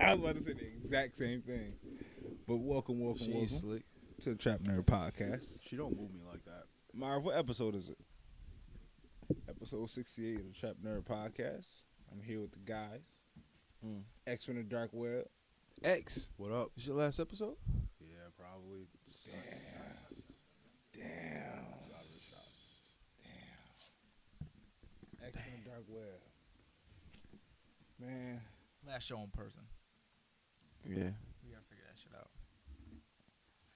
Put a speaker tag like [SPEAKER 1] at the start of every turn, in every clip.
[SPEAKER 1] I was about to say the exact same thing. But welcome
[SPEAKER 2] Slick.
[SPEAKER 1] to the TrapNerd podcast.
[SPEAKER 3] She don't move me like that.
[SPEAKER 1] Marv, what episode is it? Episode 68 of the TrapNerd podcast. I'm here with the guys. X from the dark web.
[SPEAKER 2] X.
[SPEAKER 3] What up?
[SPEAKER 2] Is your last episode?
[SPEAKER 3] Yeah, probably.
[SPEAKER 1] Damn. X from the dark web. Man.
[SPEAKER 4] Last show in person.
[SPEAKER 2] Yeah.
[SPEAKER 4] We gotta figure that shit out.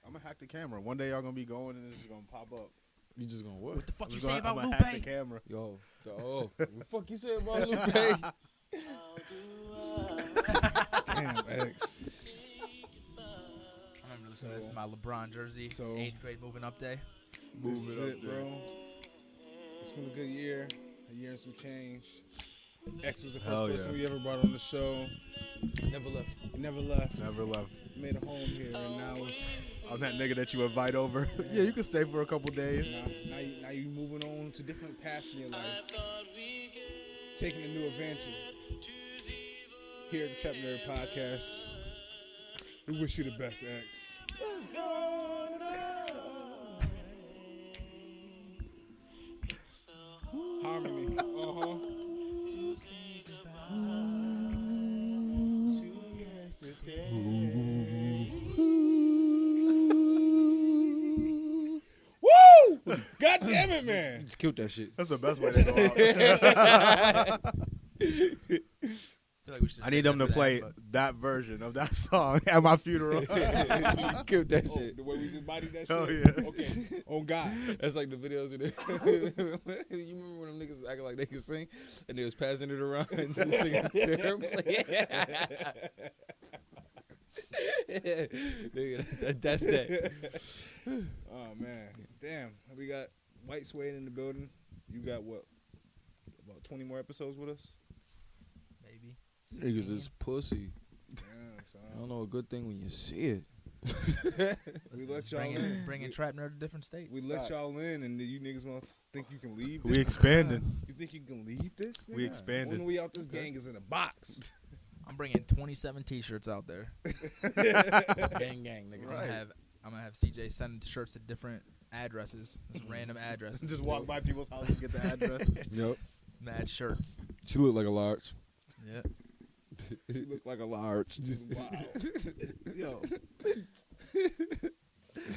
[SPEAKER 3] I'm gonna hack the camera. One day y'all gonna be going and it's just gonna pop up.
[SPEAKER 2] You just gonna what?
[SPEAKER 4] What the fuck
[SPEAKER 3] I'm
[SPEAKER 4] you
[SPEAKER 3] just
[SPEAKER 4] say
[SPEAKER 3] gonna-
[SPEAKER 4] about
[SPEAKER 3] I'm
[SPEAKER 4] Lupe?
[SPEAKER 3] gonna hack the camera.
[SPEAKER 2] Yo. What the fuck you say about Lupe?
[SPEAKER 1] Damn, X.
[SPEAKER 4] I remember listening to this in my LeBron jersey.
[SPEAKER 1] So-
[SPEAKER 4] 8th grade moving up day.
[SPEAKER 1] This
[SPEAKER 3] Move
[SPEAKER 1] is
[SPEAKER 3] it up
[SPEAKER 1] it,
[SPEAKER 3] there.
[SPEAKER 1] bro. It's been a good year. A year and some change. X was the
[SPEAKER 3] Hell
[SPEAKER 1] first person
[SPEAKER 3] yeah.
[SPEAKER 1] we ever brought on the show.
[SPEAKER 2] Never left.
[SPEAKER 1] He never left.
[SPEAKER 3] Never left.
[SPEAKER 1] Made a home here, and now it's
[SPEAKER 3] I'm that nigga that you invite over. Yeah, you can stay for a couple days.
[SPEAKER 1] now you moving on to different paths in your life, taking a new adventure. Here at the TrapNerd podcast, we wish you the best, X. Harmony. Woo! God damn it, man.
[SPEAKER 2] Just killed that shit.
[SPEAKER 3] That's the best way to go out.
[SPEAKER 4] I feel like we should
[SPEAKER 3] I need them to play that version of that song at my funeral.
[SPEAKER 2] Just killed that
[SPEAKER 1] Oh,
[SPEAKER 2] shit.
[SPEAKER 1] the way we just bodied that
[SPEAKER 3] Hell
[SPEAKER 1] shit?
[SPEAKER 3] yeah.
[SPEAKER 1] Okay. Oh, God.
[SPEAKER 2] That's like the videos of you remember when them niggas acting like they could sing and they was passing it around and just singing terribly? Nigga, that's that.
[SPEAKER 1] Oh, man. Damn. We got White Suede in the building. You got what? About 20 more episodes with us?
[SPEAKER 4] Maybe.
[SPEAKER 2] Niggas
[SPEAKER 4] 16.
[SPEAKER 2] is pussy.
[SPEAKER 1] Damn, son.
[SPEAKER 2] I don't know a good thing when you see it.
[SPEAKER 1] We
[SPEAKER 4] Listen,
[SPEAKER 1] let
[SPEAKER 4] just
[SPEAKER 1] y'all in.
[SPEAKER 4] bringing TrapNerd to different states.
[SPEAKER 1] We let y'all in, and you niggas want to think you can leave this?
[SPEAKER 3] We expanded.
[SPEAKER 1] You think you can leave this?
[SPEAKER 3] We
[SPEAKER 1] nigga?
[SPEAKER 3] expanded.
[SPEAKER 1] Only way out this gang is in a box.
[SPEAKER 4] I'm bringing 27 T-shirts out there.
[SPEAKER 2] Gang, nigga.
[SPEAKER 4] I'm gonna have CJ send shirts to different addresses, just random addresses.
[SPEAKER 3] Just walk by people's houses and get the address.
[SPEAKER 2] Yep.
[SPEAKER 4] Mad shirts.
[SPEAKER 2] She looked like a large.
[SPEAKER 4] Yeah.
[SPEAKER 1] She look like a large. Wow. Yo.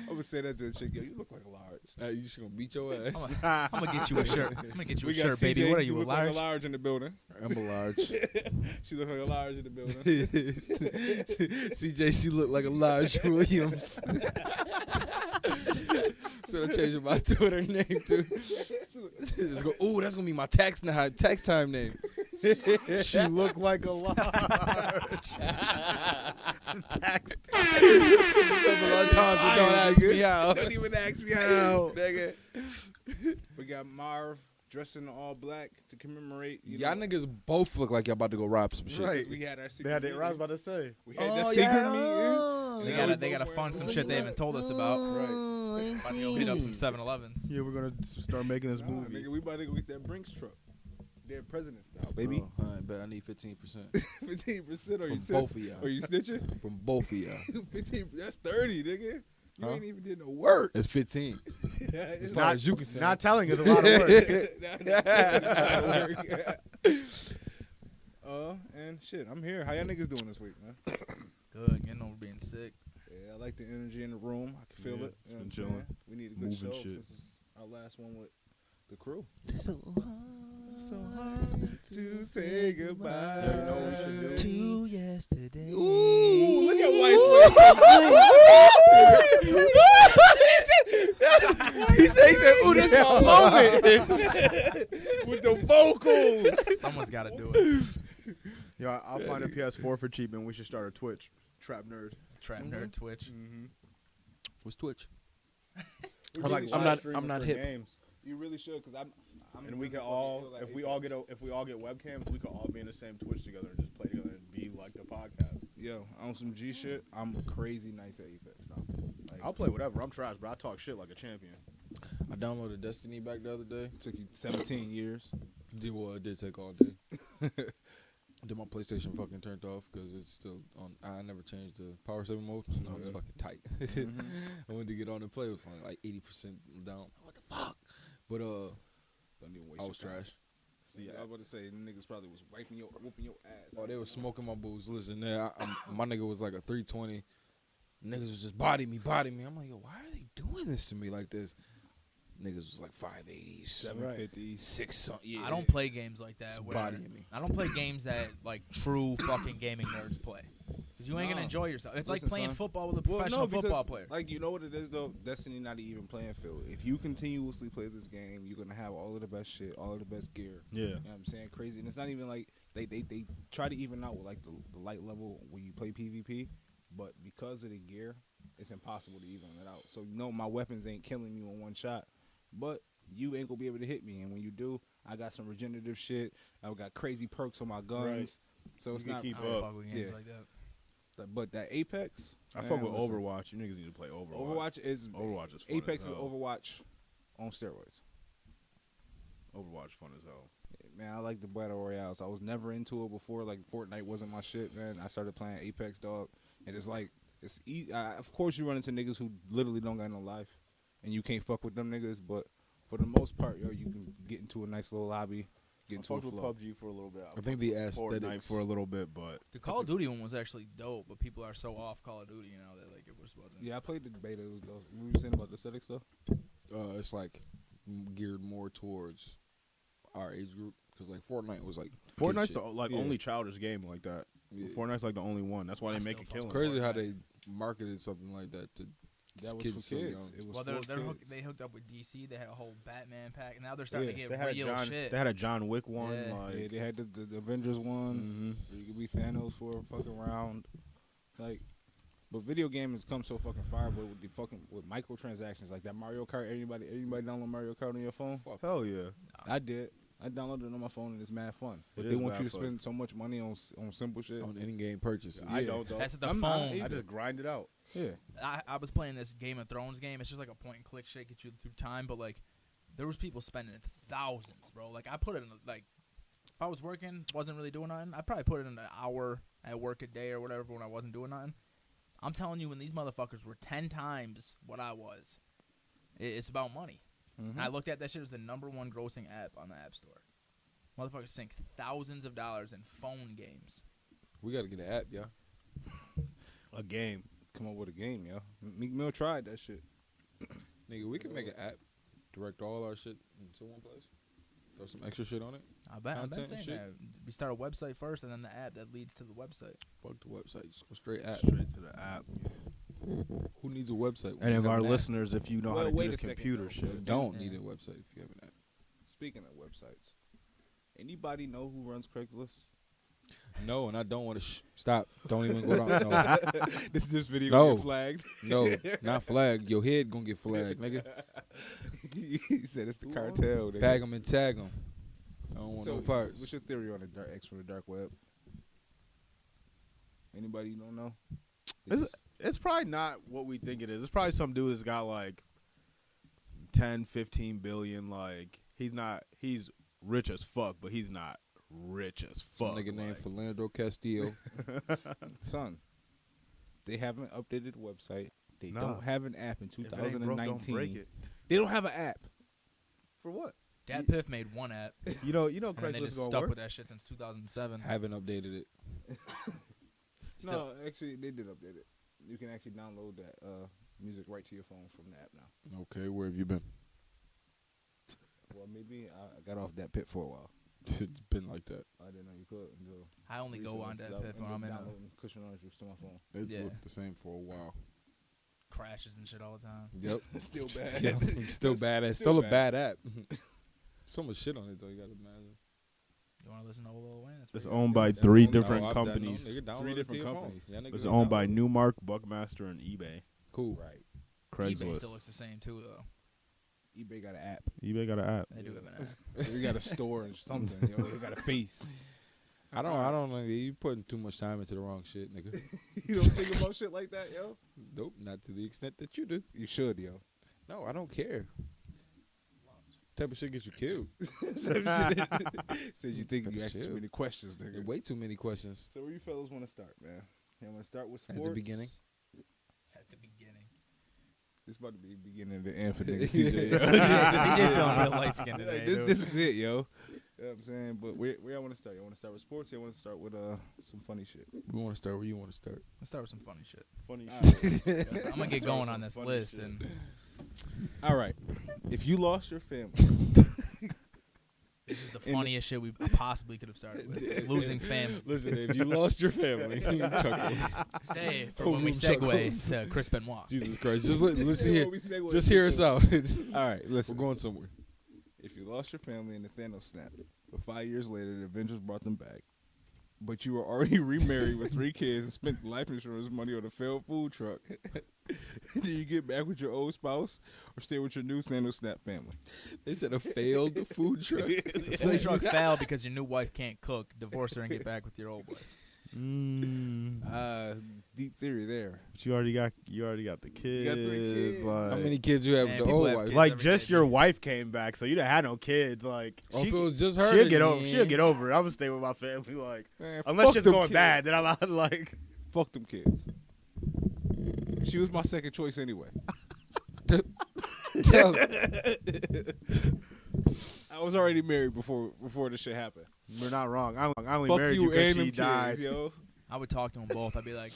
[SPEAKER 1] I would say that to a chick. Yo, you look like a large.
[SPEAKER 2] You just gonna beat your ass.
[SPEAKER 4] I'm gonna get you a shirt. I'm gonna get you a
[SPEAKER 1] We got
[SPEAKER 4] shirt, baby.
[SPEAKER 1] CJ,
[SPEAKER 4] What are you, a
[SPEAKER 1] look like
[SPEAKER 4] large?
[SPEAKER 1] a large in the building.
[SPEAKER 2] I'm a large.
[SPEAKER 1] She look like a large in the building.
[SPEAKER 2] CJ, she looked like a large Williams. So I changed my Twitter name to. Ooh, that's gonna be my tax time name.
[SPEAKER 3] She looked like a large. Tax.
[SPEAKER 2] A lot of times, but don't ask me how.
[SPEAKER 1] Don't even ask me how.
[SPEAKER 2] Nigga.
[SPEAKER 1] We got Marv dressed in all black to commemorate.
[SPEAKER 2] Y'all niggas both look like y'all about to go rob some shit.
[SPEAKER 3] Right.
[SPEAKER 1] We had our secret
[SPEAKER 3] They had it.
[SPEAKER 1] meeting.
[SPEAKER 3] I was about to say.
[SPEAKER 1] We had
[SPEAKER 2] Oh,
[SPEAKER 1] that secret
[SPEAKER 2] yeah.
[SPEAKER 1] meeting.
[SPEAKER 4] They
[SPEAKER 1] Yeah,
[SPEAKER 4] gotta
[SPEAKER 1] we
[SPEAKER 4] they gotta
[SPEAKER 1] both
[SPEAKER 4] fund
[SPEAKER 1] wearing
[SPEAKER 4] some shit they haven't told us about.
[SPEAKER 1] Right.
[SPEAKER 4] About to go hit up some 7-Elevens.
[SPEAKER 3] Yeah, we're gonna start making this
[SPEAKER 1] Nah,
[SPEAKER 3] movie.
[SPEAKER 1] nigga, we about to go get that Brinks truck. Dead president style, baby.
[SPEAKER 2] Oh, all right, but I need 15%
[SPEAKER 1] 15% or you
[SPEAKER 2] from both of y'all.
[SPEAKER 1] Or you snitching?
[SPEAKER 2] From both of y'all.
[SPEAKER 1] 15. That's 30, nigga. You
[SPEAKER 2] Huh?
[SPEAKER 1] ain't even did no work.
[SPEAKER 2] It's 15.
[SPEAKER 1] It's
[SPEAKER 2] As far as you can say.
[SPEAKER 3] Not telling is a lot of work.
[SPEAKER 1] And shit, I'm here. How y'all niggas doing this week, man?
[SPEAKER 4] Good, getting over being sick.
[SPEAKER 1] Yeah, I like the energy in the room. I can feel
[SPEAKER 3] Yeah,
[SPEAKER 1] it.
[SPEAKER 3] it's
[SPEAKER 1] You know
[SPEAKER 3] been
[SPEAKER 1] what I'm
[SPEAKER 3] chilling.
[SPEAKER 1] saying? We need a good
[SPEAKER 3] Moving
[SPEAKER 1] show
[SPEAKER 3] shit.
[SPEAKER 1] since it's our last one with the crew.
[SPEAKER 2] So
[SPEAKER 1] So hard to say goodbye.
[SPEAKER 3] Yeah, you know what we should do?
[SPEAKER 4] To yesterday.
[SPEAKER 1] Ooh, look at White
[SPEAKER 2] he said, ooh, that's my moment.
[SPEAKER 1] with the vocals.
[SPEAKER 4] Someone's gotta do it.
[SPEAKER 3] Yeah, I'll find a PS4 for cheap, and we should start a Twitch. Trap Nerd.
[SPEAKER 4] TrapNerd Twitch.
[SPEAKER 1] Mm-hmm.
[SPEAKER 2] What's Twitch?
[SPEAKER 3] I'm like,
[SPEAKER 2] I'm
[SPEAKER 3] live
[SPEAKER 2] not-
[SPEAKER 3] streaming
[SPEAKER 2] I'm not
[SPEAKER 3] for
[SPEAKER 2] hip.
[SPEAKER 3] Games.
[SPEAKER 1] You really should, cause I'm
[SPEAKER 3] And we
[SPEAKER 1] really
[SPEAKER 3] can
[SPEAKER 1] fucking
[SPEAKER 3] all,
[SPEAKER 1] feel like
[SPEAKER 3] if we all
[SPEAKER 1] Apex.
[SPEAKER 3] get webcams, we could all be in the same Twitch together and just play together and be like the podcast.
[SPEAKER 1] Yo, on some G shit, I'm crazy nice at Apex now. Like,
[SPEAKER 3] I'll play whatever. I'm trash, but I talk shit like a champion.
[SPEAKER 2] I downloaded Destiny back the other day.
[SPEAKER 1] took you 17 years.
[SPEAKER 2] It did take all day. Then my PlayStation fucking turned off because it's still on. I never changed the power saving mode, so now it's fucking tight. I wanted to get on and play. It was only like 80% down. What the fuck? But
[SPEAKER 1] Don't even waste
[SPEAKER 2] I was
[SPEAKER 1] your time.
[SPEAKER 2] trash.
[SPEAKER 1] See, I was about to say, the niggas probably was whooping your ass.
[SPEAKER 2] Oh, they were smoking my booze. Listen, there, my nigga was like a 320. Niggas was just body me. I'm like, yo, why are they doing this to me like this? Niggas was like 580s,
[SPEAKER 1] 750s,
[SPEAKER 2] 6 something. Yeah,
[SPEAKER 4] I don't play games like that.
[SPEAKER 2] Just
[SPEAKER 4] Where
[SPEAKER 2] bodying me.
[SPEAKER 4] I don't play games that like true fucking gaming nerds play. Cause you ain't gonna enjoy yourself. It's
[SPEAKER 1] Listen,
[SPEAKER 4] like playing
[SPEAKER 1] son.
[SPEAKER 4] football with a professional football player.
[SPEAKER 1] Like, you know what it is though? Destiny not an even playing field. If you continuously play this game, you're gonna have all of the best shit, all of the best gear.
[SPEAKER 3] Yeah.
[SPEAKER 1] You know what I'm saying? Crazy. And it's not even like they try to even out with like the light level when you play PvP, but because of the gear, it's impossible to even it out. So my weapons ain't killing you in one shot, but you ain't gonna be able to hit me. And when you do, I got some regenerative shit. I've got crazy perks on my guns.
[SPEAKER 3] Right.
[SPEAKER 1] So it's
[SPEAKER 3] You can
[SPEAKER 1] not
[SPEAKER 3] keep
[SPEAKER 4] I don't
[SPEAKER 3] up.
[SPEAKER 4] fuck with games
[SPEAKER 1] Yeah.
[SPEAKER 4] like that.
[SPEAKER 1] But that Apex,
[SPEAKER 3] I
[SPEAKER 1] man,
[SPEAKER 3] fuck with
[SPEAKER 1] listen,
[SPEAKER 3] Overwatch. You niggas need to play Overwatch.
[SPEAKER 1] Overwatch is
[SPEAKER 3] fun
[SPEAKER 1] Apex
[SPEAKER 3] as
[SPEAKER 1] is
[SPEAKER 3] hell.
[SPEAKER 1] Overwatch on steroids.
[SPEAKER 3] Overwatch fun as hell.
[SPEAKER 1] Man, I like the battle royales. I was never into it before. Like Fortnite wasn't my shit, man. I started playing Apex, dog, and it's like it's easy. Of course, you run into niggas who literally don't got no life, and you can't fuck with them niggas. But for the most part, yo, you can get into a nice little lobby, get
[SPEAKER 3] I
[SPEAKER 1] into a
[SPEAKER 3] fucked with
[SPEAKER 1] flow.
[SPEAKER 3] PUBG for a little bit.
[SPEAKER 2] I think the
[SPEAKER 3] Fortnite
[SPEAKER 2] aesthetics
[SPEAKER 3] for a little bit, but
[SPEAKER 4] The Call of Duty one was actually dope, but people are so off Call of Duty now that like it just wasn't.
[SPEAKER 1] Yeah, I played the beta. It was dope. What were you saying about the aesthetic stuff?
[SPEAKER 2] it's like geared more towards our age group because like Fortnite was like
[SPEAKER 3] Fortnite's
[SPEAKER 2] kid
[SPEAKER 3] the
[SPEAKER 2] shit.
[SPEAKER 3] like
[SPEAKER 1] Yeah.
[SPEAKER 3] only childish game like that.
[SPEAKER 2] Yeah.
[SPEAKER 3] Fortnite's like the only one. That's why
[SPEAKER 4] I
[SPEAKER 3] they make
[SPEAKER 4] still
[SPEAKER 3] a
[SPEAKER 4] fuck
[SPEAKER 3] killing.
[SPEAKER 4] with
[SPEAKER 2] Crazy how
[SPEAKER 4] Fortnite.
[SPEAKER 2] they marketed something like that to
[SPEAKER 1] That was
[SPEAKER 2] kids
[SPEAKER 1] for
[SPEAKER 2] so
[SPEAKER 1] kids.
[SPEAKER 2] young.
[SPEAKER 1] It was
[SPEAKER 4] Well,
[SPEAKER 1] for kids.
[SPEAKER 4] they hooked up with DC. They had a whole Batman pack. Now they're starting to
[SPEAKER 1] Yeah.
[SPEAKER 4] get
[SPEAKER 3] They had
[SPEAKER 4] real
[SPEAKER 3] John.
[SPEAKER 4] shit.
[SPEAKER 3] They had a John Wick one.
[SPEAKER 4] Yeah.
[SPEAKER 3] Like
[SPEAKER 1] Yeah, they had the Avengers one.
[SPEAKER 3] mhm.
[SPEAKER 1] Where you could be Thanos for a fucking round. Like, but video games has come so fucking far, but with the fucking with microtransactions like that Mario Kart. Everybody download Mario Kart on your phone.
[SPEAKER 3] Hell yeah.
[SPEAKER 1] I did. I downloaded it on my phone and it's mad fun. But
[SPEAKER 3] It
[SPEAKER 1] they
[SPEAKER 3] is
[SPEAKER 1] want
[SPEAKER 3] mad
[SPEAKER 1] you to
[SPEAKER 3] fun.
[SPEAKER 1] spend so much money on simple shit.
[SPEAKER 2] on in-game purchases.
[SPEAKER 3] I
[SPEAKER 1] Yeah.
[SPEAKER 3] don't though.
[SPEAKER 4] That's at the
[SPEAKER 1] I'm not
[SPEAKER 4] phone.
[SPEAKER 3] I just grind it out.
[SPEAKER 1] Yeah,
[SPEAKER 4] I was playing this Game of Thrones game. It's just like a point and click shit, get you through time. But like, there was people spending thousands, bro. Like I put it in like, if I was working, wasn't really doing nothing, I'd probably put it in an hour at work a day or whatever when I wasn't doing nothing. I'm telling you, when these motherfuckers were 10 times what I was, it's about money. And I looked at that shit as the #1 grossing app on the App Store. Motherfuckers sink thousands of dollars in phone games.
[SPEAKER 2] We gotta get an app, yeah.
[SPEAKER 3] A game.
[SPEAKER 1] come up with a game, yo. Meek Mill tried that shit.
[SPEAKER 2] Nigga, we can make an app, direct all our shit into one place, throw some extra shit on it.
[SPEAKER 4] I've been
[SPEAKER 2] Content and
[SPEAKER 4] saying
[SPEAKER 2] shit.
[SPEAKER 4] that. We start a website first, and then the app that leads to the website.
[SPEAKER 2] Fuck the website, just go straight app.
[SPEAKER 3] Straight to the app.
[SPEAKER 2] Who needs a website?
[SPEAKER 3] And if
[SPEAKER 2] We
[SPEAKER 3] our
[SPEAKER 2] have an app.
[SPEAKER 3] listeners, if you know how
[SPEAKER 1] Well,
[SPEAKER 3] to do
[SPEAKER 1] wait
[SPEAKER 3] this
[SPEAKER 1] a second,
[SPEAKER 3] computer
[SPEAKER 1] though.
[SPEAKER 2] You
[SPEAKER 3] shit,
[SPEAKER 2] don't
[SPEAKER 4] Yeah.
[SPEAKER 2] need a website if you have an app.
[SPEAKER 1] Speaking of websites, anybody know who runs Craigslist?
[SPEAKER 2] No, and I don't want to stop. Don't even go down. No,
[SPEAKER 1] this video
[SPEAKER 2] No.
[SPEAKER 1] get flagged.
[SPEAKER 2] no, not flagged. Your head gonna get flagged, nigga.
[SPEAKER 1] He said it's the cartel. nigga.
[SPEAKER 2] Tag them and tag them. I don't want
[SPEAKER 1] So,
[SPEAKER 2] no parts.
[SPEAKER 1] what's your theory on the dark X from the dark web? Anybody you don't know?
[SPEAKER 3] it's probably not what we think it is. It's probably some dude that's got like 10, 15 billion. Like he's rich as fuck, but he's not rich as
[SPEAKER 2] Some
[SPEAKER 3] fuck.
[SPEAKER 2] nigga named
[SPEAKER 3] like.
[SPEAKER 2] Philando Castillo.
[SPEAKER 1] Son, they haven't updated the website. They
[SPEAKER 3] Nah.
[SPEAKER 1] don't have an app in
[SPEAKER 3] If it ain't broke,
[SPEAKER 1] 2019.
[SPEAKER 3] don't break it.
[SPEAKER 1] They don't have an app.
[SPEAKER 3] For what?
[SPEAKER 4] Dat Piff made one app,
[SPEAKER 3] You know,
[SPEAKER 4] and then they
[SPEAKER 3] Craigslist
[SPEAKER 4] just
[SPEAKER 3] gonna
[SPEAKER 4] stuck
[SPEAKER 3] work.
[SPEAKER 4] with that shit since 2007.
[SPEAKER 2] Haven't updated it.
[SPEAKER 4] Still,
[SPEAKER 1] No, actually, they did update it. You can actually download that music right to your phone from the app now.
[SPEAKER 2] Okay, where have you been?
[SPEAKER 1] Well, maybe I got off that pit for a while.
[SPEAKER 2] It's been like that.
[SPEAKER 1] I didn't know you could until
[SPEAKER 4] I only go
[SPEAKER 1] recently,
[SPEAKER 4] on Dat
[SPEAKER 1] 'cause I
[SPEAKER 4] Piff when
[SPEAKER 1] ended
[SPEAKER 4] I'm
[SPEAKER 1] up
[SPEAKER 4] in
[SPEAKER 1] downloading Cushion Orange Juice to my phone.
[SPEAKER 2] It's
[SPEAKER 4] Yeah.
[SPEAKER 2] looked the same for a while.
[SPEAKER 4] crashes and shit all the time.
[SPEAKER 2] Yep.
[SPEAKER 1] Still
[SPEAKER 2] Still bad. It's
[SPEAKER 1] Still
[SPEAKER 2] still a
[SPEAKER 1] bad.
[SPEAKER 2] bad app. So much shit on it though. You gotta imagine.
[SPEAKER 4] You want to listen to Lil Wayne? That's
[SPEAKER 3] It's
[SPEAKER 4] where you
[SPEAKER 3] owned
[SPEAKER 4] go.
[SPEAKER 3] by
[SPEAKER 1] That's
[SPEAKER 3] three
[SPEAKER 1] owned-
[SPEAKER 3] different
[SPEAKER 2] No, I've
[SPEAKER 3] companies.
[SPEAKER 2] done- no, nigga, download
[SPEAKER 1] Three
[SPEAKER 2] it to
[SPEAKER 1] different
[SPEAKER 2] your
[SPEAKER 1] companies.
[SPEAKER 2] phone. Yeah, nigga,
[SPEAKER 3] It's
[SPEAKER 2] go
[SPEAKER 3] owned by
[SPEAKER 2] download.
[SPEAKER 3] Newmark, Buckmaster, and eBay.
[SPEAKER 2] Cool.
[SPEAKER 1] Right.
[SPEAKER 4] eBay
[SPEAKER 3] Craigslist.
[SPEAKER 4] still looks the same too, though.
[SPEAKER 1] eBay got an app.
[SPEAKER 3] eBay got an app.
[SPEAKER 4] They do have an app.
[SPEAKER 1] We got a store and something. You know, they got a face.
[SPEAKER 2] I don't know. You putting too much time into the wrong shit, nigga.
[SPEAKER 1] You don't think about shit like that, yo?
[SPEAKER 2] Nope, not to the extent that you do.
[SPEAKER 1] You should, yo.
[SPEAKER 2] No, I don't care. type of shit gets you killed.
[SPEAKER 1] Said you think you asked too many questions, nigga.
[SPEAKER 2] Way too many questions.
[SPEAKER 1] So where you fellas want to start, man? You want to start with sports?
[SPEAKER 2] At the beginning.
[SPEAKER 4] At the beginning.
[SPEAKER 1] This about to be the beginning of the end for nigga CJ.
[SPEAKER 4] CJ feeling real light skinned today.
[SPEAKER 1] This is it, yo. You know what I'm saying? But where I want to start? You want to start with sports? Or you want to start with some funny shit?
[SPEAKER 2] We want to start where you want to start.
[SPEAKER 4] Let's start with some funny shit.
[SPEAKER 3] Funny
[SPEAKER 1] All
[SPEAKER 3] shit.
[SPEAKER 4] I'm gonna get going on this list, and
[SPEAKER 1] All right. If you lost your family,
[SPEAKER 4] this is the funniest shit we possibly could have started with. Losing family.
[SPEAKER 2] Listen, if you lost your family, chuckles.
[SPEAKER 4] Stay for when we segue to Chris Benoit.
[SPEAKER 2] Jesus Christ. Just listen here.
[SPEAKER 1] We segue
[SPEAKER 2] Just hear us out.
[SPEAKER 1] All right, listen.
[SPEAKER 2] We're going somewhere.
[SPEAKER 1] If you lost your family in the Thanos snap, but 5 years later the Avengers brought them back, but you were already remarried with 3 kids and spent life insurance money on a failed food truck, do you get back with your old spouse or stay with your new Thanos snap family?
[SPEAKER 2] They said a failed food truck.
[SPEAKER 4] The food truck failed because your new wife can't cook. Divorce her and get back with your old wife.
[SPEAKER 1] Deep theory there.
[SPEAKER 3] But you already got the kids.
[SPEAKER 1] got 3 kids.
[SPEAKER 3] Like,
[SPEAKER 2] How many kids you have
[SPEAKER 4] Man,
[SPEAKER 2] with the
[SPEAKER 4] people
[SPEAKER 2] old
[SPEAKER 4] have
[SPEAKER 2] wife?
[SPEAKER 4] kids.
[SPEAKER 3] like
[SPEAKER 4] every
[SPEAKER 3] just
[SPEAKER 4] day,
[SPEAKER 3] your
[SPEAKER 4] dude.
[SPEAKER 3] wife came back, so you done had no kids. Like
[SPEAKER 2] Oh, if it was just her,
[SPEAKER 3] she'll get
[SPEAKER 2] then
[SPEAKER 3] over. She'll get over it. I'm gonna stay with my family. Like
[SPEAKER 1] Man,
[SPEAKER 3] unless
[SPEAKER 1] fuck
[SPEAKER 3] shit's
[SPEAKER 1] them
[SPEAKER 3] going
[SPEAKER 1] kids.
[SPEAKER 3] bad, then I'm out. Like
[SPEAKER 1] Fuck them kids. She was my second choice anyway.
[SPEAKER 2] Tell-
[SPEAKER 1] I was already married before this shit happened.
[SPEAKER 3] we're not wrong. I only
[SPEAKER 1] Fuck
[SPEAKER 3] married
[SPEAKER 1] you
[SPEAKER 3] you because
[SPEAKER 1] and them
[SPEAKER 3] she
[SPEAKER 1] kids,
[SPEAKER 3] died.
[SPEAKER 1] yo.
[SPEAKER 4] I would talk to them both. I'd be like,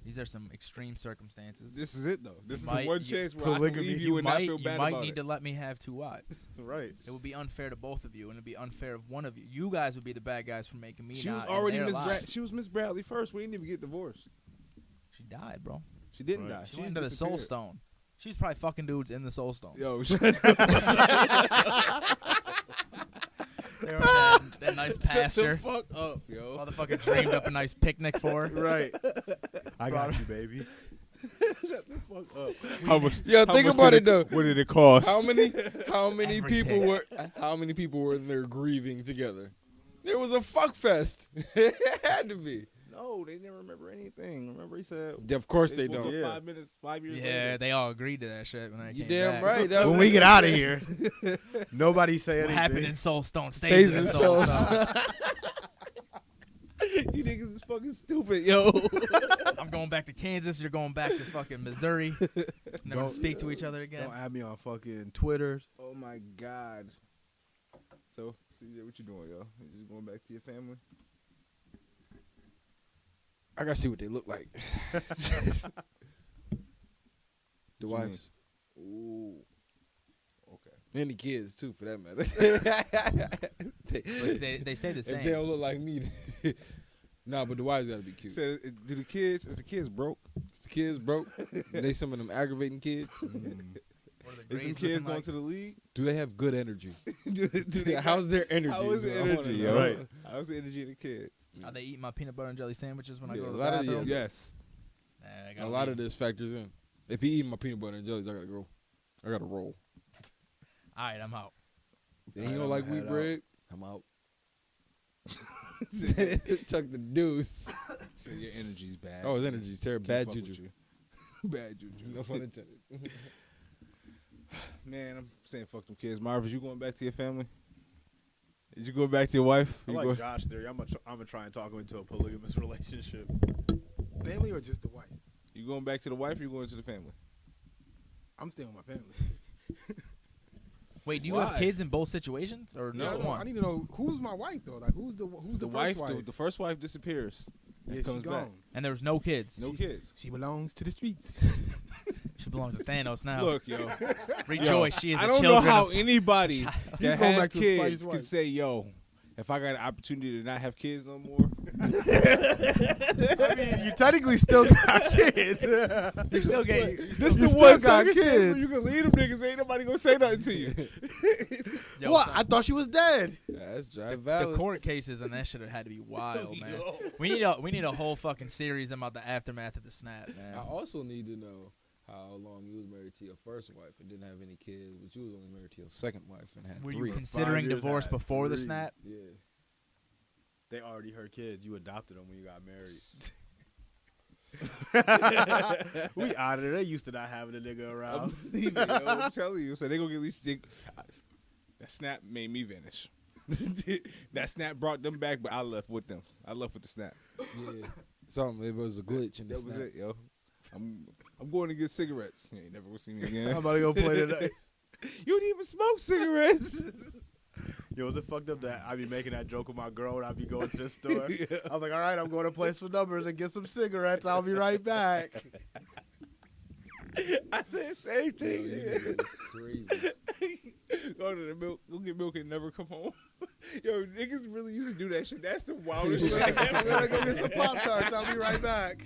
[SPEAKER 4] these are some extreme circumstances.
[SPEAKER 1] This is it though. This is
[SPEAKER 4] might-
[SPEAKER 1] the one
[SPEAKER 4] you-
[SPEAKER 1] chance where I can
[SPEAKER 3] polygamy,
[SPEAKER 1] leave
[SPEAKER 3] you
[SPEAKER 1] you and not
[SPEAKER 4] might,
[SPEAKER 1] feel bad
[SPEAKER 4] you might
[SPEAKER 1] about
[SPEAKER 4] need
[SPEAKER 1] it.
[SPEAKER 4] to let me have 2 wives.
[SPEAKER 3] Right.
[SPEAKER 4] It would be unfair to both of you, and it'd be unfair of one of you. You guys would be the bad guys for making me
[SPEAKER 1] She was
[SPEAKER 4] not.
[SPEAKER 1] already
[SPEAKER 4] and
[SPEAKER 1] Miss
[SPEAKER 4] they're
[SPEAKER 1] Brad.
[SPEAKER 4] alive.
[SPEAKER 1] She was Miss Bradley first. We didn't even get divorced.
[SPEAKER 4] She died, bro.
[SPEAKER 1] She didn't
[SPEAKER 3] Right.
[SPEAKER 1] die.
[SPEAKER 4] She went into the Soul
[SPEAKER 1] disappeared.
[SPEAKER 4] Stone. She's probably fucking dudes in the Soul Stone.
[SPEAKER 1] Yo,
[SPEAKER 4] They were in that nice
[SPEAKER 1] shut
[SPEAKER 4] pasture.
[SPEAKER 1] the fuck up, yo.
[SPEAKER 4] Motherfucker dreamed up a nice picnic for her.
[SPEAKER 3] Right. I got you, baby.
[SPEAKER 1] Shut the fuck up. How much?
[SPEAKER 2] Yo,
[SPEAKER 1] how
[SPEAKER 2] think
[SPEAKER 1] much
[SPEAKER 2] about
[SPEAKER 1] did
[SPEAKER 2] it though.
[SPEAKER 1] What did it cost?
[SPEAKER 2] How many people
[SPEAKER 4] Everything.
[SPEAKER 2] were in there grieving together? There was a fuck fest. It had to be.
[SPEAKER 1] No, they didn't remember anything. Remember he said.
[SPEAKER 2] Of course they
[SPEAKER 1] woke
[SPEAKER 2] don't.
[SPEAKER 1] up
[SPEAKER 3] Yeah.
[SPEAKER 1] 5 minutes, 5 years
[SPEAKER 4] Yeah,
[SPEAKER 1] later.
[SPEAKER 4] they all agreed to that shit when I
[SPEAKER 2] You
[SPEAKER 4] came
[SPEAKER 2] damn
[SPEAKER 4] back.
[SPEAKER 2] right. That
[SPEAKER 3] When
[SPEAKER 2] was-
[SPEAKER 3] we get out of here, nobody say
[SPEAKER 4] What
[SPEAKER 3] anything.
[SPEAKER 4] happened in Soul Stone
[SPEAKER 2] stays
[SPEAKER 4] stays
[SPEAKER 2] in
[SPEAKER 4] in Soul
[SPEAKER 2] Soul
[SPEAKER 4] Stone.
[SPEAKER 1] You niggas is fucking stupid, yo.
[SPEAKER 4] I'm going back to Kansas. You're going back to fucking Missouri. Never
[SPEAKER 3] Don't-
[SPEAKER 4] speak to each other again.
[SPEAKER 3] Don't add me on fucking Twitter.
[SPEAKER 1] Oh my god. So, CJ, what you doing, yo? You just going back to your family?
[SPEAKER 2] I gotta see what they look like. The
[SPEAKER 1] you
[SPEAKER 2] wives
[SPEAKER 1] Ooh. Okay.
[SPEAKER 2] and the kids too, for that matter.
[SPEAKER 4] They stay the
[SPEAKER 2] If they
[SPEAKER 4] same.
[SPEAKER 2] don't look like me, nah. But the wives gotta be cute.
[SPEAKER 1] So, do the kids? Is the kids broke?
[SPEAKER 2] The kids broke. They some of them aggravating kids.
[SPEAKER 4] What are the
[SPEAKER 1] Is them
[SPEAKER 4] grades
[SPEAKER 1] kids
[SPEAKER 4] looking
[SPEAKER 1] going
[SPEAKER 4] like?
[SPEAKER 1] to the league?
[SPEAKER 2] Do they have good energy?
[SPEAKER 1] do they
[SPEAKER 2] How's their energy?
[SPEAKER 1] How is the
[SPEAKER 2] is what I wanna
[SPEAKER 1] energy,
[SPEAKER 2] know.
[SPEAKER 1] yo?
[SPEAKER 3] Right.
[SPEAKER 1] How's the energy of the kids?
[SPEAKER 4] Are they eating my peanut butter and jelly sandwiches when I
[SPEAKER 2] Yeah,
[SPEAKER 4] go to
[SPEAKER 2] a
[SPEAKER 4] the
[SPEAKER 2] lot of
[SPEAKER 4] bathroom?
[SPEAKER 1] Yes.
[SPEAKER 4] Nah, I
[SPEAKER 2] A
[SPEAKER 4] gotta
[SPEAKER 2] lot
[SPEAKER 4] leave.
[SPEAKER 2] of this factors in. If he eating my peanut butter and jellies, I gotta go. I gotta roll.
[SPEAKER 4] All right, I'm out.
[SPEAKER 2] Then he
[SPEAKER 1] Alright,
[SPEAKER 2] don't like
[SPEAKER 1] I'ma
[SPEAKER 2] wheat
[SPEAKER 1] head out.
[SPEAKER 2] bread. I'm out. Chuck the deuce.
[SPEAKER 1] So your energy's bad.
[SPEAKER 2] Oh, his energy's terrible.
[SPEAKER 1] Can't
[SPEAKER 2] Bad
[SPEAKER 1] fuck with
[SPEAKER 2] juju.
[SPEAKER 1] you. Bad juju.
[SPEAKER 2] No pun intended.
[SPEAKER 1] Man, I'm saying fuck them kids. Marvin, you going back to your family? Did you go back to your wife?
[SPEAKER 3] I
[SPEAKER 1] You
[SPEAKER 3] like
[SPEAKER 1] go-
[SPEAKER 3] Josh theory. I'm gonna try and talk him into a polygamous relationship.
[SPEAKER 5] Family or just the wife?
[SPEAKER 1] You going back to the wife or you going to the family?
[SPEAKER 5] I'm staying with my family.
[SPEAKER 4] Wait, do you
[SPEAKER 1] Why?
[SPEAKER 4] have kids in both situations or
[SPEAKER 1] No.
[SPEAKER 4] just
[SPEAKER 5] I
[SPEAKER 4] one?
[SPEAKER 5] need to know who's my wife though. Like who's the
[SPEAKER 1] The
[SPEAKER 5] first
[SPEAKER 1] wife,
[SPEAKER 5] wife?
[SPEAKER 1] the first wife disappears.
[SPEAKER 5] Yeah,
[SPEAKER 1] and
[SPEAKER 5] she
[SPEAKER 1] comes
[SPEAKER 5] gone.
[SPEAKER 1] back.
[SPEAKER 4] And there's no kids.
[SPEAKER 1] No kids.
[SPEAKER 5] She belongs to the streets.
[SPEAKER 4] She belongs to Thanos now.
[SPEAKER 1] Look, yo.
[SPEAKER 4] Rejoice, she is
[SPEAKER 1] I
[SPEAKER 4] the
[SPEAKER 1] don't know
[SPEAKER 4] children
[SPEAKER 1] how
[SPEAKER 4] of
[SPEAKER 1] anybody
[SPEAKER 4] child.
[SPEAKER 5] He's
[SPEAKER 1] that
[SPEAKER 5] going
[SPEAKER 1] has
[SPEAKER 5] back to his wife's
[SPEAKER 1] kids can
[SPEAKER 5] wife.
[SPEAKER 1] say, yo, if I got an opportunity to not have kids no more.
[SPEAKER 3] I mean, you technically still got kids.
[SPEAKER 4] You still get.
[SPEAKER 1] This
[SPEAKER 3] You
[SPEAKER 1] the
[SPEAKER 3] still
[SPEAKER 1] one
[SPEAKER 3] got
[SPEAKER 1] circumstance where
[SPEAKER 3] kids.
[SPEAKER 1] you can leave them niggas. Ain't nobody gonna say nothing to you.
[SPEAKER 4] Yo,
[SPEAKER 3] What?
[SPEAKER 4] son,
[SPEAKER 3] I thought she was dead.
[SPEAKER 2] That's
[SPEAKER 4] the
[SPEAKER 2] valid.
[SPEAKER 4] court cases and that shit had to be wild, man. We need a whole fucking series about the aftermath of the snap, man.
[SPEAKER 2] I also need to know how long you was married to your first wife and didn't have any kids, but you was only married to your second wife and had
[SPEAKER 4] Were
[SPEAKER 2] 3.
[SPEAKER 4] you considering
[SPEAKER 3] 5 years
[SPEAKER 4] divorce
[SPEAKER 3] had
[SPEAKER 4] before the
[SPEAKER 3] 3.
[SPEAKER 4] snap?
[SPEAKER 2] Yeah.
[SPEAKER 3] They already her kids. You adopted them when you got married. We honored it. They used to not having a nigga around.
[SPEAKER 1] I'm telling you. So they gonna get at least. That snap made me vanish. That snap brought them back, but I left with them. I left with the snap.
[SPEAKER 2] Yeah. Something. It was a glitch in the
[SPEAKER 1] That
[SPEAKER 2] snap.
[SPEAKER 1] was it, yo. I'm going to get cigarettes. You ain't never gonna see me again.
[SPEAKER 3] I'm about to go play today.
[SPEAKER 1] You don't even smoke cigarettes.
[SPEAKER 3] Yo, was it fucked up that I be making that joke with my girl when I be going to the store? I was like, all right, I'm going to play some numbers and get some cigarettes. I'll be right back.
[SPEAKER 1] I said the same
[SPEAKER 2] Yo,
[SPEAKER 1] thing.
[SPEAKER 2] you
[SPEAKER 1] nigga.
[SPEAKER 2] niggas is crazy.
[SPEAKER 1] Go to the milk, go get milk and never come home. Yo, niggas really used to do that shit. That's the wildest shit
[SPEAKER 3] I'm
[SPEAKER 1] ever.
[SPEAKER 3] going to go get some Pop-Tarts. I'll be right back.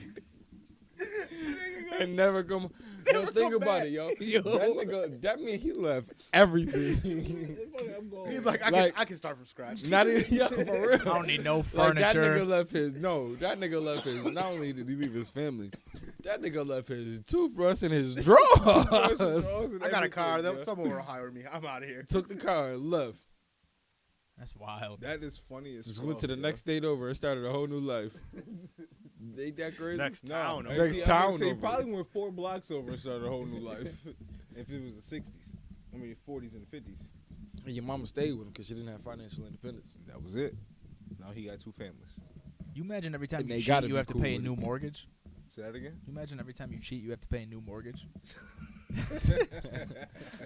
[SPEAKER 2] And never come. Yo, think
[SPEAKER 1] come
[SPEAKER 2] about
[SPEAKER 1] back.
[SPEAKER 2] it, yo.
[SPEAKER 1] Yo.
[SPEAKER 2] That nigga, that mean he left everything.
[SPEAKER 1] I'm going.
[SPEAKER 3] He's like,
[SPEAKER 2] Like-
[SPEAKER 3] I can start from scratch.
[SPEAKER 2] Not even, yo, for real.
[SPEAKER 4] I don't need no
[SPEAKER 2] Like that
[SPEAKER 4] furniture.
[SPEAKER 2] nigga left his that nigga left his. Not only did he leave his family, that nigga left his toothbrush in his drawers.
[SPEAKER 3] I got a car. Someone will hire me. I'm out of here.
[SPEAKER 2] Took the car and left.
[SPEAKER 4] That's wild.
[SPEAKER 1] That is funny as
[SPEAKER 2] Just
[SPEAKER 1] fuck,
[SPEAKER 2] went to the
[SPEAKER 1] yo.
[SPEAKER 2] next state over and started a whole new life. Ain't that crazy?
[SPEAKER 3] Next
[SPEAKER 1] No,
[SPEAKER 3] town.
[SPEAKER 1] actually,
[SPEAKER 2] Next
[SPEAKER 1] I
[SPEAKER 2] town
[SPEAKER 1] would say
[SPEAKER 2] over.
[SPEAKER 1] probably went 4 blocks over and started a whole new life. If it was the 60s, I mean 40s and 50s.
[SPEAKER 2] And your mama stayed with him because she didn't have financial independence.
[SPEAKER 1] That was it. Now he got 2 families.
[SPEAKER 4] You imagine every time
[SPEAKER 2] And
[SPEAKER 4] you
[SPEAKER 2] they
[SPEAKER 4] cheat,
[SPEAKER 2] gotta
[SPEAKER 4] you
[SPEAKER 2] be
[SPEAKER 4] have to
[SPEAKER 2] cool
[SPEAKER 4] pay a
[SPEAKER 2] with
[SPEAKER 4] new
[SPEAKER 2] it.
[SPEAKER 4] mortgage?
[SPEAKER 1] Say that again.
[SPEAKER 4] You imagine every time you cheat, you have to pay a new mortgage?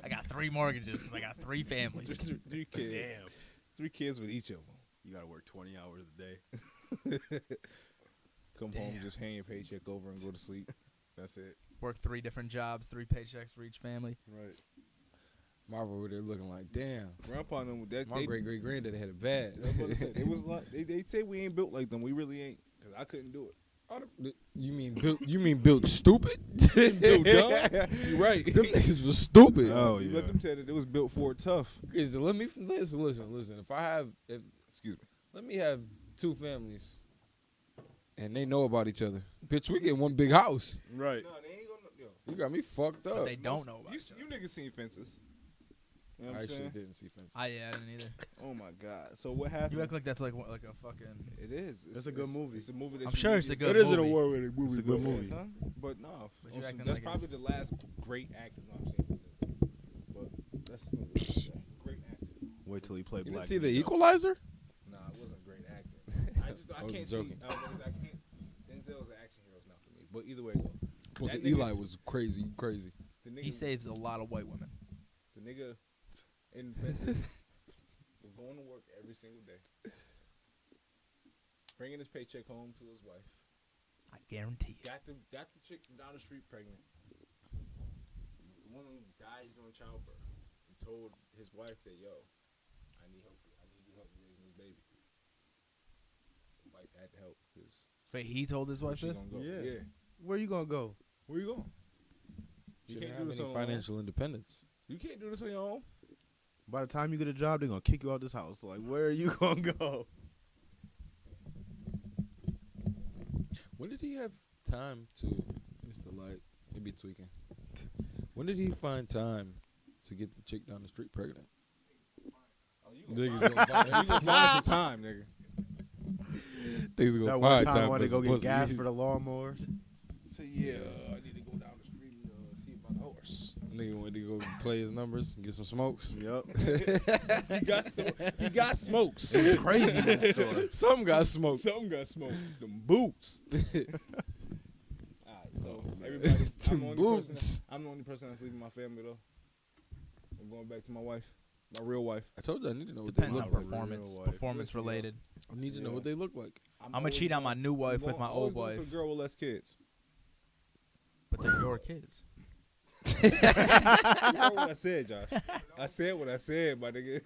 [SPEAKER 4] I got 3 mortgages because I got 3 families.
[SPEAKER 1] 3 kids.
[SPEAKER 3] Damn.
[SPEAKER 1] 3 kids with each of them.
[SPEAKER 3] You got to work 20 hours a day.
[SPEAKER 1] Come home,
[SPEAKER 3] Damn.
[SPEAKER 1] just hand your paycheck over and go to sleep. That's it.
[SPEAKER 4] Work 3 different jobs, 3 paychecks for each family.
[SPEAKER 1] Right.
[SPEAKER 2] Marvel over there looking like, damn.
[SPEAKER 1] Grandpa and them, that,
[SPEAKER 2] My
[SPEAKER 1] they,
[SPEAKER 2] great great granddad had it bad.
[SPEAKER 1] that's what I said. It was like, they say we ain't built like them. We really ain't. Because I couldn't do it.
[SPEAKER 2] You mean built? You mean built stupid?
[SPEAKER 1] Built dumb? You right.
[SPEAKER 2] Them niggas was stupid.
[SPEAKER 3] Oh,
[SPEAKER 1] You
[SPEAKER 3] yeah.
[SPEAKER 1] let them tell that it was built for it tough.
[SPEAKER 2] So let me listen.
[SPEAKER 1] Excuse me.
[SPEAKER 2] Let me have 2 families, and they know about each other. Bitch, we get one big house.
[SPEAKER 3] Right.
[SPEAKER 1] No, they ain't gonna. Yo,
[SPEAKER 2] You got me fucked
[SPEAKER 4] But
[SPEAKER 2] up.
[SPEAKER 4] they don't know about
[SPEAKER 1] you,
[SPEAKER 4] it.
[SPEAKER 1] you niggas seen fences. You know what
[SPEAKER 2] I
[SPEAKER 1] I'm
[SPEAKER 2] actually
[SPEAKER 1] saying?
[SPEAKER 2] didn't see fences.
[SPEAKER 4] I didn't either.
[SPEAKER 1] Oh my God. So what happened?
[SPEAKER 4] You act like that's like a fucking.
[SPEAKER 1] It is.
[SPEAKER 3] It's a good movie.
[SPEAKER 1] It's a movie that
[SPEAKER 4] I'm
[SPEAKER 1] you
[SPEAKER 4] sure
[SPEAKER 1] need
[SPEAKER 4] it's
[SPEAKER 1] to
[SPEAKER 4] a
[SPEAKER 1] get-
[SPEAKER 4] good
[SPEAKER 2] It is an
[SPEAKER 4] movie.
[SPEAKER 2] award-winning movie.
[SPEAKER 3] It's a good
[SPEAKER 2] bro.
[SPEAKER 3] movie.
[SPEAKER 1] Son. But no,
[SPEAKER 4] But you
[SPEAKER 1] also,
[SPEAKER 4] acting
[SPEAKER 1] that's
[SPEAKER 4] like
[SPEAKER 1] probably the last great actor. No, I'm saying. But that's great actor.
[SPEAKER 3] Wait till he play
[SPEAKER 2] You
[SPEAKER 3] Black.
[SPEAKER 2] didn't see The
[SPEAKER 3] Widow.
[SPEAKER 2] Equalizer?
[SPEAKER 1] Nah, it wasn't great acting. I just I
[SPEAKER 2] was
[SPEAKER 1] can't
[SPEAKER 2] joking.
[SPEAKER 1] see. I can't. Denzel's an action hero, not for me. But either way, go.
[SPEAKER 2] Well,
[SPEAKER 1] That
[SPEAKER 2] the
[SPEAKER 1] nigga-
[SPEAKER 2] Eli was crazy.
[SPEAKER 1] The nigga,
[SPEAKER 4] He saves a lot of white women.
[SPEAKER 1] the nigga in fences was going to work every single day, bringing his paycheck home to his wife.
[SPEAKER 4] I guarantee you.
[SPEAKER 1] Got the chick from down the street pregnant. The woman died during childbirth and told his wife that, yo, I need help. I need you help raising this baby. The wife had to help because
[SPEAKER 4] Wait, he told his wife
[SPEAKER 1] she
[SPEAKER 4] this?
[SPEAKER 1] gonna go.
[SPEAKER 3] Yeah.
[SPEAKER 1] Yeah.
[SPEAKER 3] Where you gonna go?
[SPEAKER 1] Where you going? You
[SPEAKER 2] Shouldn't
[SPEAKER 1] can't
[SPEAKER 2] have
[SPEAKER 1] do this
[SPEAKER 2] any
[SPEAKER 1] on your own.
[SPEAKER 2] financial independence.
[SPEAKER 1] You can't do this on your own.
[SPEAKER 3] By the time you get a job, they're gonna kick you out this house. Like, where are you gonna go?
[SPEAKER 2] When did he have time to, Mr. Light, he be tweaking. When did he find time to get the chick down the street pregnant?
[SPEAKER 1] Oh,
[SPEAKER 2] Niggas gonna find
[SPEAKER 1] You gonna find some time, nigga.
[SPEAKER 2] Niggas gonna
[SPEAKER 3] That one
[SPEAKER 2] find
[SPEAKER 3] time
[SPEAKER 2] time
[SPEAKER 3] when
[SPEAKER 2] for
[SPEAKER 3] they go
[SPEAKER 2] some
[SPEAKER 3] get
[SPEAKER 2] pussy.
[SPEAKER 3] gas for the lawnmowers.
[SPEAKER 1] So yeah, I need to go down the street and see about the horse.
[SPEAKER 2] Nigga went to go play his numbers and get some smokes.
[SPEAKER 3] Yep.
[SPEAKER 1] He got smokes.
[SPEAKER 3] Crazy in that store.
[SPEAKER 2] Some got smoked.
[SPEAKER 1] Something got smoked. Them boots. Alright, so everybody's.
[SPEAKER 2] Them boots.
[SPEAKER 1] I'm the only person that's leaving my family though. I'm going back to my wife, my real wife.
[SPEAKER 2] I told you I need to know what
[SPEAKER 4] Depends
[SPEAKER 2] they
[SPEAKER 4] on
[SPEAKER 2] look like.
[SPEAKER 4] performance.
[SPEAKER 3] Real wife.
[SPEAKER 4] Performance
[SPEAKER 1] Listen, yo.
[SPEAKER 4] related.
[SPEAKER 2] I need to know
[SPEAKER 1] Yeah.
[SPEAKER 2] what they look like.
[SPEAKER 4] I'm gonna
[SPEAKER 1] always
[SPEAKER 4] cheat on my
[SPEAKER 1] going-
[SPEAKER 4] new wife
[SPEAKER 1] I'm
[SPEAKER 4] with my
[SPEAKER 1] always
[SPEAKER 4] old
[SPEAKER 1] going for
[SPEAKER 4] wife,
[SPEAKER 1] a girl with less kids.
[SPEAKER 4] but they're your kids.
[SPEAKER 1] You heard what I said, Josh. I said what I said, my nigga.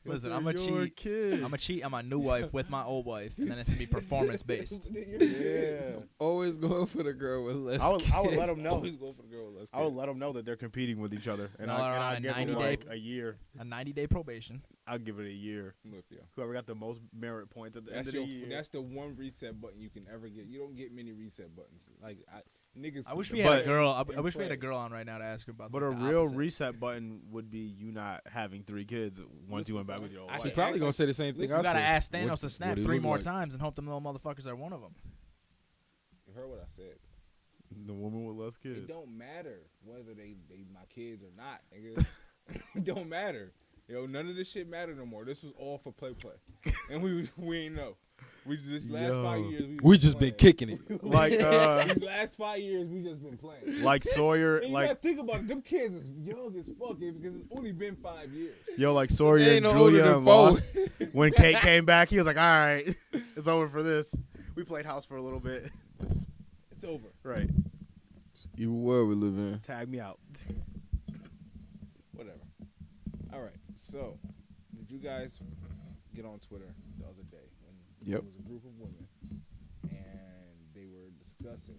[SPEAKER 4] Listen, I'm gonna
[SPEAKER 3] Your
[SPEAKER 4] cheat.
[SPEAKER 3] kid.
[SPEAKER 4] I'm gonna cheat on my new wife with my old wife, and then it's gonna be performance based.
[SPEAKER 3] Yeah.
[SPEAKER 2] Always going for the girl with less.
[SPEAKER 3] I would let them know.
[SPEAKER 1] Always go for the girl with less
[SPEAKER 3] I would
[SPEAKER 1] kids.
[SPEAKER 3] let them know that they're competing with each other, and
[SPEAKER 4] Y'all are
[SPEAKER 3] I
[SPEAKER 4] on a
[SPEAKER 3] give them
[SPEAKER 4] 90-day
[SPEAKER 3] like a year.
[SPEAKER 4] A 90-day probation.
[SPEAKER 3] I'll give it a year.
[SPEAKER 1] Look, yo.
[SPEAKER 3] Whoever got the most merit points at the end
[SPEAKER 1] That's
[SPEAKER 3] of the year.
[SPEAKER 1] that's the one reset button you can ever get. You don't get many reset buttons. Like niggas.
[SPEAKER 4] I wish we
[SPEAKER 3] But-
[SPEAKER 4] had a girl. I
[SPEAKER 1] in
[SPEAKER 4] wish we had a
[SPEAKER 1] play.
[SPEAKER 4] girl on right now to ask her about.
[SPEAKER 3] But a
[SPEAKER 4] like, the
[SPEAKER 3] real
[SPEAKER 4] opposite.
[SPEAKER 3] reset button would be you not having 3 kids once you went
[SPEAKER 1] Listen,
[SPEAKER 3] back
[SPEAKER 1] son,
[SPEAKER 3] with your old
[SPEAKER 1] I
[SPEAKER 3] wife.
[SPEAKER 2] She
[SPEAKER 1] should
[SPEAKER 2] probably
[SPEAKER 1] act
[SPEAKER 2] gonna
[SPEAKER 1] like-
[SPEAKER 2] say the same thing.
[SPEAKER 1] listen,
[SPEAKER 2] I
[SPEAKER 4] You gotta
[SPEAKER 2] said.
[SPEAKER 4] ask Thanos
[SPEAKER 2] What-
[SPEAKER 4] to snap
[SPEAKER 2] what he
[SPEAKER 4] 3
[SPEAKER 2] look
[SPEAKER 4] more
[SPEAKER 2] like.
[SPEAKER 4] times and hope them little motherfuckers are one of them.
[SPEAKER 1] You heard what I said.
[SPEAKER 3] The woman with less
[SPEAKER 1] It
[SPEAKER 3] kids.
[SPEAKER 1] don't matter whether they my kids or not, nigga. It don't matter. Yo, none of this shit matter no more. This was all for play, and we ain't know. We just last 5 years
[SPEAKER 2] We just been kicking it.
[SPEAKER 3] Like
[SPEAKER 1] these last 5 years we just been playing.
[SPEAKER 3] like Sawyer,
[SPEAKER 1] And you
[SPEAKER 3] like
[SPEAKER 1] gotta think about it. Them kids is young as fuck because it's only been 5 years.
[SPEAKER 3] like Sawyer
[SPEAKER 2] They
[SPEAKER 3] and
[SPEAKER 2] ain't no older
[SPEAKER 3] Julia
[SPEAKER 2] than
[SPEAKER 3] and
[SPEAKER 2] four.
[SPEAKER 3] Lost. When Kate came back, he was like, "All right, it's over for this." We played house for a little bit.
[SPEAKER 1] It's over.
[SPEAKER 3] Right.
[SPEAKER 2] You where we live in.
[SPEAKER 3] Tag me out.
[SPEAKER 1] Whatever. All right. So, did you guys get on Twitter the other day when
[SPEAKER 2] Yep.
[SPEAKER 1] there was a group of women and they were discussing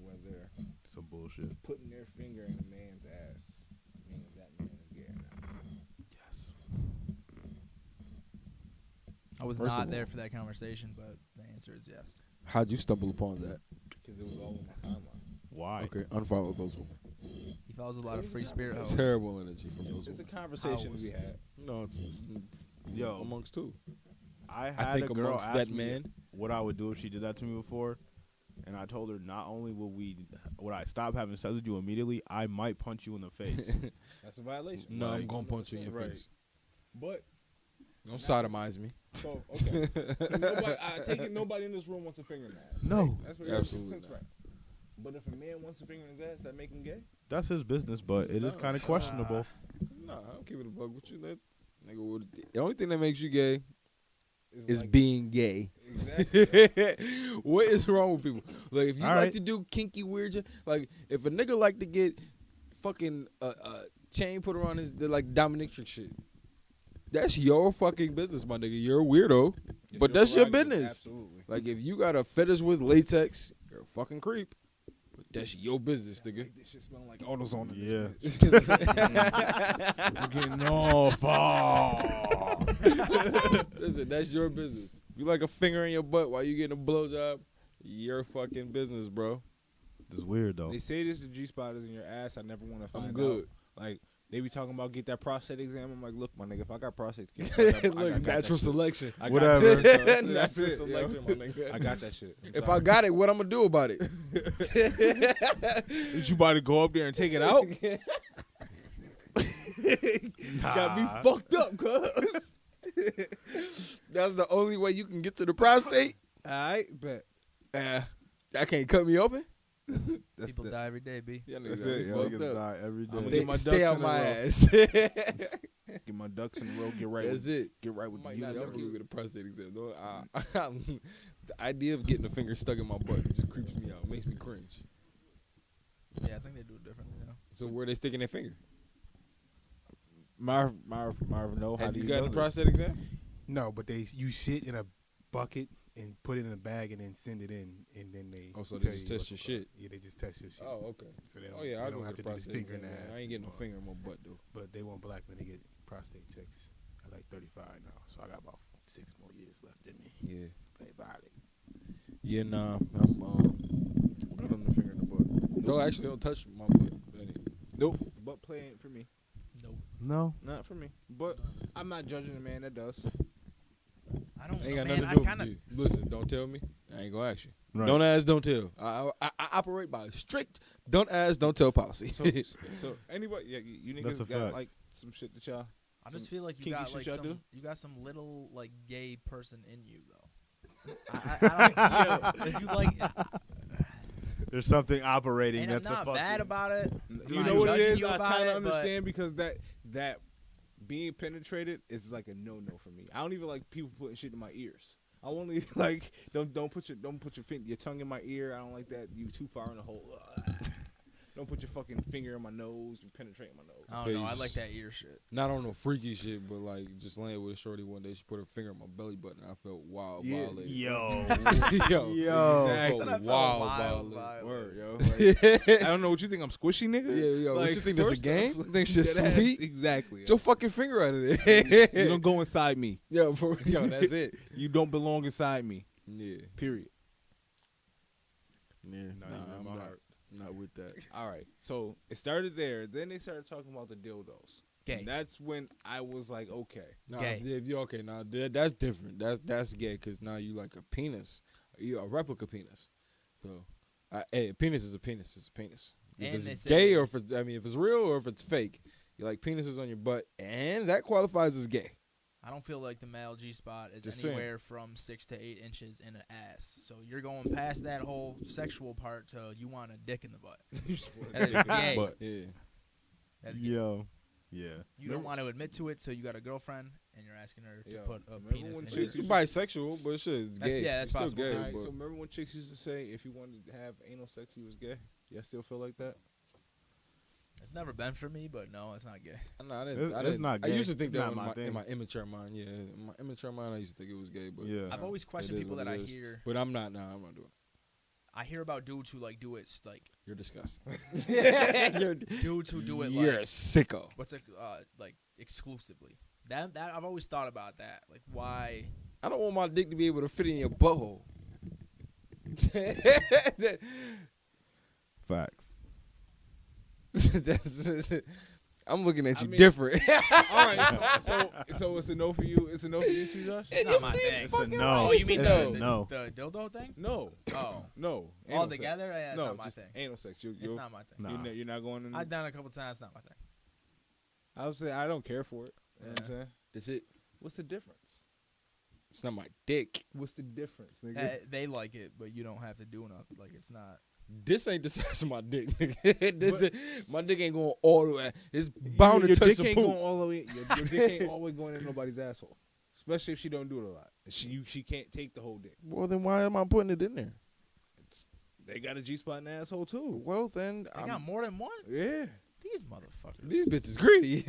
[SPEAKER 1] whether
[SPEAKER 3] Some bullshit.
[SPEAKER 1] putting their finger in a man's ass means that man is gay or not?
[SPEAKER 3] Yes.
[SPEAKER 4] I was
[SPEAKER 2] First of
[SPEAKER 4] not there
[SPEAKER 2] all-
[SPEAKER 4] for that conversation, but the answer is yes.
[SPEAKER 2] How'd you stumble upon that?
[SPEAKER 1] Because it was all in my timeline.
[SPEAKER 3] Why?
[SPEAKER 2] Okay, unfollow those women.
[SPEAKER 4] He follows a lot of free spirit hoes.
[SPEAKER 2] Terrible energy from those
[SPEAKER 1] It's a
[SPEAKER 2] women.
[SPEAKER 1] conversation
[SPEAKER 4] Hoes.
[SPEAKER 1] we had.
[SPEAKER 2] No, it's
[SPEAKER 3] Yo.
[SPEAKER 2] amongst two.
[SPEAKER 3] I had
[SPEAKER 2] I think
[SPEAKER 3] a girl
[SPEAKER 2] amongst
[SPEAKER 3] ask
[SPEAKER 2] that
[SPEAKER 3] me
[SPEAKER 2] man.
[SPEAKER 3] what I would do if she did that to me before, and I told her not only would I stop having sex with you immediately, I might punch you in the face.
[SPEAKER 1] That's a violation.
[SPEAKER 2] No, I'm
[SPEAKER 1] Right.
[SPEAKER 2] gonna punch you in your
[SPEAKER 3] Right.
[SPEAKER 2] face.
[SPEAKER 1] But
[SPEAKER 2] Don't sodomize me.
[SPEAKER 1] so okay. So nobody, I take it nobody in this room wants a finger in the ass.
[SPEAKER 3] No.
[SPEAKER 1] Right? That's what
[SPEAKER 2] Absolutely
[SPEAKER 1] sense,
[SPEAKER 2] not.
[SPEAKER 1] right? But if a man wants a finger in his ass, that make him gay?
[SPEAKER 3] That's his business, but it is kind of questionable.
[SPEAKER 2] Nah, I'll keep it a bug with you. That nigga would. The only thing that makes you gay
[SPEAKER 1] It's
[SPEAKER 2] is
[SPEAKER 1] like-
[SPEAKER 2] being gay.
[SPEAKER 1] Exactly.
[SPEAKER 2] What is wrong with people? Like, if you
[SPEAKER 3] All
[SPEAKER 2] like
[SPEAKER 3] right.
[SPEAKER 2] to do kinky weird shit, like if a nigga like to get fucking chain put around his like dominatrix shit, that's your fucking business, my nigga. You're a weirdo,
[SPEAKER 1] It's
[SPEAKER 2] but that's your
[SPEAKER 1] prerogative,
[SPEAKER 2] business.
[SPEAKER 1] Absolutely.
[SPEAKER 2] Like if you got a fetish with latex, you're a fucking creep. But that's your business, nigga.
[SPEAKER 1] Like this shit smell like AutoZone. in
[SPEAKER 3] Yeah.
[SPEAKER 1] this bitch. We're getting off.
[SPEAKER 2] Listen, that's your business. If you like a finger in your butt while you getting a blowjob, your fucking business, bro.
[SPEAKER 3] It's weird though.
[SPEAKER 1] They say this to G spot is in your ass. I never want to find
[SPEAKER 2] I'm good.
[SPEAKER 1] out. Like they be talking about get that prostate exam. I'm like, look, my nigga, if I got prostate cancer, I got
[SPEAKER 2] Look,
[SPEAKER 1] that
[SPEAKER 2] natural
[SPEAKER 1] shit.
[SPEAKER 2] selection.
[SPEAKER 1] I got
[SPEAKER 3] Whatever.
[SPEAKER 1] that shit, so that's
[SPEAKER 2] Natural
[SPEAKER 1] it,
[SPEAKER 2] selection,
[SPEAKER 1] yo.
[SPEAKER 2] my nigga.
[SPEAKER 1] I got that shit. I'm
[SPEAKER 2] If
[SPEAKER 1] sorry.
[SPEAKER 2] I got it, what I'm gonna do about it?
[SPEAKER 1] Is you about to go up there and take it out?
[SPEAKER 2] Got me fucked up, cuz. That's the only way you can get to the prostate.
[SPEAKER 1] All right, bet.
[SPEAKER 2] I can't cut me open.
[SPEAKER 1] That's
[SPEAKER 4] People die every day, B.
[SPEAKER 2] Yeah,
[SPEAKER 3] That's
[SPEAKER 2] got
[SPEAKER 3] it.
[SPEAKER 2] me
[SPEAKER 3] Yo,
[SPEAKER 2] fucked
[SPEAKER 3] niggas
[SPEAKER 2] up.
[SPEAKER 3] die every day.
[SPEAKER 1] I'ma
[SPEAKER 2] Stay,
[SPEAKER 1] get my
[SPEAKER 2] stay
[SPEAKER 1] ducks
[SPEAKER 2] out
[SPEAKER 1] in a
[SPEAKER 2] my
[SPEAKER 1] row.
[SPEAKER 2] ass.
[SPEAKER 1] Get my ducks in a row. Get right.
[SPEAKER 2] That's
[SPEAKER 1] with,
[SPEAKER 2] it.
[SPEAKER 1] Get right with
[SPEAKER 2] Might
[SPEAKER 1] you.
[SPEAKER 2] not never get a prostate exam. Though. The idea of getting a finger stuck in my butt just creeps me out. Makes me cringe.
[SPEAKER 4] Yeah, I think they do it differently now.
[SPEAKER 2] So where they sticking their finger?
[SPEAKER 1] Marv, no. How
[SPEAKER 2] Have
[SPEAKER 1] do
[SPEAKER 2] you
[SPEAKER 1] you know
[SPEAKER 2] gotten a
[SPEAKER 1] this?
[SPEAKER 2] prostate exam?
[SPEAKER 5] No, but you shit in a bucket and put it in a bag and then send it in, and then they.
[SPEAKER 2] Oh, so they
[SPEAKER 5] tell
[SPEAKER 2] just
[SPEAKER 5] you
[SPEAKER 2] test
[SPEAKER 5] what
[SPEAKER 2] your
[SPEAKER 5] the fuck.
[SPEAKER 2] shit.
[SPEAKER 5] Yeah, they just test your shit.
[SPEAKER 2] Oh, okay.
[SPEAKER 5] So they don't,
[SPEAKER 2] Oh yeah,
[SPEAKER 5] they
[SPEAKER 2] I
[SPEAKER 5] don't
[SPEAKER 2] go
[SPEAKER 5] have
[SPEAKER 2] get
[SPEAKER 5] to
[SPEAKER 2] a
[SPEAKER 5] do the
[SPEAKER 2] prostate
[SPEAKER 5] finger in
[SPEAKER 2] exam.
[SPEAKER 5] the
[SPEAKER 2] Man.
[SPEAKER 5] ass
[SPEAKER 2] I ain't getting no
[SPEAKER 5] anymore.
[SPEAKER 2] finger in my butt though.
[SPEAKER 5] But they want black men to get prostate checks at like 35 now, so I got about 6 more years left in me.
[SPEAKER 2] Yeah.
[SPEAKER 5] Play violent.
[SPEAKER 2] Yeah, nah. I'm good on the finger in the butt. No, actually, don't touch my butt.
[SPEAKER 1] Nope. Butt play ain't for me.
[SPEAKER 4] Nope.
[SPEAKER 3] No.
[SPEAKER 1] Not for me. But I'm not judging a man that does.
[SPEAKER 4] I don't
[SPEAKER 2] Ain't
[SPEAKER 4] know,
[SPEAKER 2] got
[SPEAKER 4] man.
[SPEAKER 2] nothing
[SPEAKER 4] I
[SPEAKER 2] to do
[SPEAKER 4] kind
[SPEAKER 2] with
[SPEAKER 4] of.
[SPEAKER 2] me. Listen, don't tell me. I ain't gonna ask you.
[SPEAKER 3] Right.
[SPEAKER 2] Don't ask, don't tell. I operate by a strict don't ask, don't tell policy.
[SPEAKER 1] So anybody, yeah, you
[SPEAKER 3] That's
[SPEAKER 1] niggas
[SPEAKER 3] a
[SPEAKER 1] got
[SPEAKER 3] fact.
[SPEAKER 1] like some shit that y'all.
[SPEAKER 4] I just
[SPEAKER 1] Some
[SPEAKER 4] feel like you
[SPEAKER 1] kinky
[SPEAKER 4] got
[SPEAKER 1] shit
[SPEAKER 4] like
[SPEAKER 1] y'all
[SPEAKER 4] some.
[SPEAKER 1] do?
[SPEAKER 4] You got some little like gay person in you though. I don't, if you like,
[SPEAKER 3] There's something operating
[SPEAKER 4] and I'm
[SPEAKER 3] that's a
[SPEAKER 4] not
[SPEAKER 3] fucking.
[SPEAKER 4] bad about it.
[SPEAKER 1] You
[SPEAKER 4] not
[SPEAKER 1] know what it
[SPEAKER 4] judging
[SPEAKER 1] is?
[SPEAKER 4] you
[SPEAKER 1] I
[SPEAKER 4] about
[SPEAKER 1] kind
[SPEAKER 4] it,
[SPEAKER 1] of
[SPEAKER 4] but-
[SPEAKER 1] understand because that being penetrated is like a no for me. I don't even like people putting shit in my ears. I only like don't put your tongue in my ear. I don't like that. You too far in the hole. Don't put your fucking finger in my nose and penetrate my nose.
[SPEAKER 4] I don't know. I
[SPEAKER 2] Face.
[SPEAKER 4] like that ear shit.
[SPEAKER 2] Not on no freaky shit, but like just laying with a shorty one day. She put her finger on my belly button. I felt wild
[SPEAKER 1] Yeah.
[SPEAKER 2] violated.
[SPEAKER 3] Yo.
[SPEAKER 2] Yo.
[SPEAKER 3] Yo.
[SPEAKER 2] I felt
[SPEAKER 4] I felt
[SPEAKER 2] wild
[SPEAKER 4] wild
[SPEAKER 2] violated.
[SPEAKER 1] Word, yo. Like, I don't know what you think. I'm squishy, nigga.
[SPEAKER 2] Yeah, yo. What
[SPEAKER 1] Like,
[SPEAKER 2] you think? This a
[SPEAKER 1] first
[SPEAKER 2] game?
[SPEAKER 1] off,
[SPEAKER 2] You think shit's
[SPEAKER 1] dead ass,
[SPEAKER 2] sweet?
[SPEAKER 1] Exactly.
[SPEAKER 2] Get your fucking finger out of there.
[SPEAKER 1] You don't go inside me.
[SPEAKER 2] Yo, that's it.
[SPEAKER 1] You don't belong inside me.
[SPEAKER 2] Yeah.
[SPEAKER 1] Period.
[SPEAKER 2] Yeah.
[SPEAKER 3] Not
[SPEAKER 2] Nah,
[SPEAKER 3] even in
[SPEAKER 2] I'm
[SPEAKER 3] my
[SPEAKER 2] not,
[SPEAKER 3] heart.
[SPEAKER 2] not with that.
[SPEAKER 1] All right. So it started there. Then they started talking about the dildos.
[SPEAKER 4] Gay.
[SPEAKER 1] And that's when I was like, okay.
[SPEAKER 2] Nah,
[SPEAKER 4] Gay.
[SPEAKER 2] if you okay, now that's different. That's gay because now you like a penis, you a replica penis. So, hey, a penis is a penis. It's a penis. If
[SPEAKER 4] And they
[SPEAKER 2] it's
[SPEAKER 4] said-
[SPEAKER 2] gay or if it's, if it's real or if it's fake, You like penises on your butt, and that qualifies as gay.
[SPEAKER 4] I don't feel like the male G spot is
[SPEAKER 2] Just
[SPEAKER 4] anywhere from 6 to 8 inches in an ass. So you're going past that whole sexual part to you want a dick in the butt. That is gay.
[SPEAKER 2] But yeah,
[SPEAKER 4] That's gay.
[SPEAKER 3] Yo. Yeah.
[SPEAKER 4] You don't want to admit to it, so you got a girlfriend and you're asking her to put a
[SPEAKER 1] remember
[SPEAKER 4] penis
[SPEAKER 1] when
[SPEAKER 4] in
[SPEAKER 1] chicks
[SPEAKER 4] your
[SPEAKER 2] it's bisexual, but shit, it's gay.
[SPEAKER 4] yeah, that's
[SPEAKER 2] It's still
[SPEAKER 4] possible.
[SPEAKER 2] gay.
[SPEAKER 1] Alright,
[SPEAKER 2] but
[SPEAKER 1] so remember when chicks used to say if you wanted to have anal sex, you was gay? Y'all still feel like that?
[SPEAKER 4] It's never been for me, but no, it's not gay.
[SPEAKER 2] no, I
[SPEAKER 3] It's
[SPEAKER 2] didn't.
[SPEAKER 3] not
[SPEAKER 2] I
[SPEAKER 3] gay.
[SPEAKER 2] used to think
[SPEAKER 3] It's
[SPEAKER 2] that
[SPEAKER 3] not my
[SPEAKER 2] in my
[SPEAKER 3] thing.
[SPEAKER 2] immature mind. Yeah, in my immature mind, I used to think it was gay. But
[SPEAKER 3] Yeah.
[SPEAKER 4] I've always questioned
[SPEAKER 2] is
[SPEAKER 4] people
[SPEAKER 2] what
[SPEAKER 4] that I
[SPEAKER 2] it is.
[SPEAKER 4] hear.
[SPEAKER 2] But I'm not. Nah, I'm not doing it.
[SPEAKER 4] I hear about dudes who like do it like
[SPEAKER 2] You're disgusting.
[SPEAKER 4] dudes who do it
[SPEAKER 2] You're
[SPEAKER 4] like
[SPEAKER 2] a sicko.
[SPEAKER 4] what's it like exclusively. That I've always thought about that. Like why?
[SPEAKER 2] I don't want my dick to be able to fit in your butthole.
[SPEAKER 3] Facts.
[SPEAKER 2] I'm looking at
[SPEAKER 1] I
[SPEAKER 2] you
[SPEAKER 1] mean-
[SPEAKER 2] different.
[SPEAKER 1] All right, so it's a no for you. It's a no for you too, Josh.
[SPEAKER 4] It's not my thing.
[SPEAKER 3] It's a no.
[SPEAKER 2] right.
[SPEAKER 4] You mean
[SPEAKER 3] It's
[SPEAKER 4] the,
[SPEAKER 3] a
[SPEAKER 4] the,
[SPEAKER 3] no.
[SPEAKER 4] the dildo thing?
[SPEAKER 1] No,
[SPEAKER 4] Oh,
[SPEAKER 1] no.
[SPEAKER 4] All
[SPEAKER 1] Anal
[SPEAKER 4] together?
[SPEAKER 1] sex.
[SPEAKER 4] Yeah, it's
[SPEAKER 1] no,
[SPEAKER 4] not my
[SPEAKER 1] just
[SPEAKER 4] thing.
[SPEAKER 1] Anal sex.
[SPEAKER 4] it's not my thing.
[SPEAKER 3] Nah.
[SPEAKER 1] You're not going in.
[SPEAKER 4] I've done it a couple times. It's not my thing.
[SPEAKER 1] I would say I don't care for it. You know what I'm saying?
[SPEAKER 2] That's it.
[SPEAKER 1] What's the difference?
[SPEAKER 2] It's not my dick.
[SPEAKER 1] What's the difference, nigga?
[SPEAKER 4] They like it, but you don't have to do nothing. Like it's not.
[SPEAKER 2] This ain't the size of my dick, nigga. My dick ain't going all the way. It's bound
[SPEAKER 1] your
[SPEAKER 2] to touch
[SPEAKER 1] dick
[SPEAKER 2] some
[SPEAKER 1] ain't
[SPEAKER 2] poop.
[SPEAKER 1] going all the way. Your dick ain't always going in nobody's asshole, especially if she don't do it a lot. She can't take the whole dick.
[SPEAKER 2] Well, then why am I putting it in there?
[SPEAKER 1] They got a G spot in the asshole too.
[SPEAKER 2] Well, then
[SPEAKER 4] They got more than one.
[SPEAKER 1] Yeah.
[SPEAKER 4] These motherfuckers.
[SPEAKER 2] these bitches greedy.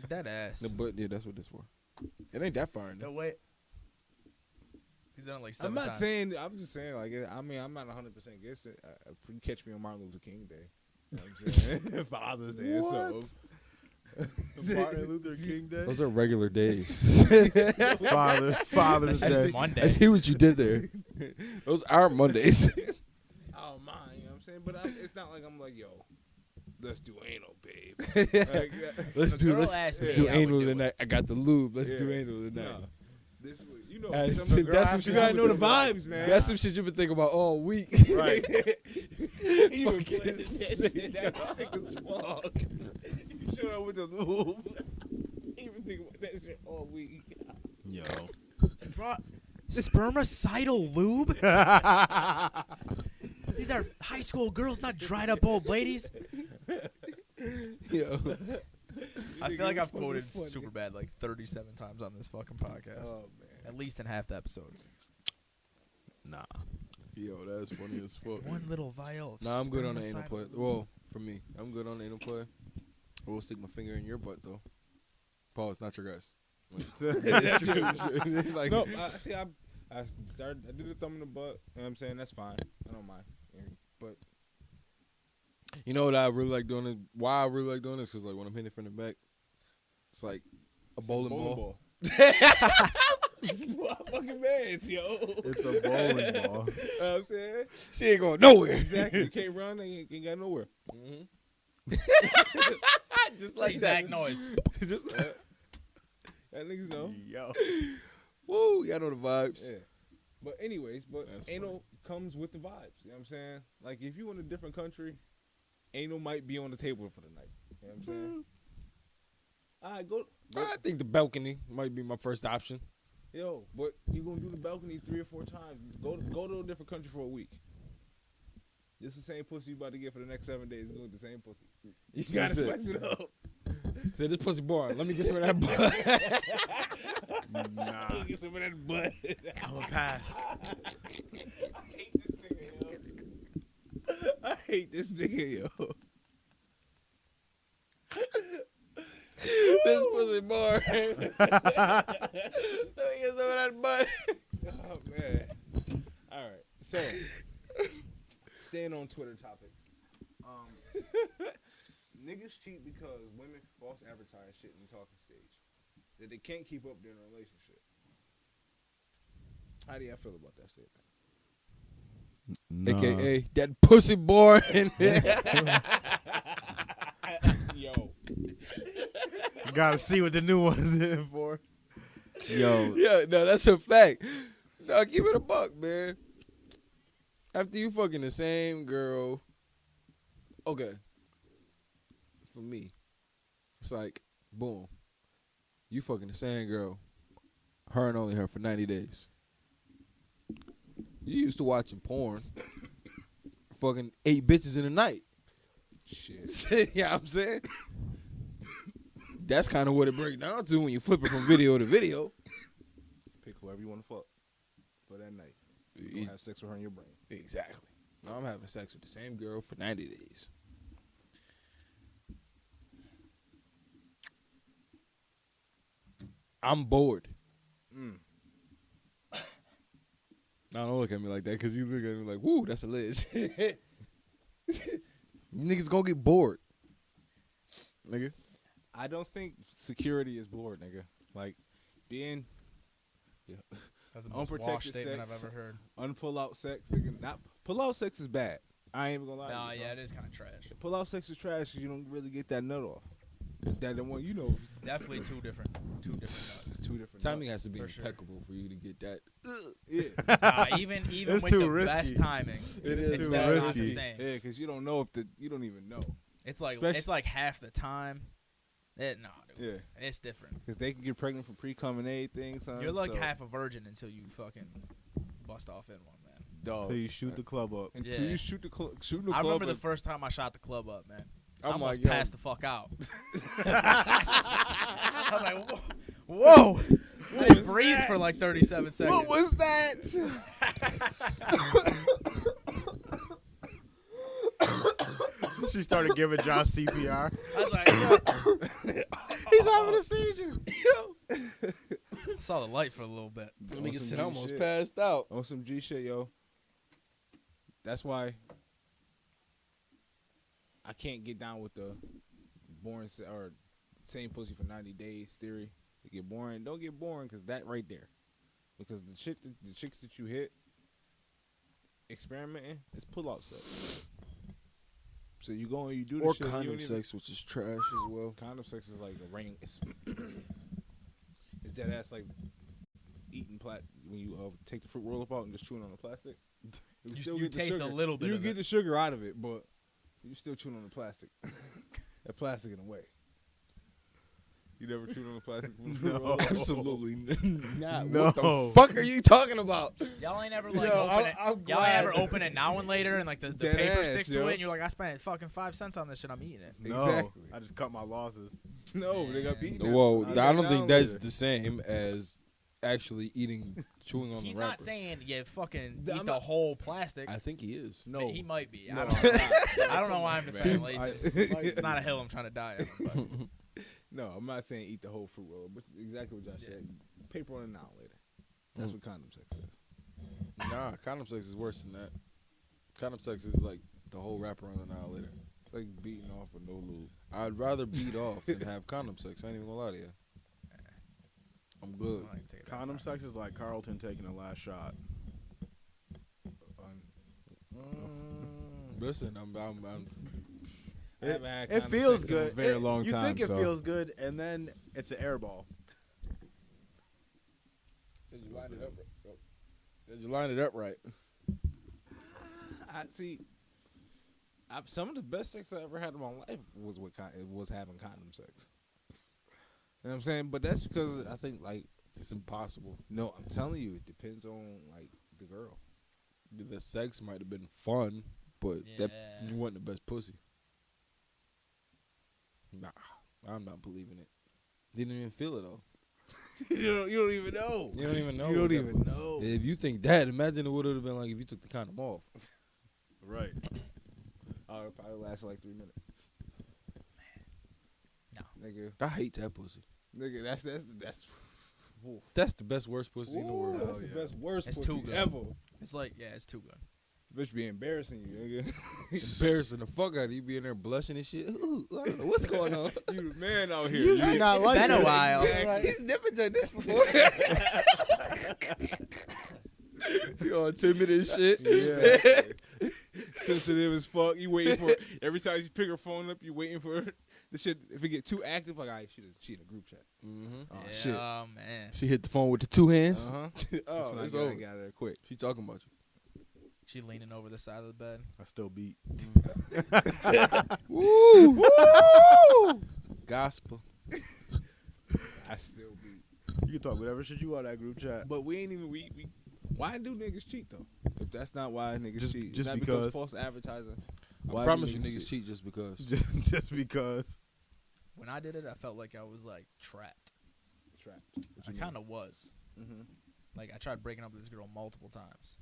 [SPEAKER 4] That ass.
[SPEAKER 2] No, but yeah, that's what this for. It ain't that far in there.
[SPEAKER 4] No way. He's done it like 7
[SPEAKER 1] I'm not
[SPEAKER 4] times.
[SPEAKER 1] saying. I'm just saying. Like, I mean, I'm not 100% against it. You catch me on Martin Luther King Day. You know what I'm saying? Father's Day. So.
[SPEAKER 3] Martin Luther King Day.
[SPEAKER 2] Those are regular days.
[SPEAKER 3] Father's
[SPEAKER 4] That's
[SPEAKER 3] Day.
[SPEAKER 4] Monday.
[SPEAKER 2] I see what you did there. Those are Mondays.
[SPEAKER 1] I don't mind. You know what I'm saying? But it's not like I'm like, yo, let's do anal, babe. Like,
[SPEAKER 2] let's
[SPEAKER 4] A
[SPEAKER 2] do
[SPEAKER 4] girl
[SPEAKER 2] let's
[SPEAKER 4] asked
[SPEAKER 2] do
[SPEAKER 4] me, I would
[SPEAKER 2] anal
[SPEAKER 4] do it.
[SPEAKER 2] tonight. I got the lube. Let's do
[SPEAKER 1] Yeah.
[SPEAKER 2] anal tonight.
[SPEAKER 1] nah. This, you know,
[SPEAKER 2] That's
[SPEAKER 1] some
[SPEAKER 2] some
[SPEAKER 1] girl
[SPEAKER 2] shit
[SPEAKER 1] you gotta
[SPEAKER 2] you
[SPEAKER 1] know the
[SPEAKER 2] been thinking
[SPEAKER 1] vibes, man.
[SPEAKER 2] That's some shit you've been thinking about all week.
[SPEAKER 3] Right.
[SPEAKER 1] You been
[SPEAKER 2] Fucking
[SPEAKER 1] playing
[SPEAKER 2] sick.
[SPEAKER 1] that shit. That's sick as fuck. You showed up with the lube. You been thinking about that shit all week.
[SPEAKER 3] Yo.
[SPEAKER 4] Spermicidal lube? These are high school girls, not dried up old ladies.
[SPEAKER 2] Yo.
[SPEAKER 4] I feel like I've
[SPEAKER 1] fucking
[SPEAKER 4] quoted
[SPEAKER 1] funny.
[SPEAKER 4] Superbad like 37 times on this fucking podcast.
[SPEAKER 1] Oh man.
[SPEAKER 4] At least in half the episodes.
[SPEAKER 3] Nah.
[SPEAKER 2] Yo, that's funny as fuck.
[SPEAKER 4] One little vial of
[SPEAKER 2] Nah, I'm good on the anal
[SPEAKER 4] spermicidal
[SPEAKER 2] play.
[SPEAKER 4] lube.
[SPEAKER 2] Well, for me, I'm good on the anal play. I will stick my finger in your butt though. Pause, not your guys. That's true. Like,
[SPEAKER 1] No, see, I did a thumb in the butt. You know what I'm saying? That's fine. I don't mind. But
[SPEAKER 2] you know what I really like doing? It, why I really like doing this? Because like when I'm hitting it from the back, it's like a bowling ball.
[SPEAKER 1] What fucking man, yo?
[SPEAKER 3] It's a bowling ball.
[SPEAKER 1] You know what I'm saying?
[SPEAKER 2] She ain't going nowhere.
[SPEAKER 1] Exactly. You can't run. Ain't got nowhere.
[SPEAKER 2] Mm-hmm. Just
[SPEAKER 4] It's the exact noise.
[SPEAKER 2] Just
[SPEAKER 1] That niggas know.
[SPEAKER 3] Yo.
[SPEAKER 2] woo, y'all know the vibes.
[SPEAKER 1] Yeah. But anyways,
[SPEAKER 2] That's
[SPEAKER 1] anal comes with the vibes. You know what I'm saying? Like if you in a different country, anal might be on the table for the night. You know what I'm saying? All right, go.
[SPEAKER 2] I think the balcony might be my first option.
[SPEAKER 1] Yo, but you gonna do the balcony 3 or 4 times. Go to a different country for a week. This the same pussy you about to get for the next 7 days. Go with the same pussy. You gotta
[SPEAKER 2] That's it.
[SPEAKER 1] spice it up.
[SPEAKER 2] Say this pussy boring. Let me get some of that butt.
[SPEAKER 3] Nah.
[SPEAKER 1] Get some of that butt.
[SPEAKER 3] I'm a pass.
[SPEAKER 1] I hate this nigga, yo.
[SPEAKER 2] This pussy boring. Let me get some of that butt.
[SPEAKER 1] Oh man. All right. So, staying on Twitter topics. Niggas cheat because women false advertise shit in the talking stage that they can't keep up in a relationship. How do y'all feel about that statement?
[SPEAKER 2] AKA that pussy boring.
[SPEAKER 1] Yo.
[SPEAKER 3] You gotta see what the new one's in for. Yo.
[SPEAKER 2] Yeah, no, that's a fact. No, keep it a buck, man. After you fucking the same girl, okay. For me, It's like, boom, you fucking the same girl, her and only her for 90 days. You used to watching porn, fucking 8 bitches in a night.
[SPEAKER 1] Shit.
[SPEAKER 2] Yeah, I'm saying. That's kind of what it breaks down to when you flip it from video to video.
[SPEAKER 1] Pick whoever you want to fuck for that night. You gonna have sex with her in your brain.
[SPEAKER 2] Exactly. Now I'm having sex with the same girl for 90 days. I'm bored. Now don't look at me like that because you look at me like, woo, that's a ledge. Niggas gonna get bored. Nigga.
[SPEAKER 1] I don't think security is bored, nigga. Like, being
[SPEAKER 4] That's the most
[SPEAKER 1] unprotected
[SPEAKER 4] washed statement
[SPEAKER 1] sex,
[SPEAKER 4] I've ever heard.
[SPEAKER 1] Unpull-out sex, nigga. Not pull-out sex is bad. I ain't even gonna lie.
[SPEAKER 4] Nah,
[SPEAKER 1] to you,
[SPEAKER 4] yeah,
[SPEAKER 1] son.
[SPEAKER 4] it is kind of trash.
[SPEAKER 1] Pull-out sex is trash because you don't really get that nut off. That the one, you know.
[SPEAKER 4] Definitely two different nuts.
[SPEAKER 1] Two different
[SPEAKER 2] Timing
[SPEAKER 1] nuts.
[SPEAKER 2] has to be
[SPEAKER 4] For sure.
[SPEAKER 2] impeccable for you to get that.
[SPEAKER 1] Yeah.
[SPEAKER 4] Even
[SPEAKER 3] It's
[SPEAKER 4] with
[SPEAKER 3] too
[SPEAKER 4] the
[SPEAKER 3] risky.
[SPEAKER 4] best timing,
[SPEAKER 3] It
[SPEAKER 4] it's
[SPEAKER 3] is
[SPEAKER 4] still
[SPEAKER 3] too
[SPEAKER 4] not
[SPEAKER 3] risky.
[SPEAKER 4] the same.
[SPEAKER 1] Yeah, because you don't know if you don't even know.
[SPEAKER 4] It's like
[SPEAKER 1] Especially-
[SPEAKER 4] half the time. Nah, dude.
[SPEAKER 1] Yeah.
[SPEAKER 4] It's different.
[SPEAKER 1] Because they can get pregnant from pre-cum and everything, son.
[SPEAKER 4] You're like
[SPEAKER 1] so,
[SPEAKER 4] half a virgin until you fucking bust off in one, man.
[SPEAKER 1] dog.
[SPEAKER 3] So you shoot the club up.
[SPEAKER 1] Until
[SPEAKER 4] Yeah.
[SPEAKER 1] you shoot the club. Shooting the
[SPEAKER 4] I
[SPEAKER 1] club.
[SPEAKER 4] remember the
[SPEAKER 1] is-
[SPEAKER 4] first time I shot the club up, man. I
[SPEAKER 2] I'm
[SPEAKER 4] almost
[SPEAKER 2] like, yo.
[SPEAKER 4] passed the fuck out. I'm like, whoa. I didn't breathe for like 37 seconds.
[SPEAKER 1] What was that?
[SPEAKER 3] She started giving Josh CPR.
[SPEAKER 4] I was like, yo.
[SPEAKER 3] He's having a seizure.
[SPEAKER 4] I saw the light for a little bit.
[SPEAKER 2] Nigga
[SPEAKER 1] some
[SPEAKER 2] said
[SPEAKER 1] G
[SPEAKER 2] I almost
[SPEAKER 1] shit.
[SPEAKER 2] passed out.
[SPEAKER 1] On some G shit, yo. That's why I can't get down with the boring or same pussy for 90 days theory. To get boring, don't get boring because that right there. Because the chicks that you hit experimenting is pull-out sex. So you go and you do the
[SPEAKER 2] Or
[SPEAKER 1] shit. you
[SPEAKER 2] condom
[SPEAKER 1] don't even-
[SPEAKER 2] sex, which is trash as well.
[SPEAKER 1] Condom sex is like a ring. It's dead ass like eating when you take the fruit roll up out and just chewing on the plastic.
[SPEAKER 4] You taste a little bit
[SPEAKER 1] You
[SPEAKER 4] of
[SPEAKER 1] get
[SPEAKER 4] it.
[SPEAKER 1] the sugar out of it, but you still chewing on the plastic. That plastic in a way. You never chewed on the plastic?
[SPEAKER 3] No.
[SPEAKER 2] Absolutely not.
[SPEAKER 3] No.
[SPEAKER 2] What the fuck are you talking about?
[SPEAKER 4] Y'all ain't ever like
[SPEAKER 3] Yo,
[SPEAKER 4] open it.
[SPEAKER 3] I'm
[SPEAKER 4] Y'all
[SPEAKER 3] glad.
[SPEAKER 4] ain't ever open it now and later and like the
[SPEAKER 1] Dead
[SPEAKER 4] paper
[SPEAKER 1] ass,
[SPEAKER 4] sticks
[SPEAKER 1] yo.
[SPEAKER 4] to it and you're like, I spent fucking 5 cents on this shit, I'm eating it.
[SPEAKER 3] No,
[SPEAKER 1] Exactly.
[SPEAKER 3] I just cut my losses.
[SPEAKER 1] No, they got beaten.
[SPEAKER 2] Well,
[SPEAKER 1] I'll
[SPEAKER 2] I
[SPEAKER 1] get
[SPEAKER 2] don't
[SPEAKER 1] down
[SPEAKER 2] think that's
[SPEAKER 1] later.
[SPEAKER 2] the same as actually chewing on
[SPEAKER 4] He's
[SPEAKER 2] the wrapper.
[SPEAKER 4] not saying you fucking
[SPEAKER 1] I'm
[SPEAKER 4] eat the
[SPEAKER 1] not-
[SPEAKER 4] who plastic.
[SPEAKER 2] I think he is.
[SPEAKER 1] No.
[SPEAKER 4] He might be.
[SPEAKER 1] No,
[SPEAKER 4] I don't
[SPEAKER 1] I'm
[SPEAKER 4] know.
[SPEAKER 1] not.
[SPEAKER 4] I don't know why I'm defending
[SPEAKER 1] Man,
[SPEAKER 4] lazy. It's not a hill I'm trying to die on. But.
[SPEAKER 1] No, I'm not saying eat the whole fruit roll, but exactly what Josh said. Paper on an hour later. That's what condom sex is.
[SPEAKER 2] Nah, condom sex is worse than that. Condom sex is like the whole wrapper on the now later.
[SPEAKER 1] It's like beating off with no lube.
[SPEAKER 2] I'd rather beat off than have condom sex. I ain't even gonna lie to you. I'm good.
[SPEAKER 4] I like to take it that
[SPEAKER 3] Condom
[SPEAKER 4] far.
[SPEAKER 3] sex is like Carlton taking the last shot.
[SPEAKER 2] Listen,
[SPEAKER 1] I haven't had
[SPEAKER 3] It
[SPEAKER 1] condom
[SPEAKER 3] feels
[SPEAKER 1] sex in a
[SPEAKER 3] good.
[SPEAKER 1] very long
[SPEAKER 3] you
[SPEAKER 1] time.
[SPEAKER 3] think it
[SPEAKER 1] so.
[SPEAKER 3] feels good, and then it's an air ball.
[SPEAKER 2] Said you lined it up right. Said you lined it up right.
[SPEAKER 1] I see. Some of the best sex I ever had in my life was was having condom sex. You know what I'm saying? But that's because I think like
[SPEAKER 2] It's impossible.
[SPEAKER 1] no, I'm telling you, it depends on like the girl.
[SPEAKER 2] The sex might have been fun, but that
[SPEAKER 4] Yeah.
[SPEAKER 2] you wasn't the best pussy. Nah, I'm not believing it. Didn't even feel it though.
[SPEAKER 1] you don't even know.
[SPEAKER 2] You don't even know.
[SPEAKER 1] You don't
[SPEAKER 2] what that
[SPEAKER 1] even
[SPEAKER 2] was.
[SPEAKER 1] know.
[SPEAKER 2] If you think that, imagine what it would have been like if you took the condom off.
[SPEAKER 3] Right.
[SPEAKER 1] It probably lasted like 3 minutes.
[SPEAKER 4] No.
[SPEAKER 1] Nigga,
[SPEAKER 2] I hate that pussy.
[SPEAKER 1] nigga, that's oof.
[SPEAKER 2] That's the best worst pussy in the
[SPEAKER 1] Ooh,
[SPEAKER 2] world.
[SPEAKER 1] that's the best worst
[SPEAKER 4] It's
[SPEAKER 1] pussy
[SPEAKER 4] too good.
[SPEAKER 1] ever.
[SPEAKER 4] It's like, yeah, it's too good.
[SPEAKER 1] Bitch be embarrassing you, nigga.
[SPEAKER 2] Embarrassing the fuck out of you, be in there blushing and shit. Ooh, I don't know what's going on.
[SPEAKER 1] You the man out here.
[SPEAKER 3] You do not like
[SPEAKER 4] been a
[SPEAKER 3] this.
[SPEAKER 4] while.
[SPEAKER 2] He's never done this before. You all timid and shit.
[SPEAKER 1] Yeah. Sensitive as fuck. You waiting for every time you pick her phone up, you waiting for the shit. If it get too active, like, alright, she in a group chat.
[SPEAKER 2] Mm-hmm.
[SPEAKER 1] Oh
[SPEAKER 4] yeah,
[SPEAKER 1] shit.
[SPEAKER 4] Oh man.
[SPEAKER 2] She hit the phone with the two hands.
[SPEAKER 1] That's
[SPEAKER 2] Oh,
[SPEAKER 1] when
[SPEAKER 2] it's
[SPEAKER 1] I
[SPEAKER 2] over.
[SPEAKER 1] got there quick.
[SPEAKER 2] She talking about you.
[SPEAKER 4] She leaning over the side of the bed.
[SPEAKER 3] I still beat.
[SPEAKER 2] Woo! Woo! gospel.
[SPEAKER 1] I still be.
[SPEAKER 3] You can talk whatever shit you want that group chat.
[SPEAKER 1] But we ain't even we. Why do niggas cheat though? If that's not why niggas
[SPEAKER 3] Just-
[SPEAKER 1] cheat,
[SPEAKER 3] just
[SPEAKER 1] it's not
[SPEAKER 3] because.
[SPEAKER 1] false advertising.
[SPEAKER 2] I
[SPEAKER 1] Why do
[SPEAKER 2] promise you, niggas cheat just because.
[SPEAKER 3] just because.
[SPEAKER 4] When I did it, I felt like I was like trapped.
[SPEAKER 1] Trapped.
[SPEAKER 4] I kind of was.
[SPEAKER 1] Mm-hmm.
[SPEAKER 4] Like I tried breaking up with this girl multiple times.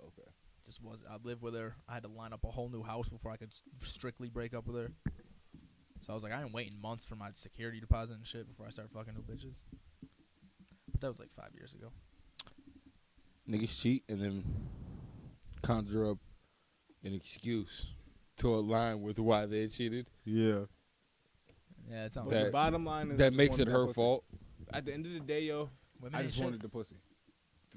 [SPEAKER 1] Okay.
[SPEAKER 4] Just was. I lived with her. I had to line up a whole new house before I could strictly break up with her. So I was like, I ain't waiting months for my security deposit and shit before I start fucking new bitches. But that was like 5 years ago.
[SPEAKER 2] Niggas cheat and then conjure up an excuse to align with why they cheated.
[SPEAKER 3] Yeah.
[SPEAKER 4] Yeah, it sounds
[SPEAKER 1] But
[SPEAKER 2] That-
[SPEAKER 1] the bottom line is I
[SPEAKER 2] That
[SPEAKER 1] just
[SPEAKER 2] makes it
[SPEAKER 1] wanted
[SPEAKER 2] her
[SPEAKER 1] pussy.
[SPEAKER 2] fault.
[SPEAKER 1] At the end of the day, yo,
[SPEAKER 4] women
[SPEAKER 1] I
[SPEAKER 4] ain't
[SPEAKER 1] just
[SPEAKER 4] shit.
[SPEAKER 1] wanted the pussy.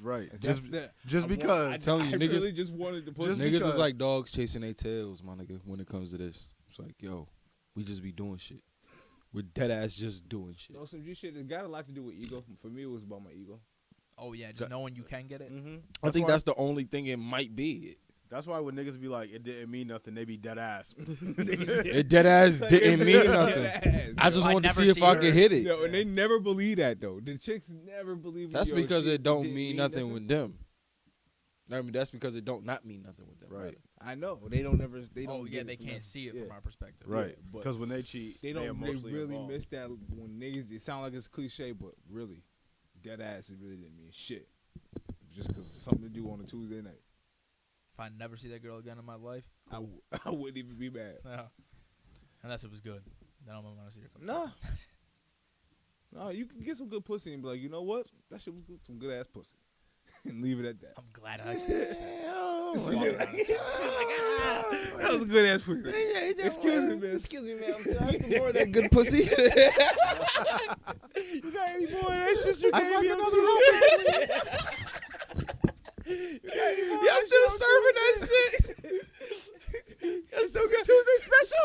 [SPEAKER 3] Right.
[SPEAKER 1] That's
[SPEAKER 3] Just
[SPEAKER 1] the-
[SPEAKER 3] just
[SPEAKER 1] I
[SPEAKER 3] because.
[SPEAKER 1] want,
[SPEAKER 2] telling you,
[SPEAKER 1] I
[SPEAKER 2] niggas-
[SPEAKER 1] really just wanted the pussy.
[SPEAKER 3] Just
[SPEAKER 2] Niggas
[SPEAKER 3] because.
[SPEAKER 2] is like dogs chasing their tails, my nigga, when it comes to this. It's like, yo, we just be doing shit. We're dead ass just doing shit.
[SPEAKER 1] No, some G shit. It got a lot to do with ego. For me, it was about my ego.
[SPEAKER 4] Oh yeah, just knowing you can get it.
[SPEAKER 1] Mm-hmm.
[SPEAKER 2] I think
[SPEAKER 3] why-
[SPEAKER 2] that's the only thing it might be.
[SPEAKER 3] That's why when niggas be like, it didn't mean nothing, they be dead ass.
[SPEAKER 2] It dead ass didn't mean nothing. I just
[SPEAKER 4] I
[SPEAKER 2] wanted to
[SPEAKER 4] never
[SPEAKER 2] see if
[SPEAKER 4] see
[SPEAKER 2] I
[SPEAKER 4] her-
[SPEAKER 2] could hit it.
[SPEAKER 1] Yo, and they never believe that though. The chicks never believe.
[SPEAKER 2] That's
[SPEAKER 1] yo,
[SPEAKER 2] because
[SPEAKER 1] shit,
[SPEAKER 2] it don't
[SPEAKER 1] didn't
[SPEAKER 2] mean nothing with them. I mean, that's because it don't not mean nothing with them.
[SPEAKER 3] Right.
[SPEAKER 2] Rather.
[SPEAKER 1] I know they don't never. They don't.
[SPEAKER 4] Oh yeah,
[SPEAKER 1] get it
[SPEAKER 4] they
[SPEAKER 1] from
[SPEAKER 4] can't
[SPEAKER 1] them.
[SPEAKER 4] see it
[SPEAKER 1] Yeah.
[SPEAKER 4] from our perspective.
[SPEAKER 3] Right.
[SPEAKER 1] Yeah, but
[SPEAKER 3] Because when they cheat,
[SPEAKER 1] They don't. They
[SPEAKER 3] emotionally
[SPEAKER 1] really
[SPEAKER 3] involved.
[SPEAKER 1] miss that when niggas. It sound like it's cliche, but really, dead ass. It really didn't mean shit. Just because something to do on a Tuesday night,
[SPEAKER 4] If I never see that girl again in my life,
[SPEAKER 1] I wouldn't even be mad.
[SPEAKER 4] unless it was good, then I'm gonna want to see her.
[SPEAKER 1] Nah. No, you can get some good pussy and be like, you know what? That shit was good, some good ass pussy, and leave it at that.
[SPEAKER 4] I'm glad I experienced that.
[SPEAKER 1] That was a good ass pussy. Excuse me, man.
[SPEAKER 2] Excuse me, man. Can I have some more of that good pussy?
[SPEAKER 1] You got any more of that shit you gave me on Tuesday?
[SPEAKER 2] Y'all still serving that shit? Y'all still got Tuesday special?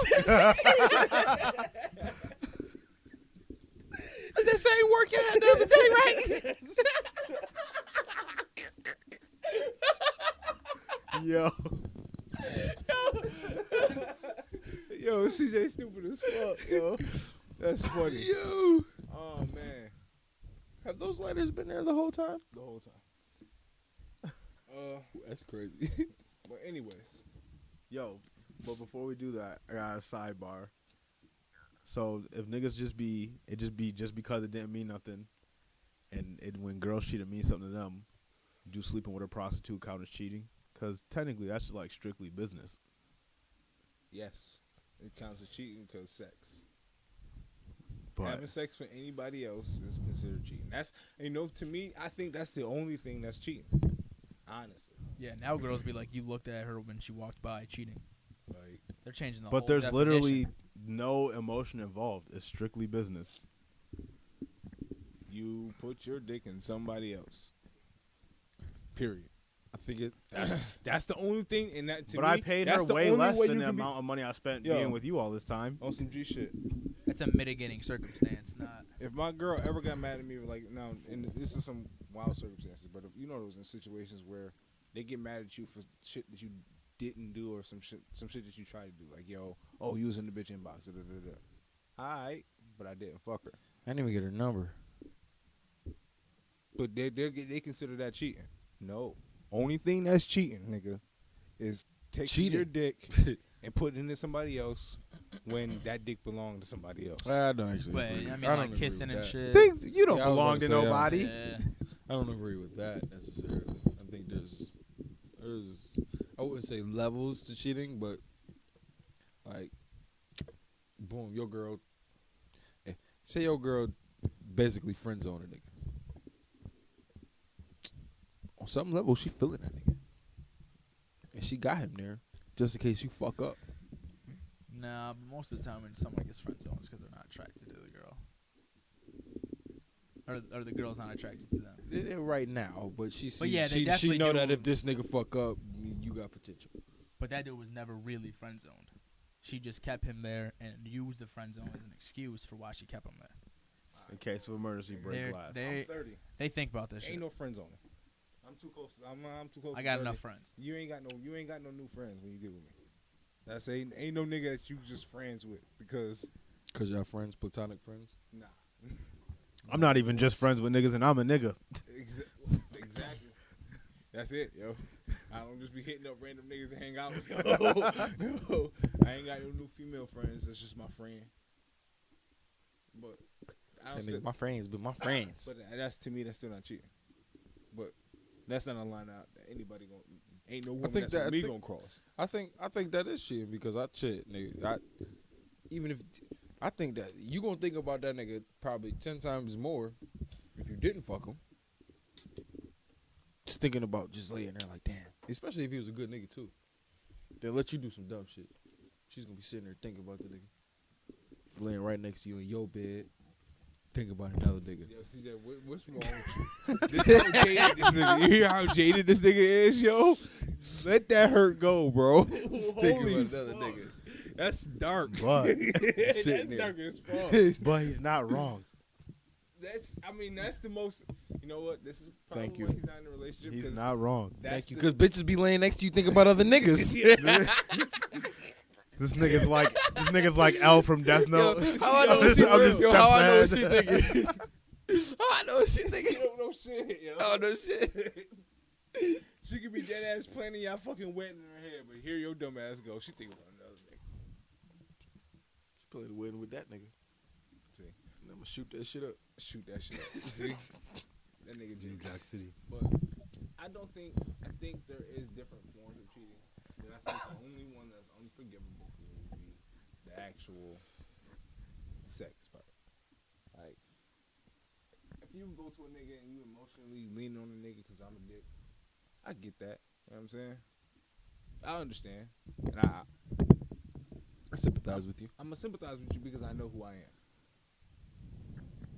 [SPEAKER 2] Is that same work you had the other day, right?
[SPEAKER 3] Yo.
[SPEAKER 1] Yo, CJ stupid as fuck, yo. That's funny.
[SPEAKER 2] Yo.
[SPEAKER 1] Oh man,
[SPEAKER 2] Have those lighters been there the whole time?
[SPEAKER 1] the whole time.
[SPEAKER 2] That's crazy.
[SPEAKER 1] But anyways,
[SPEAKER 3] Yo, but before we do that, I got a sidebar. So if niggas just be because it didn't mean nothing, and when girls cheat, it means something to them. Do sleeping with a prostitute count as cheating? Because technically, that's just like strictly business.
[SPEAKER 1] yes, it counts as cheating because sex.
[SPEAKER 3] But
[SPEAKER 1] Having sex for anybody else is considered cheating. That's to me, I think that's the only thing that's cheating. Honestly,
[SPEAKER 4] Yeah, now girls be like, you looked at her when she walked by, cheating.
[SPEAKER 1] like
[SPEAKER 4] They're changing the
[SPEAKER 3] but
[SPEAKER 4] whole
[SPEAKER 3] there's
[SPEAKER 4] definition.
[SPEAKER 3] literally no emotion involved. It's strictly business.
[SPEAKER 1] you put your dick in somebody else. Period.
[SPEAKER 2] I think it.
[SPEAKER 1] That's the only thing, and that to
[SPEAKER 3] But
[SPEAKER 1] me,
[SPEAKER 3] I paid
[SPEAKER 1] that's
[SPEAKER 3] her
[SPEAKER 1] the
[SPEAKER 3] way
[SPEAKER 1] only
[SPEAKER 3] less
[SPEAKER 1] way
[SPEAKER 3] than
[SPEAKER 1] you
[SPEAKER 3] the
[SPEAKER 1] can be-
[SPEAKER 3] amount of money I spent
[SPEAKER 1] Yo.
[SPEAKER 3] being with you all this time.
[SPEAKER 1] on some G shit.
[SPEAKER 4] That's a mitigating circumstance, not.
[SPEAKER 1] If my girl ever got mad at me, like now, and this is some wild circumstances, but if, it was in situations where they get mad at you for shit that you didn't do or some shit that you tried to do, like yo, oh, you was in the bitch inbox, da da da da. All right, but I didn't fuck her.
[SPEAKER 2] I didn't even get her number.
[SPEAKER 1] But they consider that cheating. No, only thing that's cheating, nigga, is taking your dick and putting it into somebody else when that dick belonged to somebody else.
[SPEAKER 2] I don't actually.
[SPEAKER 4] But
[SPEAKER 2] agree.
[SPEAKER 4] I mean,
[SPEAKER 2] don't
[SPEAKER 4] like
[SPEAKER 2] agree
[SPEAKER 4] kissing
[SPEAKER 2] with
[SPEAKER 4] and
[SPEAKER 2] that.
[SPEAKER 4] shit.
[SPEAKER 3] Things you don't
[SPEAKER 2] Yeah, I was
[SPEAKER 3] belong
[SPEAKER 2] about
[SPEAKER 3] to
[SPEAKER 2] to say,
[SPEAKER 3] nobody.
[SPEAKER 4] Yeah.
[SPEAKER 2] I don't agree with that necessarily. I think there's I wouldn't say levels to cheating, but like, boom, your girl. Say your girl basically friend zone a nigga. On some level, she feeling that nigga, and she got him there just in case you fuck up.
[SPEAKER 4] Nah, but most of the time when someone gets friend zoned, it's because they're not attracted to the girl. Or the girl's not attracted to them.
[SPEAKER 2] Right now, but she
[SPEAKER 4] But yeah, they
[SPEAKER 2] she
[SPEAKER 4] definitely
[SPEAKER 2] know
[SPEAKER 4] do.
[SPEAKER 2] that if this nigga fuck up, you got potential.
[SPEAKER 4] But that dude was never really friend zoned. She just kept him there and used the friend zone as an excuse for why she kept him there.
[SPEAKER 3] In case of emergency, break
[SPEAKER 4] They're-
[SPEAKER 3] glass.
[SPEAKER 4] they-
[SPEAKER 1] I'm 30.
[SPEAKER 4] They think about this
[SPEAKER 1] Ain't
[SPEAKER 4] shit.
[SPEAKER 1] no friends on it. I'm too close. I'm too close.
[SPEAKER 4] I
[SPEAKER 1] to
[SPEAKER 4] got
[SPEAKER 1] 30.
[SPEAKER 4] enough friends.
[SPEAKER 1] You ain't got no new friends when you get with me. That's ain't no nigga that you just friends with because
[SPEAKER 2] Cause y'all friends, platonic friends.
[SPEAKER 1] Nah.
[SPEAKER 3] I'm not even just friends with niggas, and I'm a nigga.
[SPEAKER 1] Exactly. That's it, yo. I don't just be hitting up random niggas to hang out with. Yo. I ain't got no new female friends. That's just my friend. But I don't still,
[SPEAKER 2] my friends, but my friends.
[SPEAKER 1] but that's to me. That's still not cheating. But that's not a line out that anybody gonna. Ain't no woman that's with me gonna cross.
[SPEAKER 2] I think that is cheating because I shit, nigga. Even if I think that you gonna think about that nigga probably 10 times more if you didn't fuck him. Just thinking about just laying there like damn. Especially if he was a good nigga too. They'll let you do some dumb shit. She's gonna be sitting there thinking about the nigga. Laying right next to you in your bed. Thinking about another nigga.
[SPEAKER 1] Yo, see that? What's wrong with you? This how jaded this nigga. You hear how jaded this nigga is, yo? Let that hurt go, bro.
[SPEAKER 2] Thinking about another nigga.
[SPEAKER 3] That's dark,
[SPEAKER 1] But
[SPEAKER 3] that's
[SPEAKER 1] that's dark as fuck.
[SPEAKER 3] but he's not wrong.
[SPEAKER 1] That's the most. You know what? This is probably
[SPEAKER 2] Thank you.
[SPEAKER 1] why he's not in a relationship.
[SPEAKER 3] He's
[SPEAKER 1] 'cause
[SPEAKER 3] not wrong.
[SPEAKER 1] that's
[SPEAKER 2] Thank you.
[SPEAKER 1] the-
[SPEAKER 2] Because bitches be laying next to you thinking about other niggas.
[SPEAKER 3] This nigga's like L from Death Note.
[SPEAKER 2] How I know what she
[SPEAKER 3] I'm just
[SPEAKER 2] thinking? How I know what she
[SPEAKER 3] stepdad.
[SPEAKER 2] thinking? How I know what she thinking?
[SPEAKER 1] You don't know shit, yo.
[SPEAKER 2] I don't know shit.
[SPEAKER 1] She could be dead ass planning y'all fucking wedding in her head, but here your dumb ass go. She thinking about another nigga.
[SPEAKER 2] She played the wedding with that nigga.
[SPEAKER 1] See,
[SPEAKER 2] And I'm gonna shoot that shit up.
[SPEAKER 1] shoot that shit up. See, that nigga
[SPEAKER 3] New
[SPEAKER 1] Jay.
[SPEAKER 3] Jack City.
[SPEAKER 1] But I think there is different forms of cheating, but I think the only one that's unforgivable for me would be the actual sex part. Like, if you go to a nigga and you emotionally lean on a nigga because I'm a dick, I get that. You know what I'm saying? I understand, and
[SPEAKER 2] I sympathize with you.
[SPEAKER 1] I'm gonna sympathize with you because I know who I am.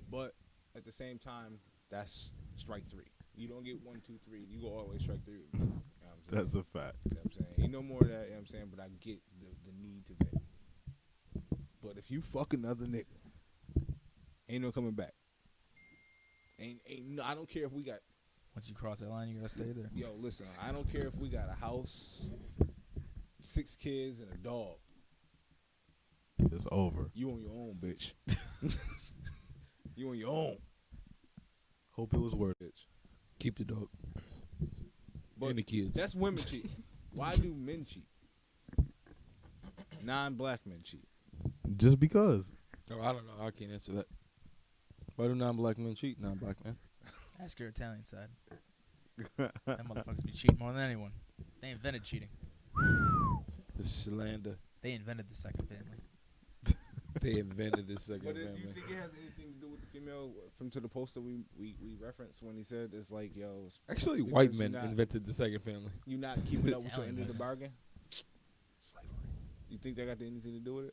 [SPEAKER 1] But at the same time, that's strike three. You don't get 1, 2, 3. You go all the way strike three. You know what I'm saying?
[SPEAKER 3] That's a fact.
[SPEAKER 1] You know what I'm saying? Ain't no more of that, you know what I'm saying? But I get the need to vent. But if you fuck another nigga, ain't no coming back. I don't care if we got,
[SPEAKER 4] Once you cross that line, you gotta stay there.
[SPEAKER 1] yo, listen, I don't care if we got a house, 6 kids, and a dog.
[SPEAKER 3] It's over.
[SPEAKER 1] You on your own, bitch. You on your own,
[SPEAKER 3] Hope it was worth it.
[SPEAKER 2] Keep the dog.
[SPEAKER 1] But
[SPEAKER 2] And the kids.
[SPEAKER 1] that's women cheat. Why do men cheat? Non-black men cheat.
[SPEAKER 3] Just because.
[SPEAKER 2] Oh, I don't know. I can't answer that. Why do non-black men cheat? Non-black men.
[SPEAKER 4] Ask your Italian side. Them motherfuckers be cheating more than anyone. They invented cheating.
[SPEAKER 2] The slander.
[SPEAKER 4] They invented the second family.
[SPEAKER 2] They invented this second
[SPEAKER 1] But do you
[SPEAKER 2] family.
[SPEAKER 1] think it has anything to do with the female from to the poster we referenced when he said it's like, yo,
[SPEAKER 2] Actually,
[SPEAKER 1] because
[SPEAKER 2] white
[SPEAKER 1] you're
[SPEAKER 2] men
[SPEAKER 1] not-
[SPEAKER 2] invented the second family.
[SPEAKER 1] you not keeping up with your
[SPEAKER 4] Italian
[SPEAKER 1] end of the
[SPEAKER 4] women.
[SPEAKER 1] bargain?
[SPEAKER 2] Slavery.
[SPEAKER 1] You think that got anything to do with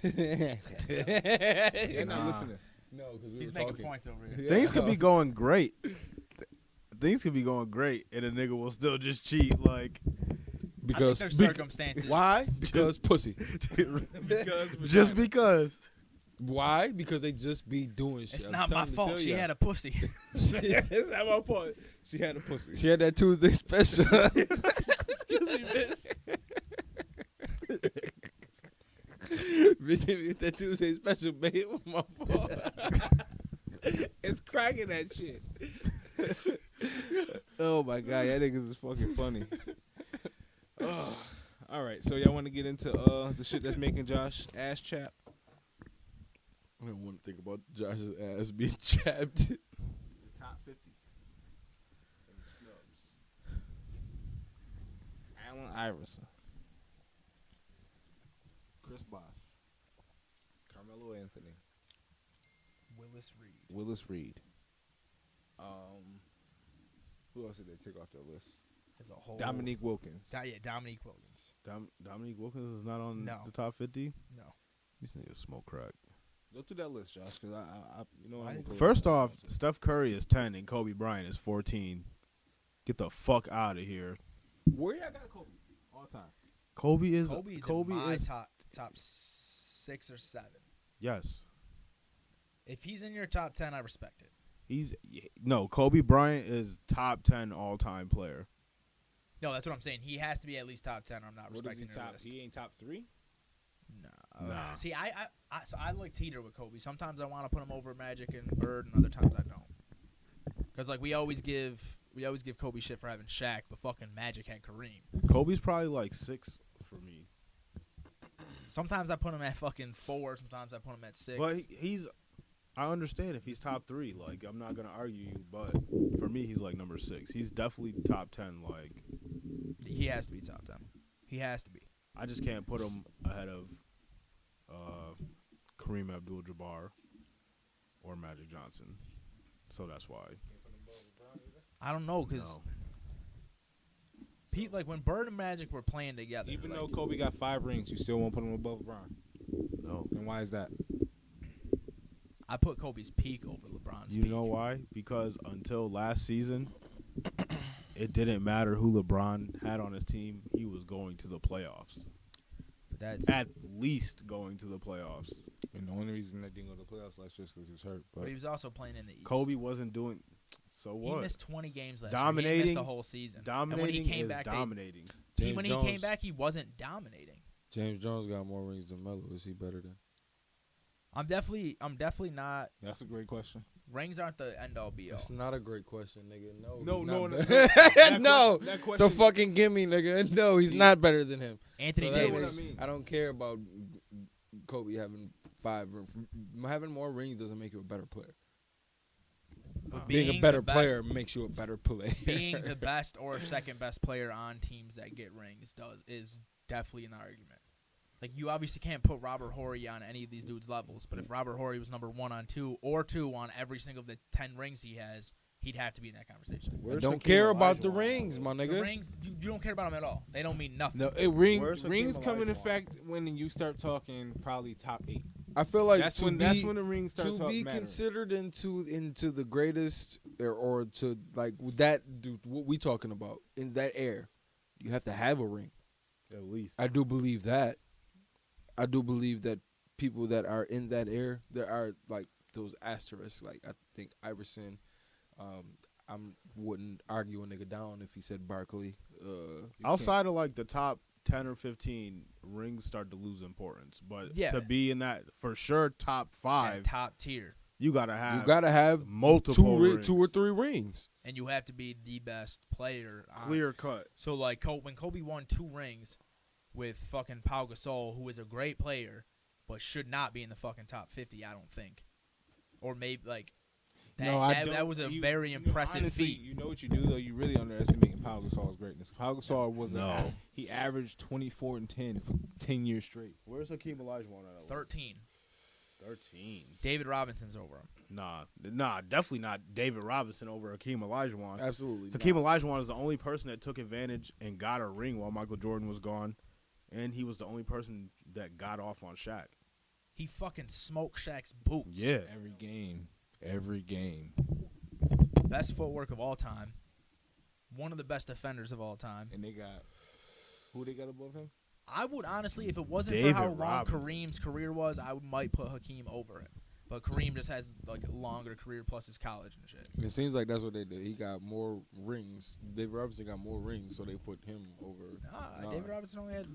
[SPEAKER 1] it? They're not
[SPEAKER 3] Nah.
[SPEAKER 1] listening.
[SPEAKER 2] No, because we
[SPEAKER 4] He's
[SPEAKER 2] were
[SPEAKER 4] making
[SPEAKER 2] talking.
[SPEAKER 4] points over here.
[SPEAKER 3] Things could be going great. Things could be going great, and a nigga will still just cheat. Like,
[SPEAKER 2] Because
[SPEAKER 4] I think there's circumstances.
[SPEAKER 2] why? Because pussy.
[SPEAKER 3] just because.
[SPEAKER 2] Why? Because they just be doing shit.
[SPEAKER 4] It's
[SPEAKER 2] I'm
[SPEAKER 4] not
[SPEAKER 2] telling
[SPEAKER 4] my
[SPEAKER 2] to
[SPEAKER 4] fault.
[SPEAKER 2] tell
[SPEAKER 4] She
[SPEAKER 2] ya.
[SPEAKER 4] had a pussy.
[SPEAKER 1] It's not my fault. She had a pussy.
[SPEAKER 2] She had that Tuesday special.
[SPEAKER 1] Excuse me, miss.
[SPEAKER 2] Bitch, hit me with that Tuesday special, babe. It was my fault.
[SPEAKER 1] It's cracking that shit. Oh my god, that niggas is fucking funny. All right, so y'all want to get into the shit that's making Josh ass chap?
[SPEAKER 2] I don't want to think about Josh's ass being chapped.
[SPEAKER 1] The top 50 and the snubs. Allen Iverson, Chris Bosh, Carmelo Anthony,
[SPEAKER 4] Willis Reed.
[SPEAKER 1] Who else did they take off their list?
[SPEAKER 4] As a whole.
[SPEAKER 1] Dominique Wilkins.
[SPEAKER 4] Dominique Wilkins.
[SPEAKER 3] Dominique Wilkins is not on
[SPEAKER 4] No.
[SPEAKER 3] the top 50.
[SPEAKER 4] No.
[SPEAKER 3] These niggas smoke crack.
[SPEAKER 1] Go through that list, Josh, because I you know what
[SPEAKER 4] Why
[SPEAKER 1] I'm
[SPEAKER 4] did-
[SPEAKER 1] gonna
[SPEAKER 3] First off, Steph Curry is 10 and Kobe Bryant is 14. Get the fuck out of here.
[SPEAKER 1] where y'all got Kobe all time?
[SPEAKER 3] Kobe's
[SPEAKER 4] in my top 6 or 7.
[SPEAKER 3] yes.
[SPEAKER 4] If he's in your top 10, I respect it.
[SPEAKER 3] Kobe Bryant is top 10 all-time player.
[SPEAKER 4] No, that's what I'm saying. He has to be at least top 10 or I'm not
[SPEAKER 1] What is he
[SPEAKER 4] respecting your
[SPEAKER 1] top?
[SPEAKER 4] list.
[SPEAKER 1] He ain't top 3.
[SPEAKER 4] No.
[SPEAKER 3] Nah.
[SPEAKER 4] See, I like teeter with Kobe. Sometimes I want to put him over Magic and Bird, and other times I don't. Because like we always give Kobe shit for having Shaq, but fucking Magic had Kareem.
[SPEAKER 3] Kobe's probably like 6 for me.
[SPEAKER 4] Sometimes I put him at fucking 4. Sometimes I put him at 6.
[SPEAKER 3] But he's. I understand if he's top 3. Like I'm not gonna argue you, but for me he's like number 6. He's definitely top 10. Like
[SPEAKER 4] he has to be top 10. He has to be.
[SPEAKER 3] I just can't put him ahead of Kareem Abdul-Jabbar or Magic Johnson. So that's why.
[SPEAKER 4] I don't know because Pete, like when Bird and Magic were playing together,
[SPEAKER 1] Even
[SPEAKER 4] like,
[SPEAKER 1] though Kobe got 5 rings, you still won't put him above LeBron.
[SPEAKER 3] No.
[SPEAKER 1] And why is that?
[SPEAKER 4] I put Kobe's peak over LeBron's
[SPEAKER 3] You
[SPEAKER 4] peak.
[SPEAKER 3] know why? Because until last season, it didn't matter who LeBron had on his team. He was going to the playoffs.
[SPEAKER 4] That's
[SPEAKER 3] At least going to the playoffs.
[SPEAKER 1] And the only reason they didn't go to the playoffs last year is because he was hurt.
[SPEAKER 4] but
[SPEAKER 1] But
[SPEAKER 4] he was also playing in the East.
[SPEAKER 3] Kobe wasn't doing. So
[SPEAKER 4] He
[SPEAKER 3] what?
[SPEAKER 4] missed 20 games last year. He
[SPEAKER 3] Dominating.
[SPEAKER 4] missed the whole season.
[SPEAKER 3] Dominating
[SPEAKER 4] and when he came
[SPEAKER 3] is
[SPEAKER 4] back,
[SPEAKER 3] dominating.
[SPEAKER 4] when he came back, he wasn't dominating.
[SPEAKER 2] James Jones got more rings than Melo. Is he better than?
[SPEAKER 4] I'm definitely not.
[SPEAKER 1] that's a great question.
[SPEAKER 4] Rings aren't the end all be all.
[SPEAKER 2] It's not a great question, nigga.
[SPEAKER 1] No,
[SPEAKER 2] he's
[SPEAKER 1] no,
[SPEAKER 2] not
[SPEAKER 1] no,
[SPEAKER 2] better.
[SPEAKER 1] no.
[SPEAKER 2] No,
[SPEAKER 1] That
[SPEAKER 2] it's a
[SPEAKER 1] question-
[SPEAKER 2] fucking gimme, nigga. No, he's not better than him.
[SPEAKER 4] Anthony
[SPEAKER 2] So
[SPEAKER 1] Davis.
[SPEAKER 2] that
[SPEAKER 4] Davis.
[SPEAKER 1] What I mean.
[SPEAKER 2] I don't care about Kobe having 5. Having more rings doesn't make you a better player.
[SPEAKER 4] But
[SPEAKER 2] Being a
[SPEAKER 4] the
[SPEAKER 2] better
[SPEAKER 4] best-
[SPEAKER 2] player makes you a better player.
[SPEAKER 4] being the best or second best player on teams that get rings is definitely an argument. Like you obviously can't put Robert Horry on any of these dudes' levels, but if Robert Horry was number 1 on 2 or 2 on every single of the 10 rings he has, he'd have to be in that conversation.
[SPEAKER 2] I
[SPEAKER 3] Where's
[SPEAKER 2] don't
[SPEAKER 3] Hakeem
[SPEAKER 2] care about the
[SPEAKER 3] Olajuwon?
[SPEAKER 2] rings, my
[SPEAKER 4] The
[SPEAKER 2] nigga.
[SPEAKER 4] rings, you don't care about them at all. They don't mean nothing.
[SPEAKER 1] No,
[SPEAKER 3] Where's Hakeem
[SPEAKER 1] rings come in
[SPEAKER 3] Olajuwon?
[SPEAKER 1] effect when you start talking probably top 8.
[SPEAKER 2] I feel like
[SPEAKER 1] That's
[SPEAKER 2] to
[SPEAKER 1] when
[SPEAKER 2] be,
[SPEAKER 1] the rings start
[SPEAKER 2] to
[SPEAKER 1] talking.
[SPEAKER 2] be considered into the greatest or to like that dude, what we talking about in that air, you have to have a ring.
[SPEAKER 3] At least.
[SPEAKER 2] I do believe that. I do believe that people that are in that air, there are like those asterisks. Like I think Iverson. I wouldn't argue a nigga down if he said Barkley.
[SPEAKER 3] Outside of like the top 10 or 15, rings start to lose importance. But
[SPEAKER 4] Yeah.
[SPEAKER 3] to be in that for sure top 5,
[SPEAKER 4] At top tier,
[SPEAKER 3] you gotta have
[SPEAKER 2] You gotta have
[SPEAKER 3] multiple rings.
[SPEAKER 2] 2 or 3 rings.
[SPEAKER 4] and you have to be the best player.
[SPEAKER 3] Clear cut.
[SPEAKER 4] So like when Kobe won 2 rings with fucking Pau Gasol, who is a great player, but should not be in the fucking top 50, I don't think. Or maybe like that was a very impressive
[SPEAKER 1] honestly,
[SPEAKER 4] feat.
[SPEAKER 1] You know what you do though? You really underestimating Pau Gasol's greatness. Pau Gasol was he averaged 24 and 10 for 10 years straight.
[SPEAKER 3] Where's Hakeem Olajuwon at?
[SPEAKER 4] 13.
[SPEAKER 3] 13.
[SPEAKER 4] David Robinson's over him.
[SPEAKER 3] Nah, definitely not David Robinson over Hakeem Olajuwon.
[SPEAKER 2] Absolutely.
[SPEAKER 3] Hakeem Olajuwon is the only person that took advantage and got a ring while Michael Jordan was gone, and he was the only person that got off on Shaq.
[SPEAKER 4] He fucking smoked Shaq's boots.
[SPEAKER 3] Yeah.
[SPEAKER 1] Every game.
[SPEAKER 4] Best footwork of all time. One of the best defenders of all time.
[SPEAKER 1] And they got who they got above him?
[SPEAKER 4] I would honestly, if it wasn't
[SPEAKER 3] David
[SPEAKER 4] for how long
[SPEAKER 3] Robinson.
[SPEAKER 4] Kareem's career was, I might put Hakeem over him. But Kareem just has like a longer career plus his college and shit.
[SPEAKER 2] It seems like that's what they did. He got more rings. David Robinson got more rings, so they put him over.
[SPEAKER 4] Nah, David Robinson only had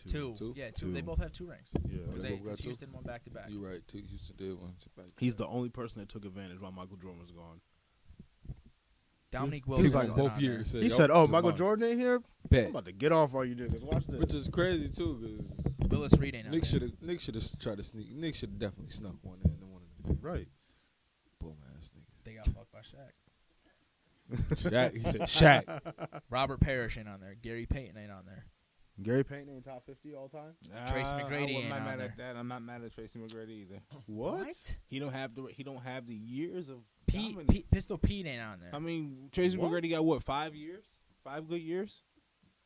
[SPEAKER 3] Two.
[SPEAKER 2] Two?
[SPEAKER 4] Yeah, two.
[SPEAKER 3] Two.
[SPEAKER 4] They both have 2 rings.
[SPEAKER 3] Yeah.
[SPEAKER 2] They both got 2?
[SPEAKER 4] Houston won back to back.
[SPEAKER 2] You're right. Houston did one.
[SPEAKER 3] He's the only person that took advantage while Michael Jordan was gone.
[SPEAKER 4] Dominique
[SPEAKER 2] He
[SPEAKER 4] Wilkins
[SPEAKER 2] was
[SPEAKER 4] was
[SPEAKER 2] like
[SPEAKER 4] on
[SPEAKER 2] both
[SPEAKER 4] there.
[SPEAKER 2] years.
[SPEAKER 3] He said,
[SPEAKER 2] "Yo,
[SPEAKER 3] "Oh, Michael
[SPEAKER 2] Lamont,
[SPEAKER 3] Jordan ain't here. I'm
[SPEAKER 2] bet."
[SPEAKER 3] about to get off all you niggas. Watch this."
[SPEAKER 2] Which is crazy too, because
[SPEAKER 4] Willis Reed ain't on
[SPEAKER 2] Nick
[SPEAKER 4] there.
[SPEAKER 2] should have tried to sneak. Nick should have definitely snuck one in. One of them
[SPEAKER 3] Right.
[SPEAKER 2] bum ass niggas.
[SPEAKER 4] They got fucked by Shaq.
[SPEAKER 2] Shaq. He said Shaq.
[SPEAKER 4] Robert Parrish ain't on there. Gary Payton ain't on there.
[SPEAKER 3] Gary Payton ain't top 50 all time.
[SPEAKER 4] Tracy McGrady
[SPEAKER 1] I'm
[SPEAKER 4] ain't
[SPEAKER 1] not
[SPEAKER 4] on
[SPEAKER 1] mad
[SPEAKER 4] there.
[SPEAKER 1] at that. I'm not mad at Tracy McGrady either.
[SPEAKER 3] What?
[SPEAKER 1] He don't have the years of
[SPEAKER 4] Pete,
[SPEAKER 1] dominance.
[SPEAKER 4] Pistol Pete ain't on there.
[SPEAKER 1] I mean, Tracy
[SPEAKER 3] What?
[SPEAKER 1] McGrady got what, 5 years? 5 good years?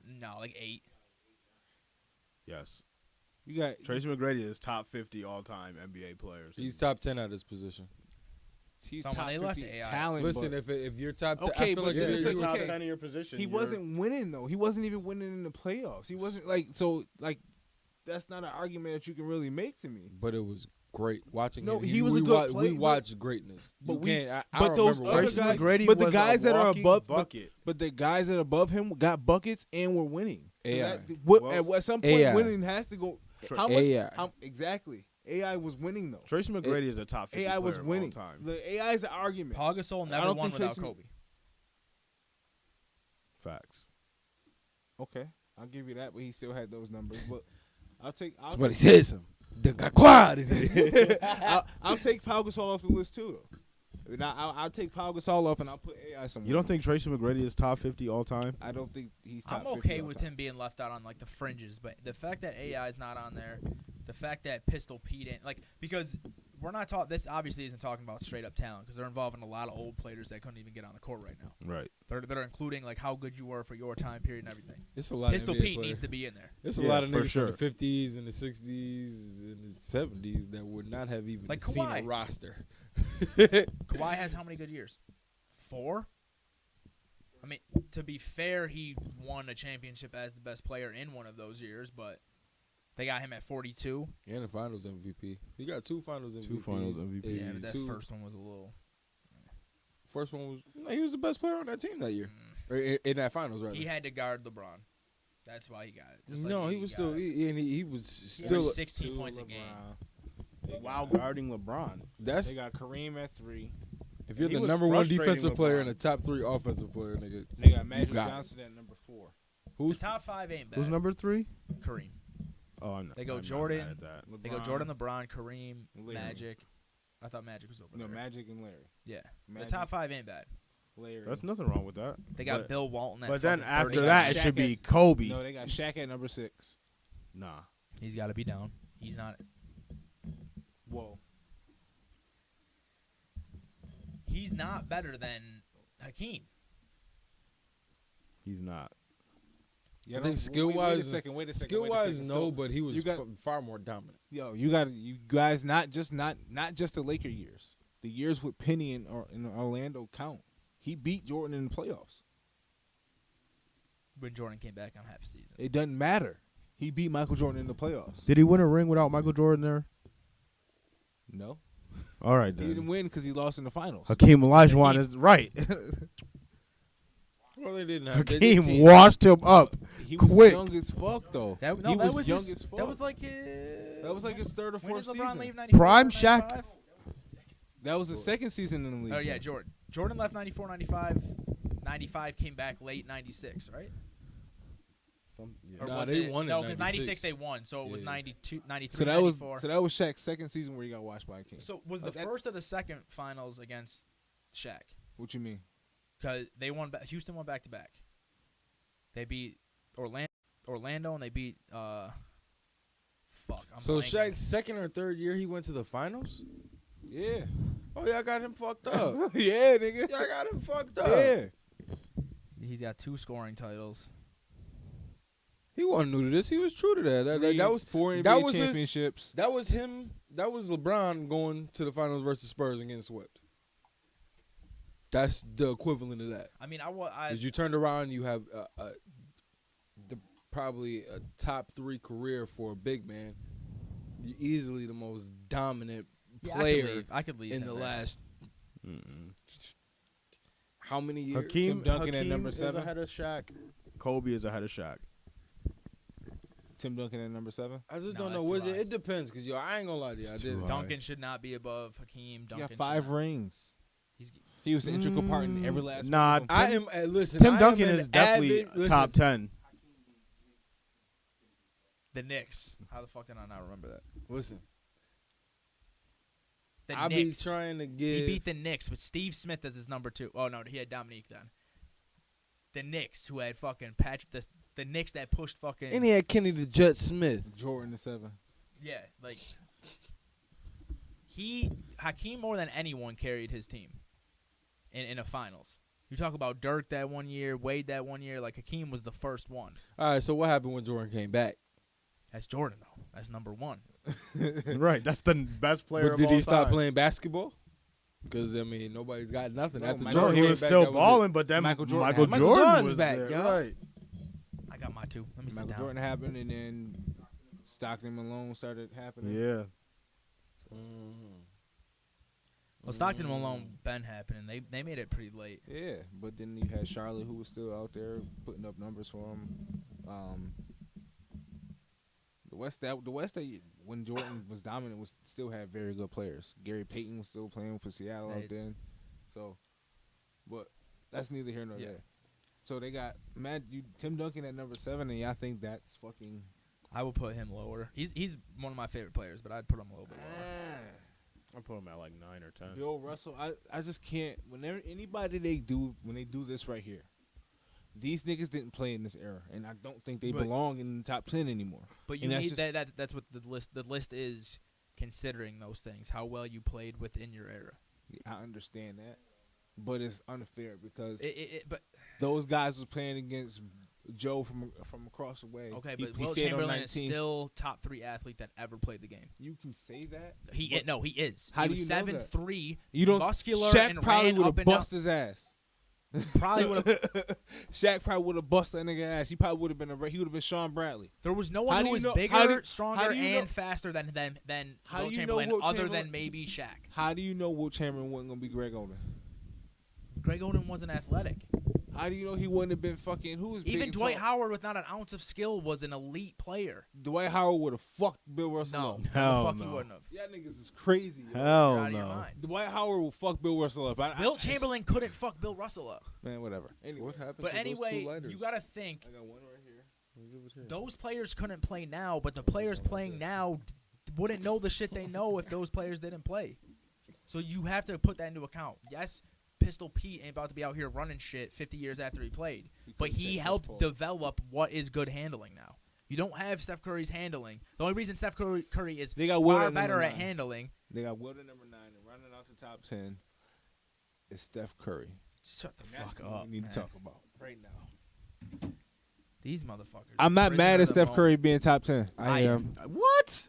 [SPEAKER 4] No, like 8.
[SPEAKER 3] Yes.
[SPEAKER 1] You got
[SPEAKER 3] Tracy McGrady is top 50 all time NBA players.
[SPEAKER 2] He's top 10 at his position.
[SPEAKER 1] he's
[SPEAKER 4] Someone
[SPEAKER 1] top
[SPEAKER 4] they
[SPEAKER 1] 50
[SPEAKER 4] left AI.
[SPEAKER 1] talent.
[SPEAKER 2] Listen,
[SPEAKER 1] but
[SPEAKER 2] if you're top 10,
[SPEAKER 1] Okay,
[SPEAKER 2] I feel
[SPEAKER 1] but
[SPEAKER 2] like
[SPEAKER 3] yeah,
[SPEAKER 1] then
[SPEAKER 2] if
[SPEAKER 1] it's
[SPEAKER 3] you're
[SPEAKER 1] like,
[SPEAKER 2] you're
[SPEAKER 3] top
[SPEAKER 1] okay.
[SPEAKER 3] 10 in your position.
[SPEAKER 1] he wasn't winning though. He wasn't even winning in the playoffs. He wasn't like so like. That's not an argument that you can really make to me.
[SPEAKER 2] But it was great watching
[SPEAKER 1] No,
[SPEAKER 2] him.
[SPEAKER 1] he was a good
[SPEAKER 2] We
[SPEAKER 1] player,
[SPEAKER 2] watched greatness.
[SPEAKER 1] but
[SPEAKER 2] You
[SPEAKER 1] we-
[SPEAKER 2] can't. I
[SPEAKER 1] but
[SPEAKER 2] don't
[SPEAKER 1] those
[SPEAKER 2] remember
[SPEAKER 1] other
[SPEAKER 3] Tracy
[SPEAKER 2] watching
[SPEAKER 1] guys-
[SPEAKER 3] McGrady
[SPEAKER 1] but the
[SPEAKER 3] was
[SPEAKER 1] guys
[SPEAKER 3] a
[SPEAKER 1] that are
[SPEAKER 3] walking
[SPEAKER 1] above-
[SPEAKER 3] bucket.
[SPEAKER 1] But the guys that are above him got buckets and were winning. So
[SPEAKER 2] AI.
[SPEAKER 1] that,
[SPEAKER 3] Well,
[SPEAKER 1] at some point,
[SPEAKER 2] AI.
[SPEAKER 1] winning has to go. How much?
[SPEAKER 2] AI.
[SPEAKER 1] Exactly. AI was winning though.
[SPEAKER 3] Tracy McGrady is a top 50
[SPEAKER 1] AI was
[SPEAKER 3] player
[SPEAKER 1] winning.
[SPEAKER 3] of all time.
[SPEAKER 1] The AI is an argument.
[SPEAKER 4] Paul Gasol
[SPEAKER 1] I
[SPEAKER 4] never
[SPEAKER 1] don't
[SPEAKER 4] won
[SPEAKER 1] think
[SPEAKER 4] without
[SPEAKER 1] Tracy-
[SPEAKER 4] Kobe.
[SPEAKER 3] Facts.
[SPEAKER 1] Okay, I'll give you that, but he still had those numbers. But I'll take.
[SPEAKER 2] Somebody said something. Done got quiet in here.
[SPEAKER 1] I'll take Pau Gasol off the list too, though. Now, I'll take Pau Gasol off and I'll put AI somewhere.
[SPEAKER 3] You don't think Tracy McGrady is top 50 all time?
[SPEAKER 1] I don't think he's top
[SPEAKER 4] I'm
[SPEAKER 1] 50
[SPEAKER 4] okay
[SPEAKER 1] all
[SPEAKER 4] with
[SPEAKER 1] time.
[SPEAKER 4] him being left out on like the fringes, but the fact that AI is not on there, the fact that Pistol Pete ain't like because we're not talking. This obviously isn't talking about straight up talent because they're involving a lot of old players that couldn't even get on the court right now.
[SPEAKER 3] Right.
[SPEAKER 4] They're including like how good you were for your time period and everything.
[SPEAKER 2] It's a lot
[SPEAKER 4] Pistol
[SPEAKER 2] of NBA
[SPEAKER 4] Pete
[SPEAKER 2] players.
[SPEAKER 4] needs to be in there.
[SPEAKER 2] It's a
[SPEAKER 3] Yeah,
[SPEAKER 2] lot of
[SPEAKER 3] for
[SPEAKER 2] niggas
[SPEAKER 3] sure.
[SPEAKER 2] from the 50s and the 60s and the 70s that would not have even
[SPEAKER 4] Like
[SPEAKER 2] seen a
[SPEAKER 4] Kawhi.
[SPEAKER 2] roster.
[SPEAKER 4] Kawhi has how many good years? 4? I mean, to be fair, he won a championship as the best player in one of those years, but they got him at 42.
[SPEAKER 2] And the Finals MVP. He got 2 Finals MVPs.
[SPEAKER 3] 2 Finals MVP.
[SPEAKER 4] Yeah, but that
[SPEAKER 2] Two-
[SPEAKER 4] first one was a little.
[SPEAKER 2] First one was no, he was the best player on that team that year, or in that Finals rather.
[SPEAKER 4] He had to guard LeBron. That's why he got it. Just like
[SPEAKER 2] No, he
[SPEAKER 4] AD
[SPEAKER 2] was
[SPEAKER 4] got
[SPEAKER 2] still
[SPEAKER 4] it.
[SPEAKER 2] he was
[SPEAKER 4] He
[SPEAKER 2] still.
[SPEAKER 4] averaged 16
[SPEAKER 1] Two
[SPEAKER 4] points a
[SPEAKER 1] LeBron.
[SPEAKER 4] game.
[SPEAKER 3] While guarding LeBron.
[SPEAKER 2] That's
[SPEAKER 1] They got Kareem at 3.
[SPEAKER 2] if you're
[SPEAKER 3] he
[SPEAKER 2] the
[SPEAKER 3] was
[SPEAKER 2] number 1
[SPEAKER 3] frustrating
[SPEAKER 2] defensive player and
[SPEAKER 3] LeBron.
[SPEAKER 2] a top 3 offensive player, nigga.
[SPEAKER 1] They got Magic
[SPEAKER 2] got it.
[SPEAKER 1] Johnson at number 4.
[SPEAKER 4] The top 5 ain't bad.
[SPEAKER 3] Who's number 3?
[SPEAKER 4] Kareem.
[SPEAKER 3] Oh, I'm not.
[SPEAKER 4] They go
[SPEAKER 3] I'm not
[SPEAKER 4] Jordan.
[SPEAKER 3] mad at that.
[SPEAKER 1] LeBron,
[SPEAKER 4] They go Jordan, LeBron, Kareem,
[SPEAKER 1] Larry.
[SPEAKER 4] Magic. I thought Magic was over
[SPEAKER 1] No,
[SPEAKER 4] there.
[SPEAKER 1] Magic and Larry.
[SPEAKER 4] Yeah.
[SPEAKER 1] Magic,
[SPEAKER 4] The top 5 ain't bad.
[SPEAKER 1] Larry.
[SPEAKER 3] That's nothing wrong with that.
[SPEAKER 4] They got
[SPEAKER 3] But-
[SPEAKER 4] Bill Walton at
[SPEAKER 3] But then
[SPEAKER 4] fucking
[SPEAKER 3] after
[SPEAKER 4] 30.
[SPEAKER 3] that, it
[SPEAKER 1] Shaq
[SPEAKER 3] should be
[SPEAKER 1] at-
[SPEAKER 3] Kobe.
[SPEAKER 1] No, they got Shaq at number 6.
[SPEAKER 3] Nah.
[SPEAKER 4] He's got to be down. He's not.
[SPEAKER 1] Whoa.
[SPEAKER 4] He's not better than Hakeem.
[SPEAKER 3] He's not.
[SPEAKER 1] Yeah,
[SPEAKER 2] I think
[SPEAKER 1] wait
[SPEAKER 2] skill-wise,
[SPEAKER 1] a second. Wait a second.
[SPEAKER 2] skill-wise,
[SPEAKER 1] wait a
[SPEAKER 2] no,
[SPEAKER 1] second. So,
[SPEAKER 2] but he was
[SPEAKER 1] you got-
[SPEAKER 2] far more dominant.
[SPEAKER 1] Yo, you guys not just the Laker years. The years with Penny and in Orlando count. He beat Jordan in the playoffs.
[SPEAKER 4] When Jordan came back on half a season.
[SPEAKER 1] It doesn't matter. He beat Michael Jordan in the playoffs.
[SPEAKER 3] Did he win a ring without Michael Jordan there?
[SPEAKER 1] No,
[SPEAKER 3] All right,
[SPEAKER 1] he
[SPEAKER 3] then.
[SPEAKER 1] didn't win because he lost in the finals.
[SPEAKER 3] Hakeem Olajuwon is right.
[SPEAKER 2] Well, they didn't have.
[SPEAKER 3] Hakeem washed him up.
[SPEAKER 1] He was
[SPEAKER 3] quick.
[SPEAKER 1] young as fuck though.
[SPEAKER 4] That,
[SPEAKER 1] he
[SPEAKER 4] no, that
[SPEAKER 1] was
[SPEAKER 4] was
[SPEAKER 1] young
[SPEAKER 4] his,
[SPEAKER 1] as fuck.
[SPEAKER 4] That was like his.
[SPEAKER 1] That was like his third or
[SPEAKER 4] When
[SPEAKER 1] fourth
[SPEAKER 4] did LeBron
[SPEAKER 1] season.
[SPEAKER 4] leave? 94,
[SPEAKER 3] Prime
[SPEAKER 4] 95?
[SPEAKER 3] Shaq.
[SPEAKER 1] That was the second season in the league.
[SPEAKER 4] Oh yeah, Jordan. Jordan left 94, 95. 95 came back late 96, right? Or
[SPEAKER 2] Nah,
[SPEAKER 4] was
[SPEAKER 2] they
[SPEAKER 4] it,
[SPEAKER 2] won in
[SPEAKER 4] no, because 96
[SPEAKER 2] 96
[SPEAKER 4] they won, so it was
[SPEAKER 2] Yeah.
[SPEAKER 4] 92, 93,
[SPEAKER 1] So that was
[SPEAKER 4] 94.
[SPEAKER 1] Shaq's second season where he got watched by a king.
[SPEAKER 4] So was the
[SPEAKER 1] that-
[SPEAKER 4] first or the second finals against Shaq?
[SPEAKER 1] What you mean?
[SPEAKER 4] Because they won. Houston won back to back. They beat Orlando, and they beat. Fuck. I'm
[SPEAKER 2] So
[SPEAKER 4] blanking.
[SPEAKER 2] Shaq's second or third year, he went to the finals.
[SPEAKER 1] Yeah.
[SPEAKER 2] Oh yeah, I got him fucked up.
[SPEAKER 1] Yeah, nigga.
[SPEAKER 2] Yeah, I got him fucked up.
[SPEAKER 1] Yeah.
[SPEAKER 4] He's got 2 scoring titles.
[SPEAKER 2] He wasn't new to this. He was true to that.
[SPEAKER 1] Three,
[SPEAKER 2] That was
[SPEAKER 1] 4 NBA
[SPEAKER 2] that was his-
[SPEAKER 1] championships.
[SPEAKER 2] that was him. That was LeBron going to the finals versus Spurs and getting swept. That's the equivalent of that.
[SPEAKER 4] I mean, I
[SPEAKER 2] Because you turned around, you have probably a top 3 career for a big man. You're easily the most dominant player
[SPEAKER 4] I could leave
[SPEAKER 2] in
[SPEAKER 4] him
[SPEAKER 2] the
[SPEAKER 4] there.
[SPEAKER 2] last how many years?
[SPEAKER 3] Hakeem
[SPEAKER 1] Tim Duncan at
[SPEAKER 3] Hakeem
[SPEAKER 1] number
[SPEAKER 3] is
[SPEAKER 1] 7?
[SPEAKER 3] ahead of Shaq. Kobe is ahead of Shaq.
[SPEAKER 1] Tim Duncan at number 7.
[SPEAKER 2] I just
[SPEAKER 4] No,
[SPEAKER 2] don't know.
[SPEAKER 4] that's
[SPEAKER 2] What
[SPEAKER 4] too high.
[SPEAKER 2] it depends, because I ain't gonna lie to you. I
[SPEAKER 3] It's too
[SPEAKER 2] didn't.
[SPEAKER 3] high.
[SPEAKER 4] Duncan should not be above Hakeem.
[SPEAKER 1] He
[SPEAKER 4] Duncan
[SPEAKER 1] got 5
[SPEAKER 4] should not.
[SPEAKER 1] rings.
[SPEAKER 4] He's
[SPEAKER 1] He was an integral part in every last
[SPEAKER 3] Nah,
[SPEAKER 1] one of them.
[SPEAKER 2] I am. Listen,
[SPEAKER 3] Tim
[SPEAKER 2] I am
[SPEAKER 3] Duncan
[SPEAKER 2] an
[SPEAKER 3] is definitely
[SPEAKER 2] avid-
[SPEAKER 3] top
[SPEAKER 2] listen,
[SPEAKER 3] 10.
[SPEAKER 4] the Knicks. How the fuck did I not remember that?
[SPEAKER 2] Listen,
[SPEAKER 4] The
[SPEAKER 2] I
[SPEAKER 4] Knicks.
[SPEAKER 2] be trying to
[SPEAKER 4] He
[SPEAKER 2] give.
[SPEAKER 4] beat the Knicks with Steve Smith as his number 2. Oh no, he had Dominique then. The Knicks, who had fucking Patrick. The Knicks that pushed fucking.
[SPEAKER 2] and he had Kenny the Jet Smith.
[SPEAKER 1] Jordan the 7.
[SPEAKER 4] Yeah, like Hakeem more than anyone carried his team in a finals. You talk about Dirk that one year, Wade that one year. Like Hakeem was the first one.
[SPEAKER 2] All right, so what happened when Jordan came back?
[SPEAKER 4] That's Jordan though. That's number 1.
[SPEAKER 3] Right, that's the best player
[SPEAKER 2] But
[SPEAKER 3] of
[SPEAKER 2] did
[SPEAKER 3] all
[SPEAKER 2] he stop
[SPEAKER 3] time.
[SPEAKER 2] playing basketball? Because I mean, nobody's got nothing
[SPEAKER 1] No,
[SPEAKER 2] after
[SPEAKER 1] Michael
[SPEAKER 3] No,
[SPEAKER 2] Jordan.
[SPEAKER 3] he
[SPEAKER 2] came
[SPEAKER 3] was
[SPEAKER 2] back,
[SPEAKER 3] still
[SPEAKER 2] that was it.
[SPEAKER 3] balling, but then
[SPEAKER 1] Michael Jordan
[SPEAKER 3] Michael
[SPEAKER 1] happened.
[SPEAKER 2] Michael
[SPEAKER 3] Jordan
[SPEAKER 2] Jordan's
[SPEAKER 3] was
[SPEAKER 2] back,
[SPEAKER 3] there.
[SPEAKER 2] y'all.
[SPEAKER 3] Right.
[SPEAKER 4] I got my 2. Let me sit
[SPEAKER 1] Michael
[SPEAKER 4] down.
[SPEAKER 1] Jordan happened, and then Stockton Malone started happening.
[SPEAKER 3] Yeah.
[SPEAKER 4] Well, Stockton and Malone been happening. They made it pretty late.
[SPEAKER 1] Yeah, but then you had Charlotte, who was still out there putting up numbers for him. The West that when Jordan was dominant was still had very good players. Gary Payton was still playing for Seattle out then. So, but that's neither here nor there. So they got Tim Duncan at number 7, and y'all think that's fucking.
[SPEAKER 4] I will put him lower. He's one of my favorite players, but I'd put him a little bit lower.
[SPEAKER 3] I'll put him at like 9 or 10.
[SPEAKER 1] Bill Russell, I just can't. When anybody when they do this right here, these niggas didn't play in this era, and I don't think they belong in the top 10 anymore.
[SPEAKER 4] But you need that's what the list is considering those things. How well you played within your era.
[SPEAKER 1] I understand that, but it's unfair because
[SPEAKER 4] but
[SPEAKER 1] those guys was playing against Joe from across the way.
[SPEAKER 4] Okay,
[SPEAKER 1] he
[SPEAKER 4] but Will
[SPEAKER 1] stayed on
[SPEAKER 4] Chamberlain is
[SPEAKER 1] 19.
[SPEAKER 4] still top 3 athlete that ever played the game.
[SPEAKER 1] You can say that.
[SPEAKER 4] He is.
[SPEAKER 1] How
[SPEAKER 4] he
[SPEAKER 1] do
[SPEAKER 4] was
[SPEAKER 1] you know that?
[SPEAKER 4] 7'3",
[SPEAKER 1] You don't.
[SPEAKER 4] muscular,
[SPEAKER 1] Shaq
[SPEAKER 4] and
[SPEAKER 1] probably
[SPEAKER 4] ran
[SPEAKER 1] would
[SPEAKER 4] up
[SPEAKER 1] have
[SPEAKER 4] and down.
[SPEAKER 1] bust his ass.
[SPEAKER 4] Probably would have.
[SPEAKER 1] Shaq probably would have busted that nigga ass. He probably would have been he would have been Sean Bradley.
[SPEAKER 4] There was no one who was bigger, stronger, and faster than Will Chamberlain, other than maybe Shaq.
[SPEAKER 1] How do you know Will Chamberlain wasn't gonna be Greg Oden?
[SPEAKER 4] Greg Oden wasn't athletic.
[SPEAKER 1] How do you know he wouldn't have been fucking
[SPEAKER 4] Even Dwight Howard with not an ounce of skill was an elite player.
[SPEAKER 1] Dwight Howard would have fucked Bill Russell up.
[SPEAKER 3] Hell
[SPEAKER 4] he wouldn't have.
[SPEAKER 1] Y'all niggas is crazy.
[SPEAKER 3] Hell
[SPEAKER 4] You're out of your
[SPEAKER 3] no.
[SPEAKER 4] mind.
[SPEAKER 1] Dwight Howard will fuck Bill Russell up.
[SPEAKER 4] Wilt Chamberlain couldn't fuck Bill Russell up.
[SPEAKER 1] Man, whatever. Anyway.
[SPEAKER 2] What happened?
[SPEAKER 4] But
[SPEAKER 2] to those
[SPEAKER 4] anyway,
[SPEAKER 2] two lighters?
[SPEAKER 4] you got to think
[SPEAKER 1] I got one right here.
[SPEAKER 4] those players couldn't play now, but the players playing now wouldn't know the shit they know if those players didn't play. So you have to put that into account. Yes, Pistol Pete ain't about to be out here running shit 50 years after he played, but he helped develop what is good handling now. You don't have Steph Curry's handling. The only reason Steph Curry is far better at handling.
[SPEAKER 1] They got Wilt at number 9, and running out the top 10 is Steph Curry.
[SPEAKER 4] Shut the
[SPEAKER 1] That's
[SPEAKER 4] fuck
[SPEAKER 1] what
[SPEAKER 4] up,
[SPEAKER 1] we need
[SPEAKER 4] man.
[SPEAKER 1] to talk about right now.
[SPEAKER 4] These motherfuckers.
[SPEAKER 1] I'm not mad at Steph Curry
[SPEAKER 4] being.
[SPEAKER 1] being top 10.
[SPEAKER 2] I am.
[SPEAKER 3] What?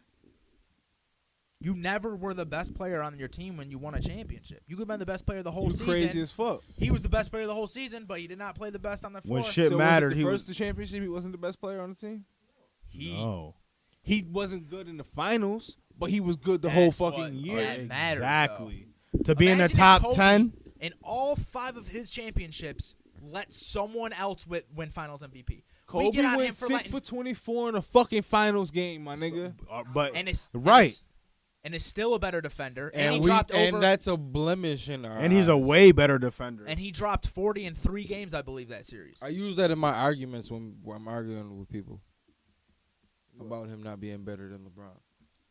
[SPEAKER 4] You never were the best player on your team when you won a championship. You could have been the best player the whole
[SPEAKER 1] You
[SPEAKER 4] season.
[SPEAKER 1] crazy as fuck.
[SPEAKER 4] He was the best player the whole season, but he did not play the best on the floor.
[SPEAKER 3] When shit
[SPEAKER 1] So
[SPEAKER 3] mattered,
[SPEAKER 1] was it
[SPEAKER 3] he
[SPEAKER 1] the
[SPEAKER 3] was.
[SPEAKER 1] first the championship. He wasn't the best player on the team.
[SPEAKER 3] No.
[SPEAKER 1] He wasn't good in the finals, but he was good the whole
[SPEAKER 4] That's
[SPEAKER 1] fucking
[SPEAKER 4] what-
[SPEAKER 1] year.
[SPEAKER 4] that matters,
[SPEAKER 3] Exactly. To be in the
[SPEAKER 4] Imagine if
[SPEAKER 3] top
[SPEAKER 4] Kobe,
[SPEAKER 3] 10.
[SPEAKER 4] in all 5 of his championships, let someone else win Finals MVP.
[SPEAKER 1] Kobe
[SPEAKER 4] we get on him
[SPEAKER 1] went
[SPEAKER 4] for
[SPEAKER 1] 6 for 24 in a fucking finals game, my nigga.
[SPEAKER 3] But
[SPEAKER 4] and it's
[SPEAKER 3] right.
[SPEAKER 4] and is still a better defender. And,
[SPEAKER 2] And
[SPEAKER 4] he
[SPEAKER 2] we
[SPEAKER 4] dropped over.
[SPEAKER 2] and that's a blemish in our
[SPEAKER 3] and he's a
[SPEAKER 2] eyes.
[SPEAKER 3] way better defender.
[SPEAKER 4] And he dropped 40 in 3 games, I believe, that series.
[SPEAKER 2] I use that in my arguments when I'm arguing with people about him not being better than LeBron.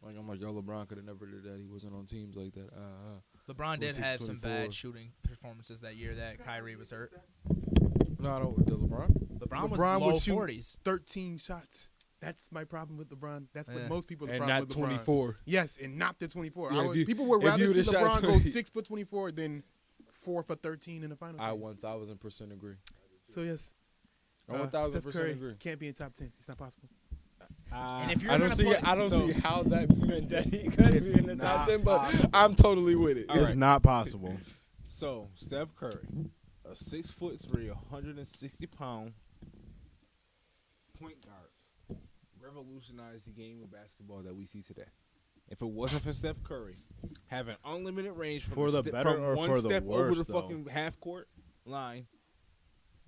[SPEAKER 2] Like I'm like, yo, LeBron could have never did that. He wasn't on teams like that.
[SPEAKER 4] LeBron did
[SPEAKER 2] 6
[SPEAKER 4] have some
[SPEAKER 2] 24.
[SPEAKER 4] bad shooting performances that year that Kyrie was hurt.
[SPEAKER 2] No, I don't. The LeBron.
[SPEAKER 4] LeBron was
[SPEAKER 5] LeBron
[SPEAKER 4] low
[SPEAKER 5] would shoot
[SPEAKER 4] 40s.
[SPEAKER 5] 13 shots. That's my problem with LeBron. That's what
[SPEAKER 4] Yeah.
[SPEAKER 5] most people's
[SPEAKER 2] And
[SPEAKER 5] problem
[SPEAKER 2] not
[SPEAKER 5] with LeBron.
[SPEAKER 2] 24.
[SPEAKER 5] Yes, and not the 24.
[SPEAKER 2] Yeah,
[SPEAKER 5] People would
[SPEAKER 2] if
[SPEAKER 5] rather
[SPEAKER 2] you
[SPEAKER 5] see
[SPEAKER 2] would've shot
[SPEAKER 5] LeBron go
[SPEAKER 2] 20.
[SPEAKER 5] 6 for 24 than 4 for 13 in the finals.
[SPEAKER 2] I 1000% agree.
[SPEAKER 5] So yes,
[SPEAKER 2] I
[SPEAKER 5] Steph
[SPEAKER 2] 1000%
[SPEAKER 5] Curry
[SPEAKER 2] agree.
[SPEAKER 5] can't be in top 10. It's not possible.
[SPEAKER 4] And if you're
[SPEAKER 2] I don't
[SPEAKER 4] gonna
[SPEAKER 2] see.
[SPEAKER 4] put-
[SPEAKER 2] I don't
[SPEAKER 1] so-
[SPEAKER 2] see how that meant that he could
[SPEAKER 3] It's
[SPEAKER 2] be in the top
[SPEAKER 3] not
[SPEAKER 2] 10, but
[SPEAKER 3] possible.
[SPEAKER 2] I'm totally with it.
[SPEAKER 1] All
[SPEAKER 3] It's
[SPEAKER 1] right.
[SPEAKER 3] not possible.
[SPEAKER 1] So Steph Curry, a 6'3", 160-pound point guard, revolutionized the game of basketball that we see today. If it wasn't for Steph Curry having unlimited range from,
[SPEAKER 3] For the better
[SPEAKER 1] from
[SPEAKER 3] or
[SPEAKER 1] one
[SPEAKER 3] for the
[SPEAKER 1] step over
[SPEAKER 3] worse,
[SPEAKER 1] the
[SPEAKER 3] though?
[SPEAKER 1] fucking half court line,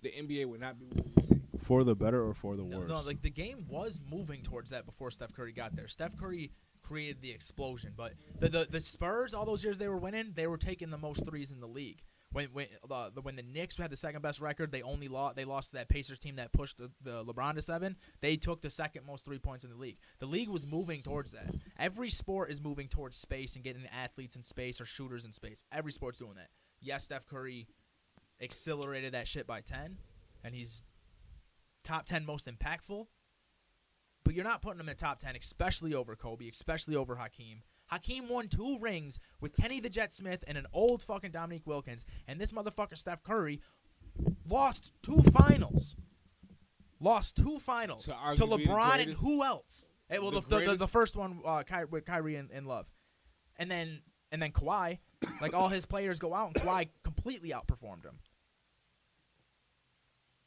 [SPEAKER 1] the NBA would not be what we see.
[SPEAKER 3] For the better or for the worse?
[SPEAKER 4] No, like the game was moving towards that before Steph Curry got there. Steph Curry created the explosion, but the Spurs, all those years they were winning, they were taking the most threes in the league. When the Knicks had the second best record, they lost to that Pacers team that pushed the LeBron to 7. They took the second most 3 points in the league. The league was moving towards that. Every sport is moving towards space and getting athletes in space or shooters in space. Every sport's doing that. Yes, Steph Curry accelerated that shit by 10, and he's top 10 most impactful. But you're not putting him in top 10, especially over Kobe, especially over Hakeem. Hakeem won 2 rings with Kenny the Jet Smith and an old fucking Dominique Wilkins. And this motherfucker, Steph Curry, lost 2 finals. Lost 2 finals
[SPEAKER 1] To
[SPEAKER 4] to
[SPEAKER 1] arguably the
[SPEAKER 4] LeBron and
[SPEAKER 1] greatest-
[SPEAKER 4] who else? Well,
[SPEAKER 1] the
[SPEAKER 4] the
[SPEAKER 1] greatest-
[SPEAKER 4] first one with Kyrie and Love. And then Kawhi, like all his players go out, and Kawhi completely outperformed him.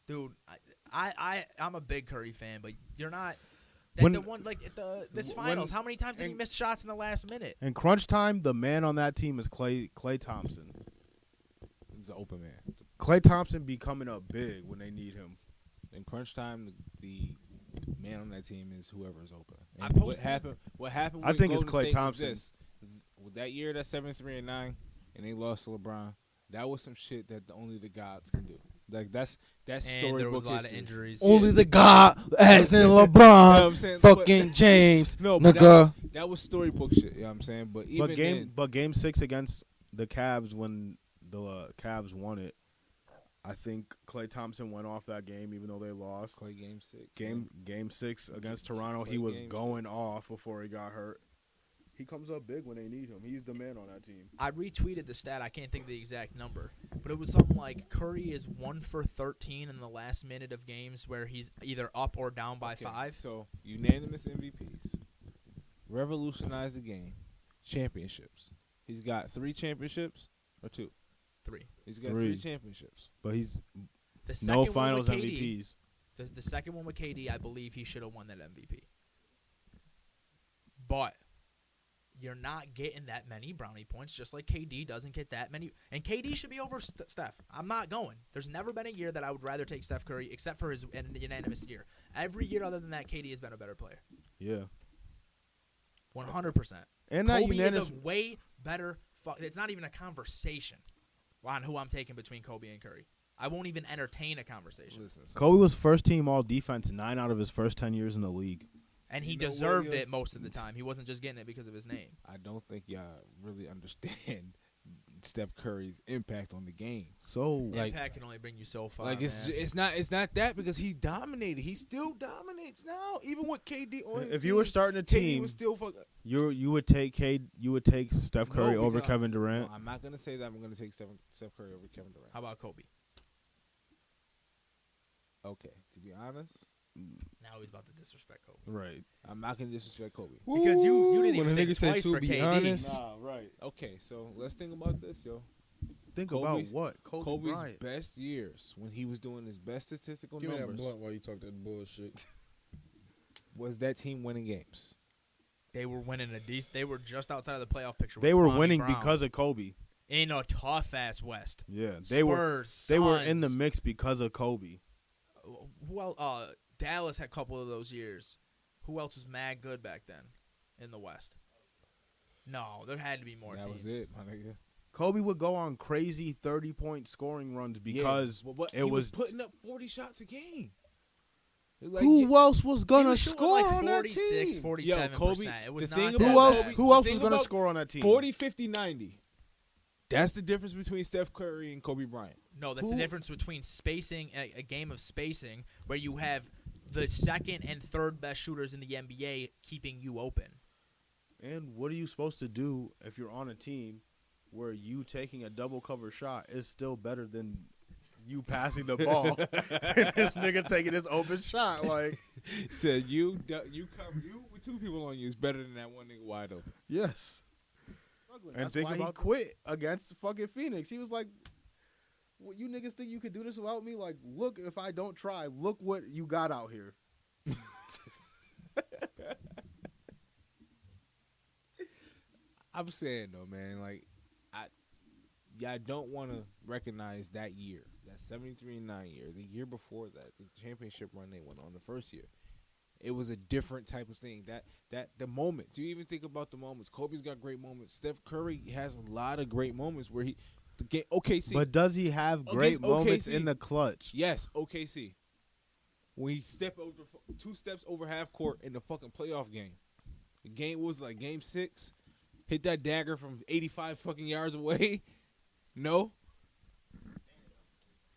[SPEAKER 4] Dude, I'm a big Curry fan, but you're not.
[SPEAKER 3] When-
[SPEAKER 4] The one like at this
[SPEAKER 3] when-
[SPEAKER 4] finals, how many times did he
[SPEAKER 5] and-
[SPEAKER 4] miss shots in the last minute?
[SPEAKER 3] In crunch time, the man on that team is Klay Thompson.
[SPEAKER 1] He's an open man.
[SPEAKER 3] Klay Thompson be coming up big when they need him.
[SPEAKER 1] In crunch time, the man on that team is whoever is open.
[SPEAKER 4] I
[SPEAKER 1] And what
[SPEAKER 4] posted-
[SPEAKER 1] happened? What happened?
[SPEAKER 3] I
[SPEAKER 1] with
[SPEAKER 3] think it's
[SPEAKER 1] Golden
[SPEAKER 3] Klay
[SPEAKER 1] State
[SPEAKER 3] Thompson.
[SPEAKER 1] Was this. With that year, that 73-9, and they lost to LeBron. That was some shit that only the gods can do. Like that's
[SPEAKER 4] And
[SPEAKER 1] storybook
[SPEAKER 4] there was a lot
[SPEAKER 1] history.
[SPEAKER 4] of injuries.
[SPEAKER 2] Only the God, as in
[SPEAKER 1] You know what
[SPEAKER 2] LeBron,
[SPEAKER 1] I'm saying?
[SPEAKER 2] fucking James,
[SPEAKER 1] No, but
[SPEAKER 2] nigga.
[SPEAKER 1] that was storybook shit. You know what I'm saying? But even
[SPEAKER 3] But game 6 against the Cavs, when the Cavs won it, I think Klay Thompson went off that game, even though they lost.
[SPEAKER 1] Clay game 6.
[SPEAKER 3] Game 6 against Toronto,
[SPEAKER 1] Klay
[SPEAKER 3] he was
[SPEAKER 1] game
[SPEAKER 3] going off before he got hurt. He comes up big when they need him. He's the man on that team.
[SPEAKER 4] I retweeted the stat. I can't think of the exact number, but it was something like Curry is 1 for 13 in the last minute of games where he's either up or down by 5.
[SPEAKER 1] So unanimous MVPs, revolutionized the game, championships. He's got 3 championships or 2.
[SPEAKER 4] 3.
[SPEAKER 1] He's got
[SPEAKER 3] 3.
[SPEAKER 1] 3 championships.
[SPEAKER 3] But he's
[SPEAKER 4] The second
[SPEAKER 3] no
[SPEAKER 4] one
[SPEAKER 3] finals
[SPEAKER 4] with KD,
[SPEAKER 3] MVPs.
[SPEAKER 4] The second one with KD, I believe he should have won that MVP. But you're not getting that many brownie points, just like KD doesn't get that many. And KD should be over Steph. I'm not going. There's never been a year that I would rather take Steph Curry, except for his unanimous year. Every year other than that, KD has been a better player.
[SPEAKER 3] Yeah.
[SPEAKER 4] 100%.
[SPEAKER 3] And that
[SPEAKER 4] Kobe
[SPEAKER 3] unanimous.
[SPEAKER 4] is a way better. It's not even a conversation on who I'm taking between Kobe and Curry. I won't even entertain a conversation.
[SPEAKER 1] Listen, so
[SPEAKER 3] Kobe was first team all defense 9 out of his first 10 years in the league.
[SPEAKER 4] And he
[SPEAKER 1] You know what,
[SPEAKER 4] deserved
[SPEAKER 1] yo?
[SPEAKER 4] it most of the time. He wasn't just getting it because of his name.
[SPEAKER 1] I don't think y'all really understand Steph Curry's impact on the game.
[SPEAKER 3] So
[SPEAKER 1] Like-
[SPEAKER 4] Impact can only bring you so far.
[SPEAKER 1] Like
[SPEAKER 4] man.
[SPEAKER 1] it's not that because he dominated. He still dominates now, even with KD on. his
[SPEAKER 3] if you were
[SPEAKER 1] team,
[SPEAKER 3] starting a
[SPEAKER 1] KD
[SPEAKER 3] team,
[SPEAKER 1] was still fucking.
[SPEAKER 3] you would take Steph Curry
[SPEAKER 1] No,
[SPEAKER 3] over
[SPEAKER 1] because-
[SPEAKER 3] Kevin Durant.
[SPEAKER 1] No, I'm not gonna say that. I'm gonna take Steph Curry over Kevin Durant.
[SPEAKER 4] How about Kobe?
[SPEAKER 1] Okay, to be honest,
[SPEAKER 4] Now he's about to disrespect Kobe.
[SPEAKER 3] Right.
[SPEAKER 1] I'm not gonna disrespect Kobe.
[SPEAKER 4] Because you didn't even
[SPEAKER 2] When a
[SPEAKER 4] think
[SPEAKER 2] nigga said
[SPEAKER 4] twice
[SPEAKER 2] to
[SPEAKER 4] for
[SPEAKER 2] be
[SPEAKER 4] KD.
[SPEAKER 2] honest,
[SPEAKER 3] right.
[SPEAKER 1] Okay, so let's think about this, yo.
[SPEAKER 3] Think
[SPEAKER 1] Kobe's-
[SPEAKER 3] about what?
[SPEAKER 1] Kobe's
[SPEAKER 3] Bryant.
[SPEAKER 1] best years when he was doing his best statistical
[SPEAKER 2] give me that
[SPEAKER 1] numbers
[SPEAKER 2] blunt while you talk that bullshit.
[SPEAKER 1] was that team winning games.
[SPEAKER 4] They were winning a decent. They were just outside of the playoff picture.
[SPEAKER 3] They
[SPEAKER 4] with
[SPEAKER 3] were
[SPEAKER 4] Kwame
[SPEAKER 3] winning
[SPEAKER 4] Brown
[SPEAKER 3] because of Kobe.
[SPEAKER 4] in a tough ass West.
[SPEAKER 3] Yeah,
[SPEAKER 4] Spurs,
[SPEAKER 3] they were in the
[SPEAKER 4] Suns.
[SPEAKER 3] mix because of Kobe.
[SPEAKER 4] Well, Dallas had a couple of those years. Who else was mad good back then in the West? No, there had to be more
[SPEAKER 1] That
[SPEAKER 4] teams.
[SPEAKER 1] was it, my nigga.
[SPEAKER 3] Kobe would go on crazy 30-point scoring runs because
[SPEAKER 1] but
[SPEAKER 3] it
[SPEAKER 1] he
[SPEAKER 3] was
[SPEAKER 1] putting up 40 shots a game. Like,
[SPEAKER 3] who else was
[SPEAKER 4] He
[SPEAKER 3] gonna
[SPEAKER 4] was shooting
[SPEAKER 3] score
[SPEAKER 4] like
[SPEAKER 3] on that
[SPEAKER 4] 46,
[SPEAKER 3] team?
[SPEAKER 4] 47%.
[SPEAKER 1] Yo, Kobe,
[SPEAKER 4] It was
[SPEAKER 1] the
[SPEAKER 4] not
[SPEAKER 1] thing
[SPEAKER 4] that
[SPEAKER 1] about
[SPEAKER 3] Who else?
[SPEAKER 4] bad.
[SPEAKER 3] Who else
[SPEAKER 1] The
[SPEAKER 3] was
[SPEAKER 1] thing
[SPEAKER 3] gonna
[SPEAKER 1] about
[SPEAKER 3] score on that team?
[SPEAKER 1] 40, 50, 90. That's the difference between Steph Curry and Kobe Bryant.
[SPEAKER 4] No, that's
[SPEAKER 3] Who-
[SPEAKER 4] the difference between spacing, a game of spacing, where you have the second and third best shooters in the NBA keeping you open.
[SPEAKER 3] And what are you supposed to do if you're on a team where you taking a double cover shot is still better than you passing the ball and this nigga taking his open shot? Like,
[SPEAKER 1] Said you with 2 people on you is better than that one nigga wide open.
[SPEAKER 3] yes. And
[SPEAKER 5] That's
[SPEAKER 3] think
[SPEAKER 5] why
[SPEAKER 3] about
[SPEAKER 5] he
[SPEAKER 3] quit against fucking Phoenix. He was like, "What, you niggas think you could do this without me? Like, look, if I don't try, look what you got out here."
[SPEAKER 1] I'm saying though, man, like I don't want to recognize that year, that 73-9 year, the year before that, the championship run they went on the first year. It was a different type of thing. That the moments. You even think about the moments. Kobe's got great moments. Steph Curry has a lot of great moments where the game OKC.
[SPEAKER 3] But does he have great
[SPEAKER 1] Against
[SPEAKER 3] moments
[SPEAKER 1] OKC.
[SPEAKER 3] in the clutch?
[SPEAKER 1] Yes, OKC. When he stepped over 2 steps over half court in the fucking playoff game. The game was like game 6. Hit that dagger from 85 fucking yards away. No,